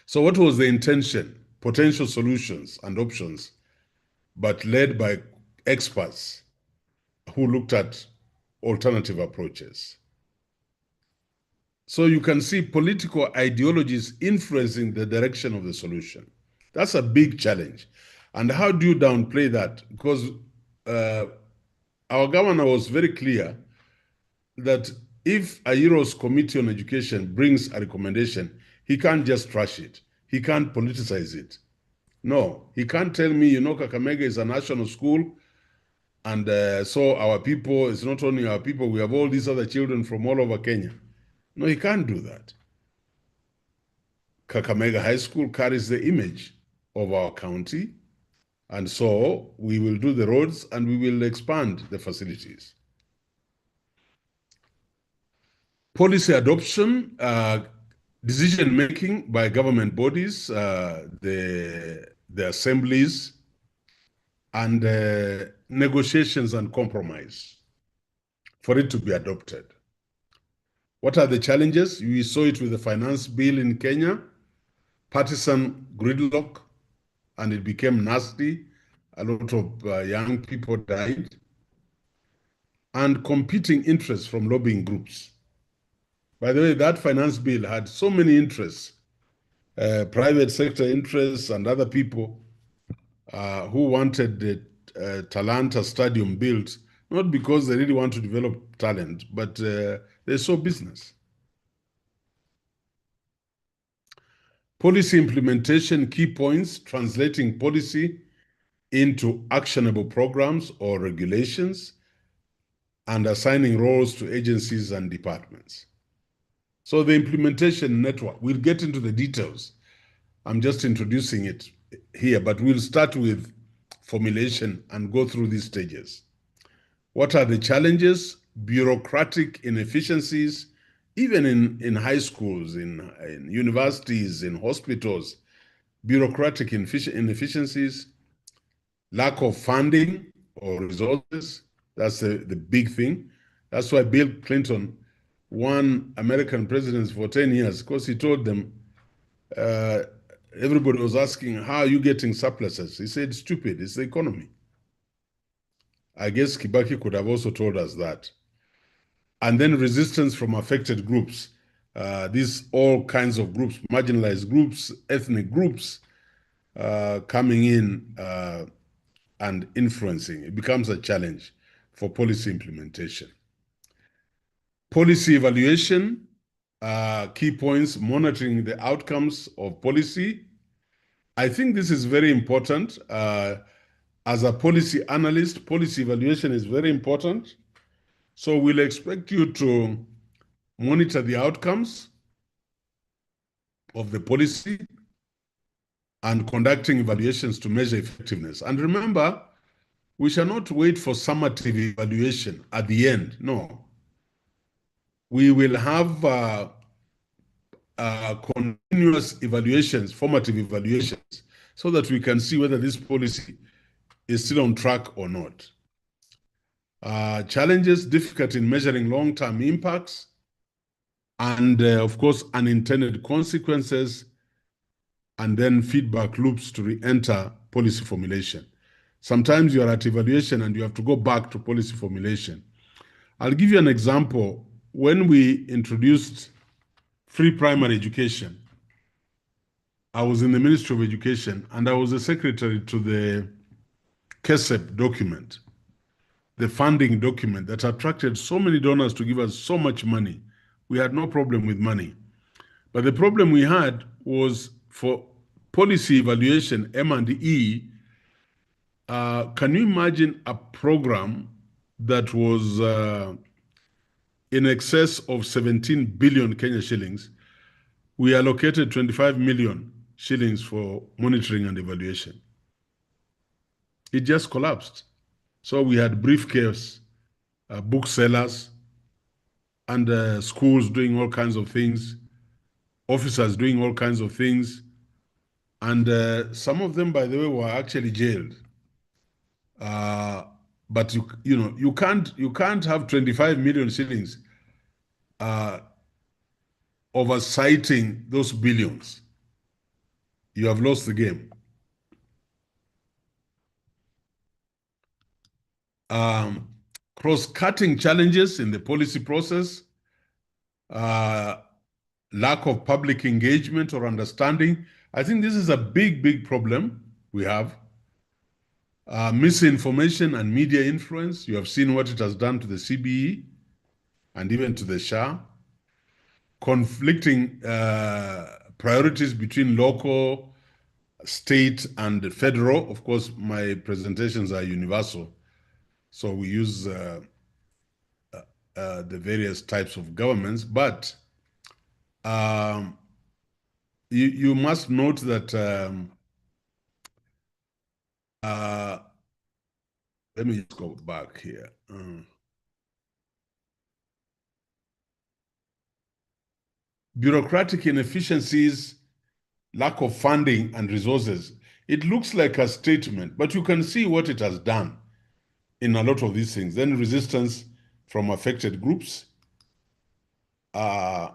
So what was the intention? Potential solutions and options, but led by experts who looked at alternative approaches. So you can see political ideologies influencing the direction of the solution. That's a big challenge. And how do you downplay that? Because our governor was very clear that if Ayiro's Committee on Education brings a recommendation, he can't just trash it. He can't politicize it. No, he can't tell me, you know, Kakamega is a national school, and so our people, it's not only our people, we have all these other children from all over Kenya. No, he can't do that. Kakamega High School carries the image of our county, and so we will do the roads and we will expand the facilities. Policy adoption, decision-making by government bodies, the assemblies, and negotiations and compromise for it to be adopted. What are the challenges? We saw it with the finance bill in Kenya, partisan gridlock, and it became nasty. A lot of young people died. And competing interests from lobbying groups. By the way, that finance bill had so many interests, private sector interests and other people who wanted the Talanta Stadium built, not because they really want to develop talent, but they saw business. Policy implementation, key points, translating policy into actionable programs or regulations, and assigning roles to agencies and departments. So the implementation network, we'll get into the details. I'm just introducing it here, but we'll start with formulation and go through these stages. What are the challenges? Bureaucratic inefficiencies, even in high schools, in universities, in hospitals, bureaucratic inefficiencies, lack of funding or resources, that's the big thing. That's why Bill Clinton won American presidents for 10 years, because he told them, everybody was asking, how are you getting surpluses? He said, stupid, it's the economy. I guess Kibaki could have also told us that. And then resistance from affected groups. These all kinds of groups, marginalized groups, ethnic groups, coming in and influencing. It becomes a challenge for policy implementation. Policy evaluation, key points, monitoring the outcomes of policy. I think this is very important. As a policy analyst, policy evaluation is very important. So we'll expect you to monitor the outcomes of the policy and conducting evaluations to measure effectiveness. And remember, we shall not wait for summative evaluation at the end. No. We will have continuous evaluations, formative evaluations, so that we can see whether this policy is still on track or not. Challenges, difficulty in measuring long-term impacts, and of course, unintended consequences, and then feedback loops to re-enter policy formulation. Sometimes you are at evaluation and you have to go back to policy formulation. I'll give you an example. When we introduced free primary education, I was in the Ministry of Education and I was the secretary to the CESEP document, the funding document that attracted so many donors to give us so much money. We had no problem with money. But the problem we had was for policy evaluation, M&E, can you imagine a program that was in excess of 17 billion Kenya shillings? We allocated 25 million shillings for monitoring and evaluation. It just collapsed. So we had briefcase, booksellers, and schools doing all kinds of things, officers doing all kinds of things, and some of them, by the way, were actually jailed. But you can't have 25 million shillings oversighting those billions. You have lost the game. Cross-cutting challenges in the policy process, lack of public engagement or understanding. I think this is a big problem we have. Misinformation and media influence. You have seen what it has done to the CBE and even to the SHA. Conflicting priorities between local, state, and federal. Of course, my presentations are universal. So we use the various types of governments, but you must note that let me just go back here. Bureaucratic inefficiencies, lack of funding and resources. It looks like a statement, but you can see what it has done in a lot of these things. Then resistance from affected groups. And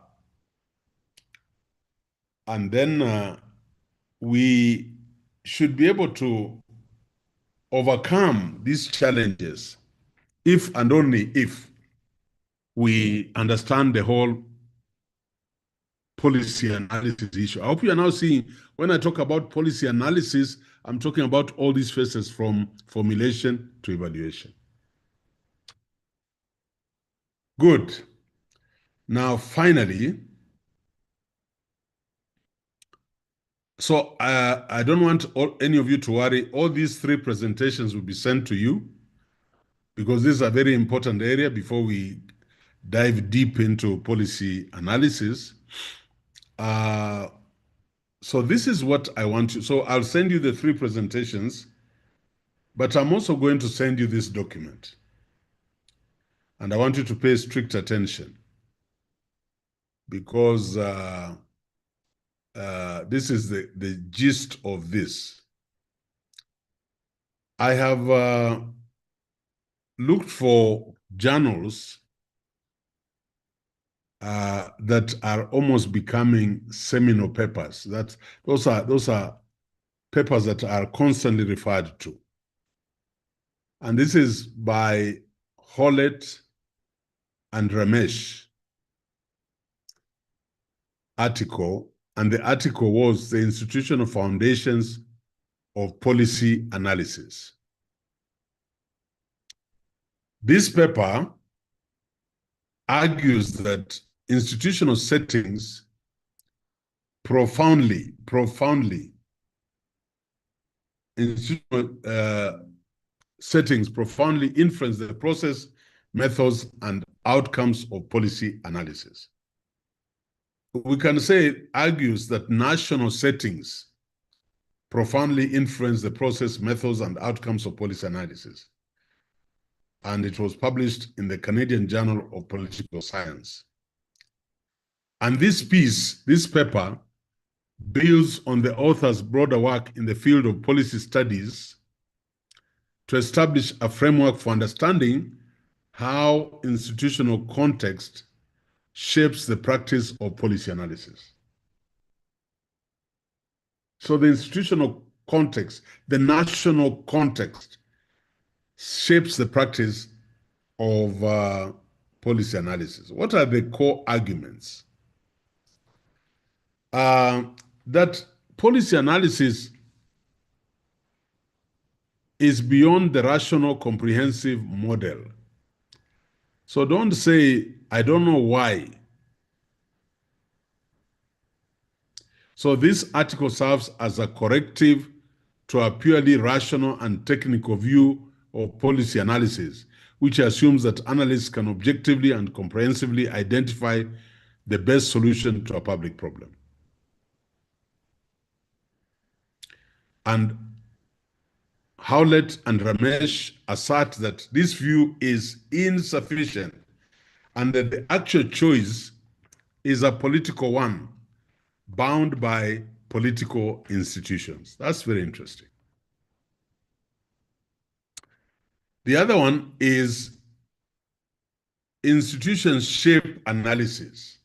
then we should be able to overcome these challenges if and only if we understand the whole policy analysis issue. I hope you are now seeing, when I talk about policy analysis, I'm talking about all these phases from formulation to evaluation. Good. Now, finally, so I don't want any of you to worry. All these 3 presentations will be sent to you because this is a very important area before we dive deep into policy analysis. So this is what I want you. So I'll send you the 3 presentations, but I'm also going to send you this document. And I want you to pay strict attention because this is the gist of this. I have looked for journals that are almost becoming seminal papers. Those are papers that are constantly referred to. And this is by COHORT and Ramesh article, and the article was the Institutional Foundations of Policy Analysis. This paper argues that institutional settings profoundly influence the process, methods, and outcomes of policy analysis. We can say it argues that national settings profoundly influence the process, methods, and outcomes of policy analysis. And it was published in the Canadian Journal of Political Science. And this paper, builds on the author's broader work in the field of policy studies to establish a framework for understanding how institutional context shapes the practice of policy analysis. So the institutional context, the national context, shapes the practice of policy analysis. What are the core arguments? That policy analysis is beyond the rational comprehensive model. So don't say, I don't know why. So this article serves as a corrective to a purely rational and technical view of policy analysis, which assumes that analysts can objectively and comprehensively identify the best solution to a public problem. And COHORT and Ramesh assert that this view is insufficient and that the actual choice is a political one bound by political institutions. That's very interesting. The other one is institutions shape analysis.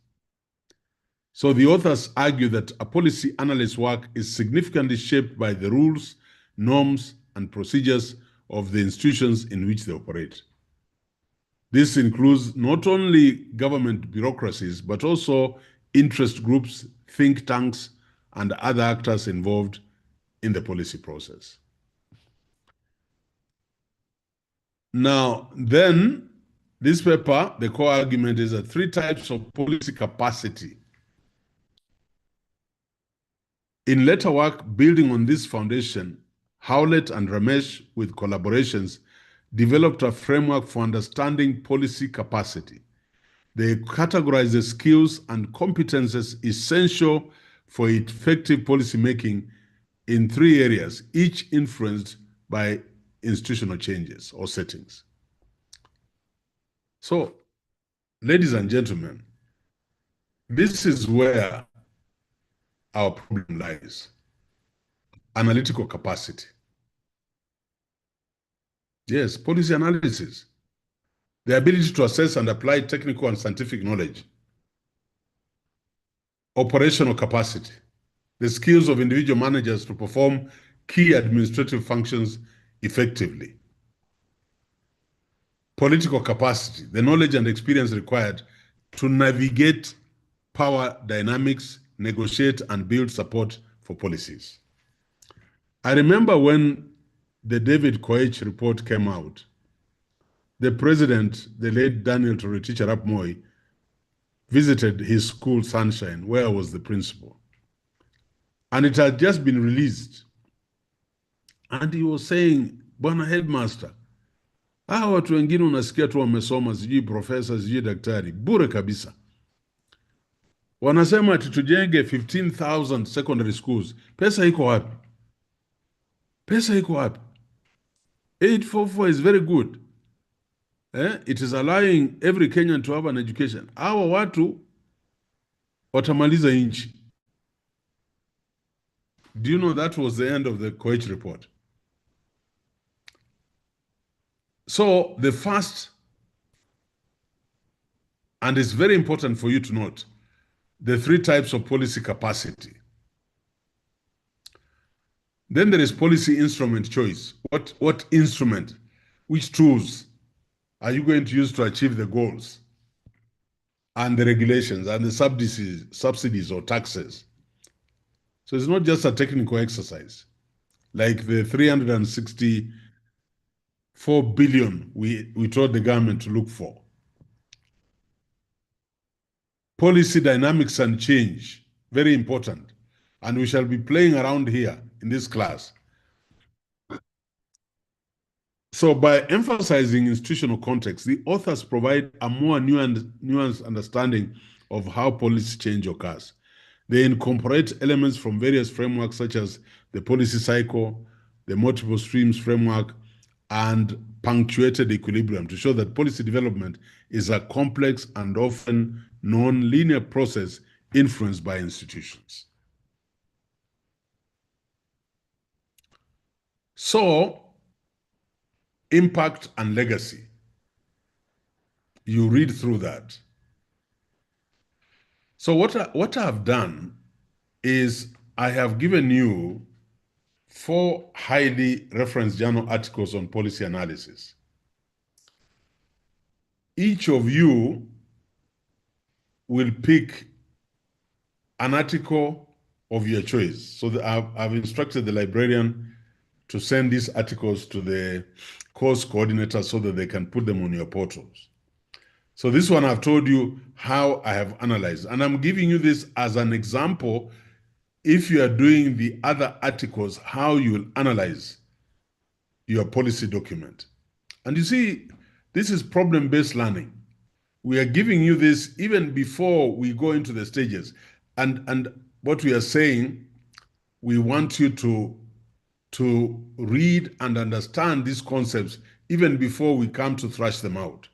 So the authors argue that a policy analyst's work is significantly shaped by the rules, norms, and procedures of the institutions in which they operate. This includes not only government bureaucracies, but also interest groups, think tanks, and other actors involved in the policy process. Now, then, this paper, the core argument is that 3 types of policy capacity. In later work building on this foundation, COHORT and Ramesh, with collaborations, developed a framework for understanding policy capacity. They categorize the skills and competences essential for effective policy making in 3 areas, each influenced by institutional changes or settings. So, ladies and gentlemen, this is where our problem lies. analytical capacity. Yes, policy analysis. The ability to assess and apply technical and scientific knowledge. Operational capacity. The skills of individual managers to perform key administrative functions effectively. Political capacity. The knowledge and experience required to navigate power dynamics, negotiate and build support for policies. I remember when the David Koech report came out, the president, the late Daniel Toroitich arap Moi, visited his school, Sunshine, where I was the principal. And it had just been released. And he was saying, Bwana Headmaster, hawa watu wengine unasikia tu wamesoma, sijui profesa, sijui daktari, bure kabisa. Wanasema ati tujenge 15,000 secondary schools. Pesa iko wapi? Pesa iko wapi? 844 is very good. It is allowing every Kenyan to have an education. Hawa watu watamaliza inchi. Do you know that was the end of the Koech report? So the first, and it's very important for you to note, the three types of policy capacity. Then there is policy instrument choice. What instrument, which tools are you going to use to achieve the goals and the regulations and the subsidies or taxes? So it's not just a technical exercise, like the 364 billion we told the government to look for. Policy dynamics and change, very important. And we shall be playing around here in this class. So by emphasizing institutional context, the authors provide a more nuanced understanding of how policy change occurs. They incorporate elements from various frameworks such as the policy cycle, the multiple streams framework, and punctuated equilibrium to show that policy development is a complex and often non-linear process influenced by institutions. So, impact and legacy. You read through that. So what I've done is I have given you 4 highly referenced journal articles on policy analysis. Each of you will pick an article of your choice. So I've instructed the librarian to send these articles to the course coordinator so that they can put them on your portals. So this one I've told you how I have analyzed, and I'm giving you this as an example. If you are doing the other articles, how you will analyze your policy document. And you see, this is problem-based learning. We are giving you this even before we go into the stages. And what we are saying, we want you to read and understand these concepts even before we come to thrash them out.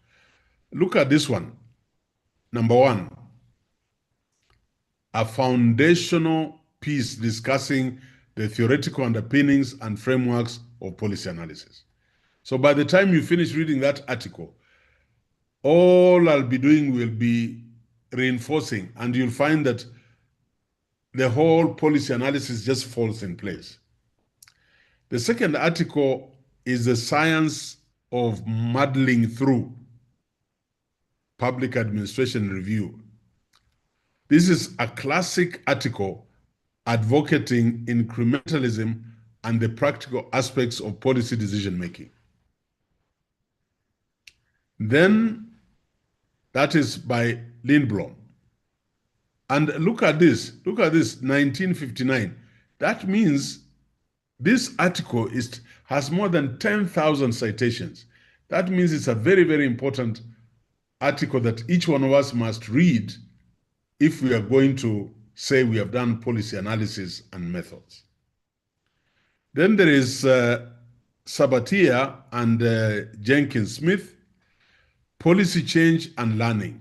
Look at this one. Number 1, a foundational piece discussing the theoretical underpinnings and frameworks of policy analysis. So by the time you finish reading that article, all I'll be doing will be reinforcing, and you'll find that the whole policy analysis just falls in place. The second article is the science of muddling through public administration review. This is a classic article advocating incrementalism and the practical aspects of policy decision-making. Then, that is by Lindblom. And look at this, 1959. That means this article has more than 10,000 citations. That means it's a very, very important article that each one of us must read if we are going to say we have done policy analysis and methods. Then there is Sabatier and Jenkins Smith, Policy Change and Learning,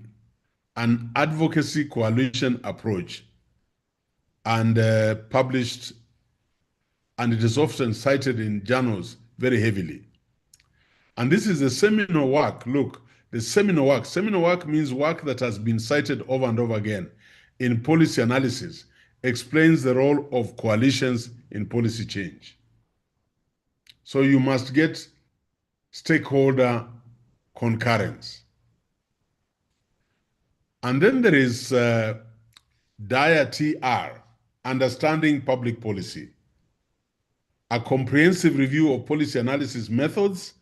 an Advocacy Coalition Approach, and published and it is often cited in journals very heavily. And this is a seminal work. Look, the seminal work. Seminal work means work that has been cited over and over again in policy analysis, explains the role of coalitions in policy change. So you must get stakeholder concurrence. And then there is DIA TR, Understanding Public Policy, a comprehensive review of policy analysis methods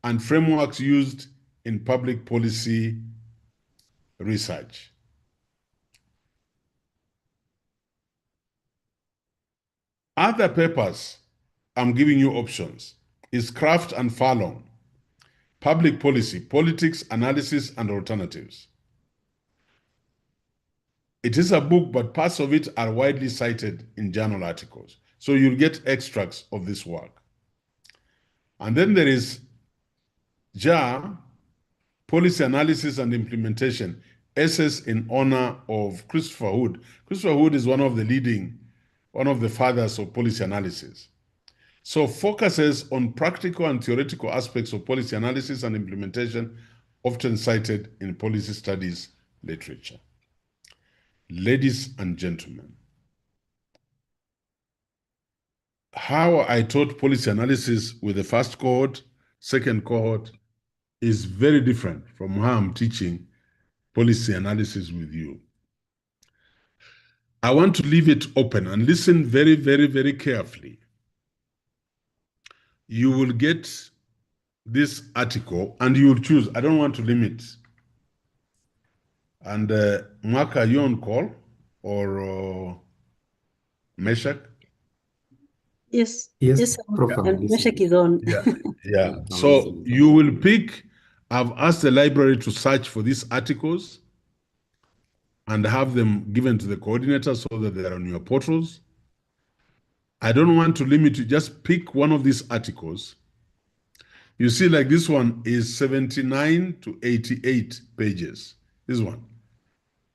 and frameworks used in public policy research. Other papers, I'm giving you options, is Kraft and Fallon, Public Policy, Politics, Analysis, and Alternatives. It is a book, but parts of it are widely cited in journal articles. So you'll get extracts of this work. And then there is JAR, Policy Analysis and Implementation, SS in honor of Christopher Hood. Christopher Hood is one of the fathers of policy analysis. So focuses on practical and theoretical aspects of policy analysis and implementation, often cited in policy studies literature. Ladies and gentlemen, how I taught policy analysis with the first cohort, second cohort, is very different from how I'm teaching policy analysis with you. I want to leave it open and listen very, very, very carefully. You will get this article and you will choose. I don't want to limit. And Mark, are you on call or Meshach? Yes. Yes, Yes, Prof. and Meshach is on. Yeah. So you will pick. I've asked the library to search for these articles and have them given to the coordinator so that they're on your portals. I don't want to limit you. Just pick one of these articles. You see, like this one is 79 to 88 pages. This one.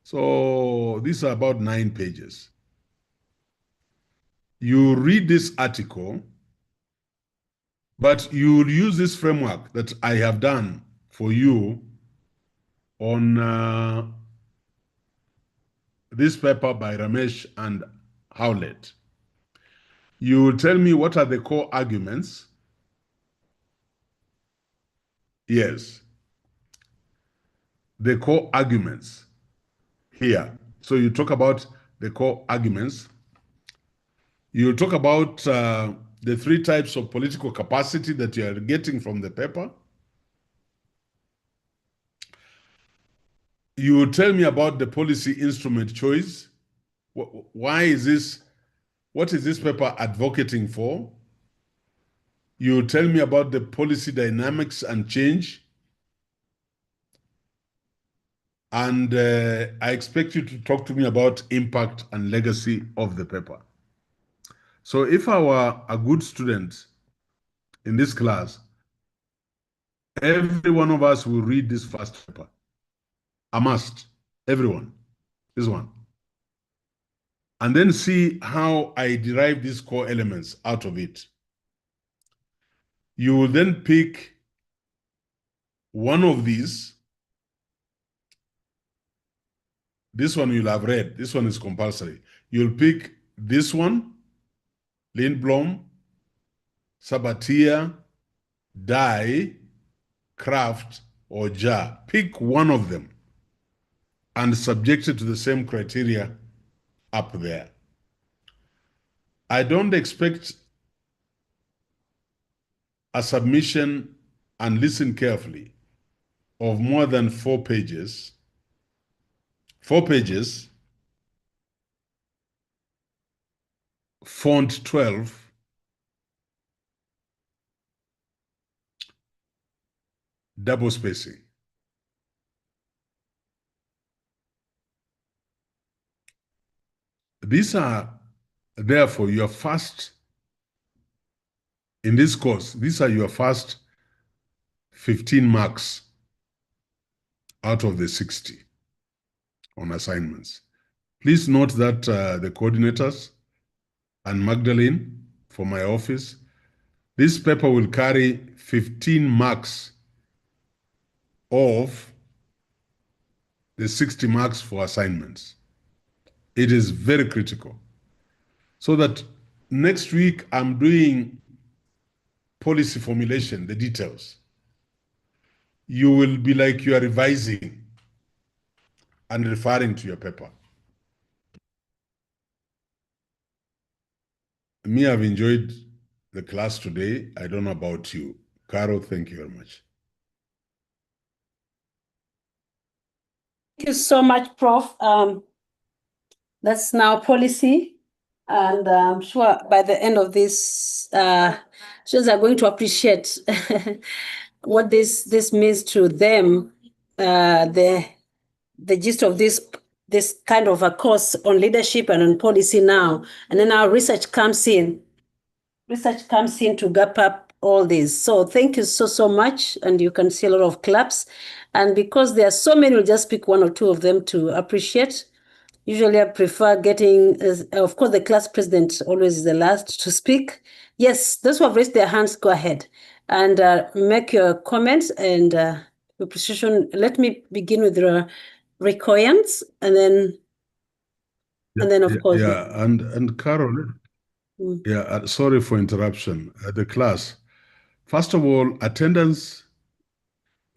So these are about 9 pages. You read this article, but you will use this framework that I have done for you on this paper by Ramesh and Howlett. You will tell me what are the core arguments. Yes. The core arguments here. So you talk about the core arguments. You talk about the 3 types of political capacity that you are getting from the paper. You will tell me about the policy instrument choice. Why is this? What is this paper advocating for? You will tell me about the policy dynamics and change. And I expect you to talk to me about impact and legacy of the paper. So if I were a good student in this class, every one of us will read this first paper. I must, everyone, this one. And then see how I derive these core elements out of it. You will then pick one of these. This one you'll have read. This one is compulsory. You'll pick this one, Lindblom, Sabatier, Dye, Kraft, or JAR. Pick one of them and subject it to the same criteria up there. I don't expect a submission, and listen carefully, of more than 4 pages. 4 pages, font 12, double spacing. These are therefore your first, in this course, these are your first 15 marks out of the 60 on assignments. Please note that the coordinators and Magdalene for my office. This paper will carry 15 marks of the 60 marks for assignments. It is very critical. So that next week I'm doing policy formulation, the details. You will be like you are revising and referring to your paper. Me, I've enjoyed the class today. I don't know about you. Carol, thank you very much. Thank you so much, Prof. That's now policy. And I'm sure by the end of this, students are going to appreciate what this means to them, the gist of this kind of a course on leadership and on policy now. And then our research comes in. Research comes in to gap up all this. So thank you so much. And you can see a lot of claps. And because there are so many, we'll just pick one or two of them to appreciate. Usually I prefer getting, of course, the class president always is the last to speak. Yes, those who have raised their hands, go ahead and make your comments and appreciation. Let me begin with the recordings and then of course. Yeah, and Carol, yeah, sorry for interruption. The class, first of all, attendance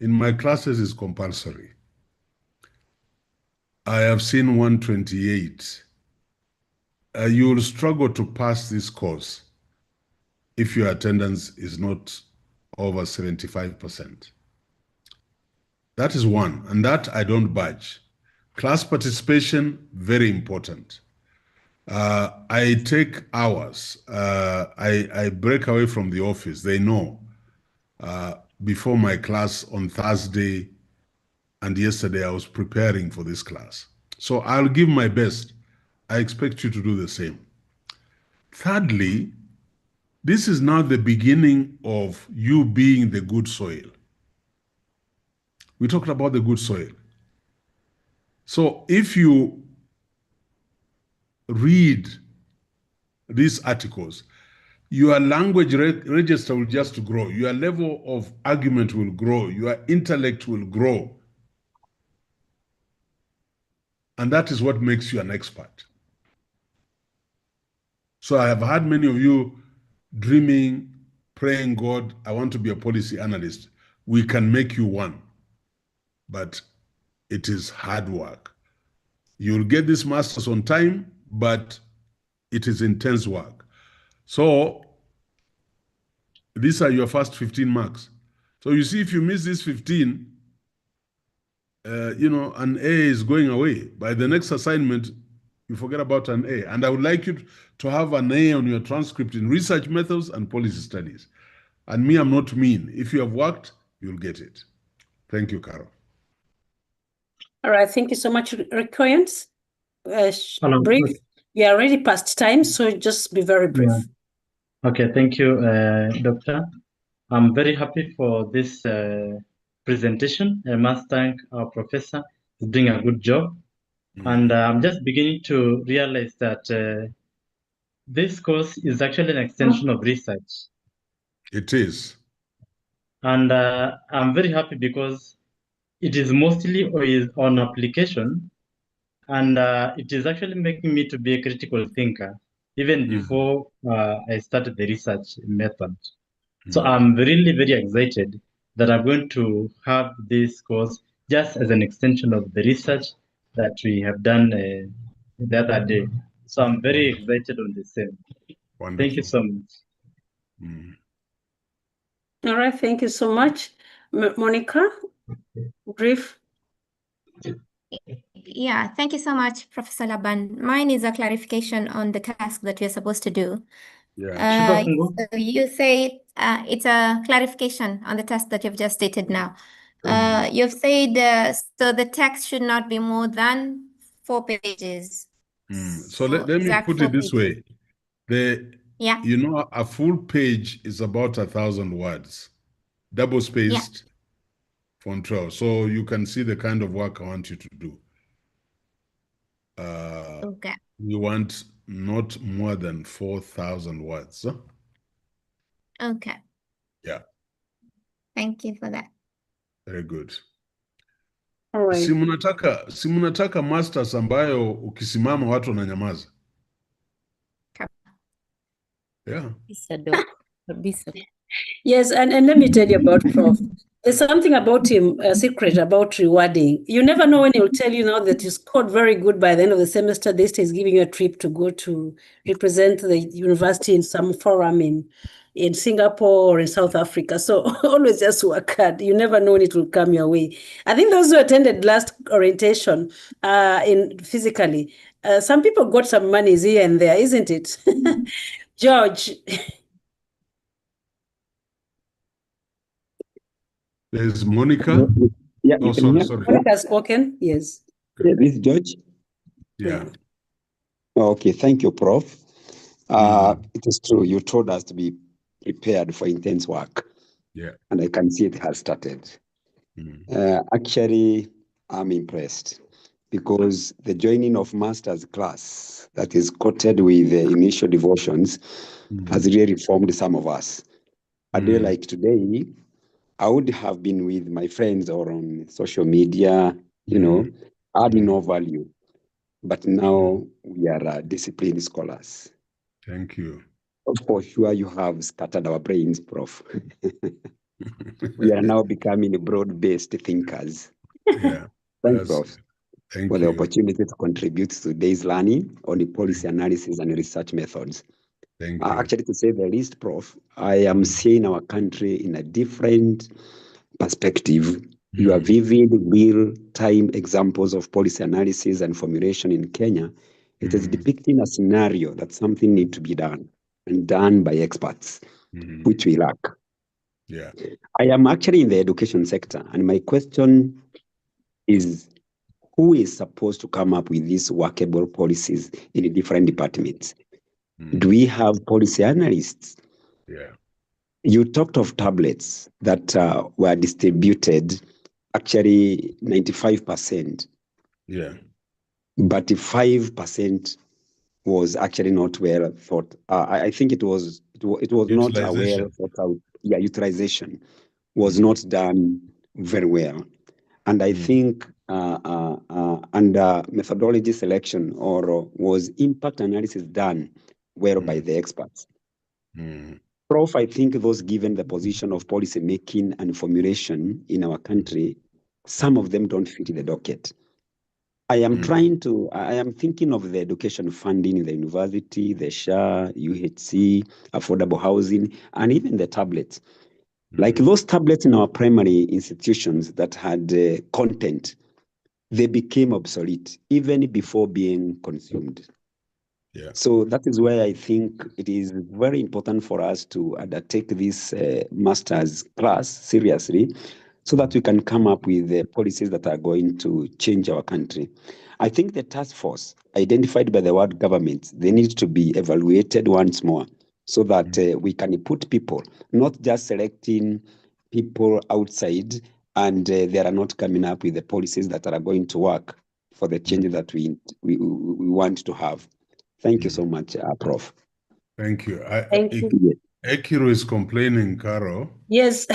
in my classes is compulsory. I have seen 128. You will struggle to pass this course if your attendance is not over 75%. That is one, and that I don't budge. Class participation, very important. I take hours. I break away from the office. They know. Before my class on Thursday and yesterday, I was preparing for this class. So I'll give my best. I expect you to do the same. Thirdly, this is now the beginning of you being the good soil. We talked about the good soil. So if you read these articles, your language register will just grow. Your level of argument will grow. Your intellect will grow. And that is what makes you an expert. So I have had many of you dreaming, praying, God, I want to be a policy analyst. We can make you one, but it is hard work. You'll get this master's on time, but it is intense work. So these are your first 15 marks. So you see, if you miss this 15, an A is going away. By the next assignment, you forget about an A. And I would like you to have an A on your transcript in research methods and policy studies. And me, I'm not mean. If you have worked, you'll get it. Thank you, Carol. All right, thank you so much, Recurrence. Brief. We are already past time, so just be very brief. Yeah. Okay, thank you, Doctor. I'm very happy for this presentation. I must thank our professor for doing a good job. And I'm just beginning to realize that this course is actually an extension of research. It is. And I'm very happy because it is mostly on application, and it is actually making me to be a critical thinker, even before I started the research method. So I'm really very excited that I'm going to have this course just as an extension of the research that we have done the other day. So I'm very excited on the same. Wonderful. Thank you so much. All right, thank you so much. Monica, brief. Yeah, thank you so much, Professor Laban. Mine is a clarification on the task that you're supposed to do. Yeah. So you say it's a clarification on the task that you've just stated now. You've said so the text should not be more than 4 pages. So let me put it this way. A full page is about 1,000 words, double spaced font 12. So you can see the kind of work I want you to do. Okay. You want not more than 4,000 words. Huh? Okay. Yeah, Thank you for that. very good. All right. Si mnataka masters ambayo ukisimama watu wananyamaza. Yeah. Yes, and let me tell you about Prof. There's something about him, a secret about rewarding. You never know when he'll tell you now that you scored very good by the end of the semester. This is giving you a trip to go to represent the university in some forum in Singapore or in South Africa. So always just work hard. You never know when it will come your way. I think those who attended last orientation in physically, some people got some monies here and there, isn't it? George. There's Monica. Yeah, Oh, you can sorry, hear? sorry. Monica has spoken, yes. Yeah, this is George. Yeah. Okay, thank you, Prof. It is true. You told us to be prepared for intense work. Yeah. And I can see it has started. Actually, I'm impressed because the joining of master's class that is quoted with the initial devotions has really formed some of us. A day like today, I would have been with my friends or on social media, adding no value. But now we are disciplined scholars. Thank you. For sure, you have scattered our brains, Prof. We are now becoming broad-based thinkers. Yeah. Thanks, Prof, Thank for the you. opportunity to contribute to today's learning on the policy analysis and research methods. Thank you. Actually, to say the least, Prof, I am seeing our country in a different perspective. Your vivid, real-time examples of policy analysis and formulation in Kenya, it is depicting a scenario that something needs to be done and done by experts, which we lack. Yeah. I am actually in the education sector, and my question is, who is supposed to come up with these workable policies in the different departments? Do we have policy analysts? Yeah. You talked of tablets that were distributed, actually 95%. Yeah. But 5% was actually not well thought. I think it was not a well thought out. Yeah, utilization was not done very well, and I think under methodology selection or was impact analysis done well by the experts. Prof, I think those given the position of policy making and formulation in our country, some of them don't fit the docket. I am thinking of the education funding in the university, the SHA, UHC, affordable housing, and even the tablets. Like those tablets in our primary institutions that had content, they became obsolete even before being consumed. Yeah. So that is why I think it is very important for us to undertake this master's class seriously, so that we can come up with the policies that are going to change our country. I think the task force identified by the world governments, they need to be evaluated once more so that we can put people, not just selecting people outside and they are not coming up with the policies that are going to work for the change that we want to have. Thank you so much, Prof. Thank you. Thank you. Ayiro is complaining, Caro. Yes.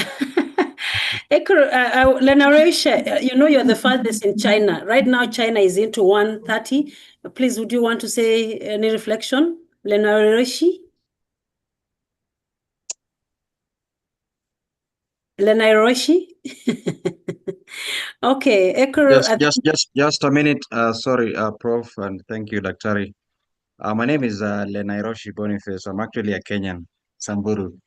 Lenaresha, you know you're the fastest in China. Right now, China is into 130. Please, would you want to say any reflection? Lenareshi? Lenareshi? Okay, Ekuru. Just a minute. Sorry, Prof, and thank you, Daktari. My name is Lenairoshi Boniface. I'm actually a Kenyan, Samburu.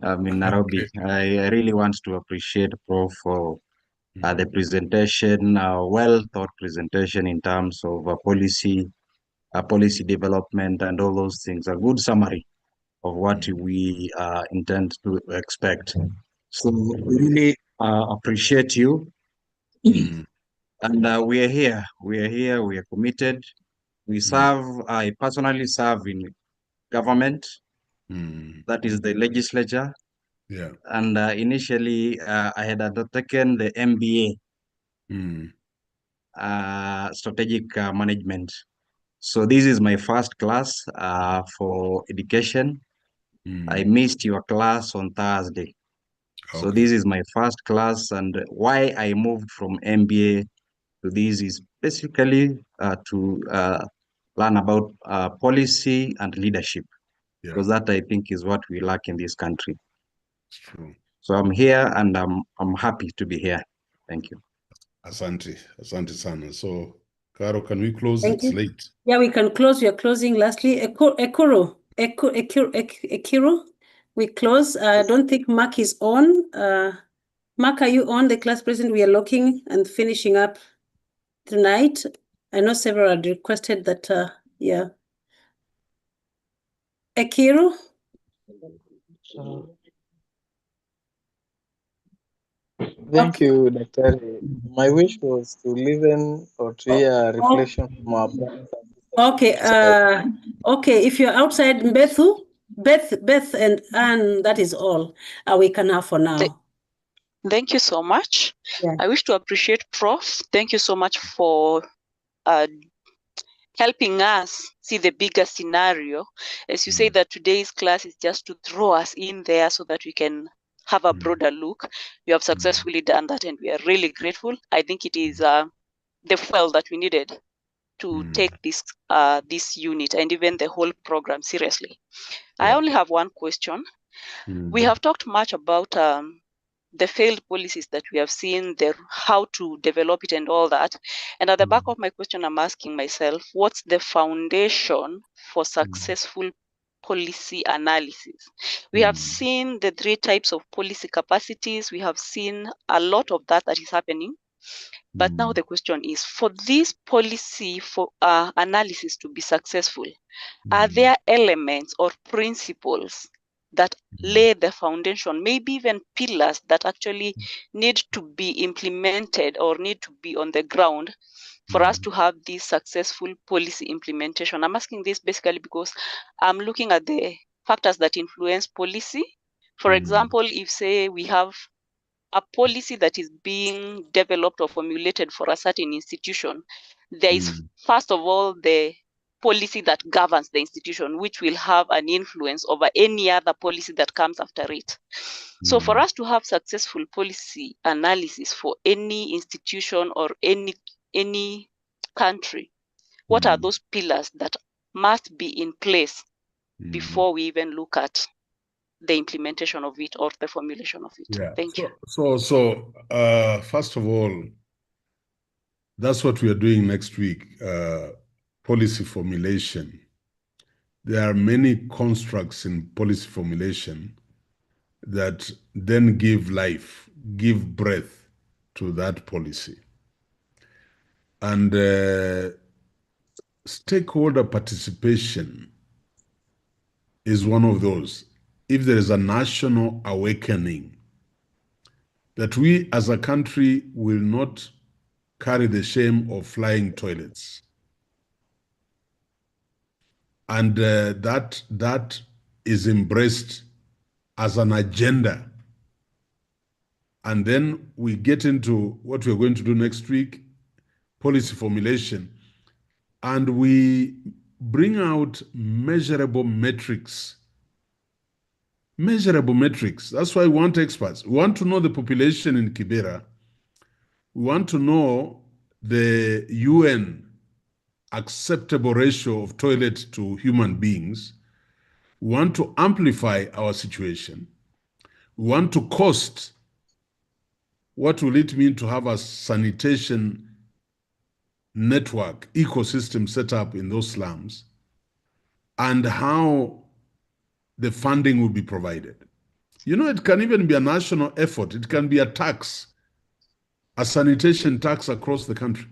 I'm in Nairobi. Okay. I really want to appreciate Prof for the presentation, well thought presentation in terms of policy development and all those things. A good summary of what we intend to expect. So we really appreciate you. And we are here. We are here. We are committed. We serve. I personally serve in government. That is the legislature. Yeah. And initially, I had undertaken the MBA, strategic management. So this is my first class for education. I missed your class on Thursday. So Okay. this is my first class, and why I moved from MBA to this is basically to learn about policy and leadership, because that I think is what we lack in this country. It's true. So I'm here and I'm happy to be here. Thank you. Asante sana. So, Caro, can we close? Thank It's you. late. Yeah, we can close. We are closing. Lastly, Ekuro, we close. I don't think Mark is on. Mark, are you on, the class president? We are locking and finishing up tonight. I know several had requested that, yeah. Ekiro? Thank you, Dr. My wish was to listen or to hear a reflection from our brothers and Okay, okay, if you're outside Beth and Anne, that is all we can have for now. Thank you so much. Yeah. I wish to appreciate Prof. Thank you so much for helping us see the bigger scenario. As you say that today's class is just to throw us in there so that we can have a broader look. You have successfully done that and we are really grateful. I think it is the fuel that we needed to take this unit and even the whole program seriously. I only have one question. We have talked much about the failed policies that we have seen, how to develop it and all that. And at the back of my question, I'm asking myself, what's the foundation for successful policy analysis? We have seen the 3 types of policy capacities. We have seen a lot of that is happening. But now the question is, for this policy analysis to be successful, are there elements or principles that lay the foundation, maybe even pillars that actually need to be implemented or need to be on the ground for us to have this successful policy implementation? I'm asking this basically because I'm looking at the factors that influence policy. For example, if say we have a policy that is being developed or formulated for a certain institution, there is first of all the policy that governs the institution, which will have an influence over any other policy that comes after it. So for us to have successful policy analysis for any institution or any country, what are those pillars that must be in place before we even look at the implementation of it or the formulation of it? Yeah. Thank you. So, first of all, that's what we are doing next week, policy formulation. There are many constructs in policy formulation that then give life, give breath to that policy. And stakeholder participation is one of those. If there is a national awakening that we as a country will not carry the shame of flying toilets, and that is embraced as an agenda. And then we get into what we're going to do next week, policy formulation, and we bring out measurable metrics. Measurable metrics. That's why we want experts. We want to know the population in Kibera. We want to know the UN acceptable ratio of toilet to human beings. We want to amplify our situation. We want to cost. What will it mean to have a sanitation network, ecosystem set up in those slums, and how the funding will be provided? You know, it can even be a national effort. It can be a tax, a sanitation tax across the country.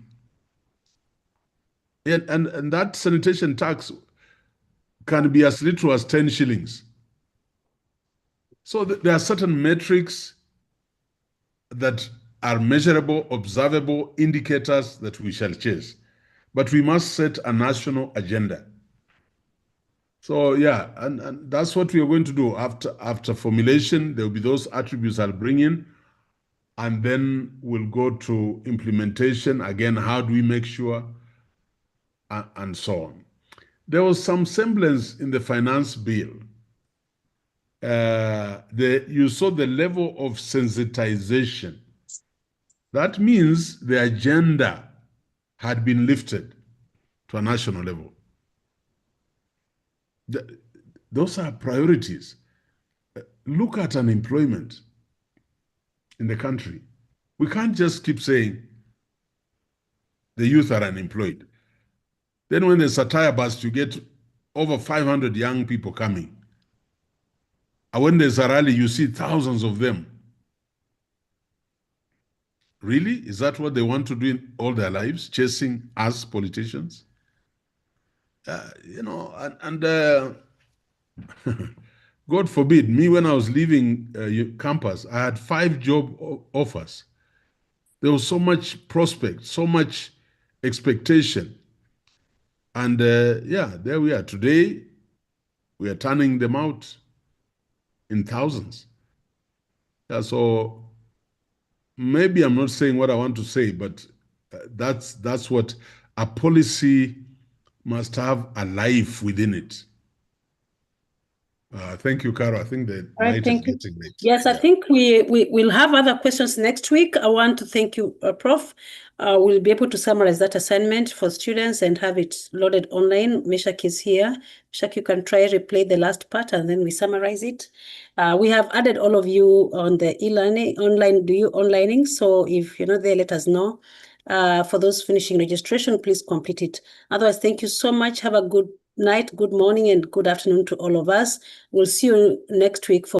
And that sanitation tax can be as little as 10 shillings. So there are certain metrics that are measurable, observable indicators that we shall chase. But we must set a national agenda. So yeah, and that's what we are going to do. After formulation, there will be those attributes I'll bring in, and then we'll go to implementation. Again, how do we make sure and so on. There was some semblance in the finance bill. You saw the level of sensitization. That means the agenda had been lifted to a national level. Those are priorities. Look at unemployment in the country. We can't just keep saying the youth are unemployed. Then when there's a tire bust, you get over 500 young people coming. And when there's a rally, you see thousands of them. Really? Is that what they want to do in all their lives, chasing us politicians? God forbid, me when I was leaving campus, I had 5 job offers. There was so much prospect, so much expectation. And yeah, there we are. Today, we are turning them out in thousands. Yeah, so maybe I'm not saying what I want to say, but that's what a policy must have a life within it. Thank you, Caro. I think the night is getting late. Yes, I think we'll have other questions next week. I want to thank you, Prof. We'll be able to summarize that assignment for students and have it loaded online. Meshach is here. Meshach, you can try replay the last part and then we summarize it. We have added all of you on the e-learning, onlining. So if you're not there, let us know. For those finishing registration, please complete it. Otherwise, thank you so much. Have a good night, good morning, and good afternoon to all of us. We'll see you next week for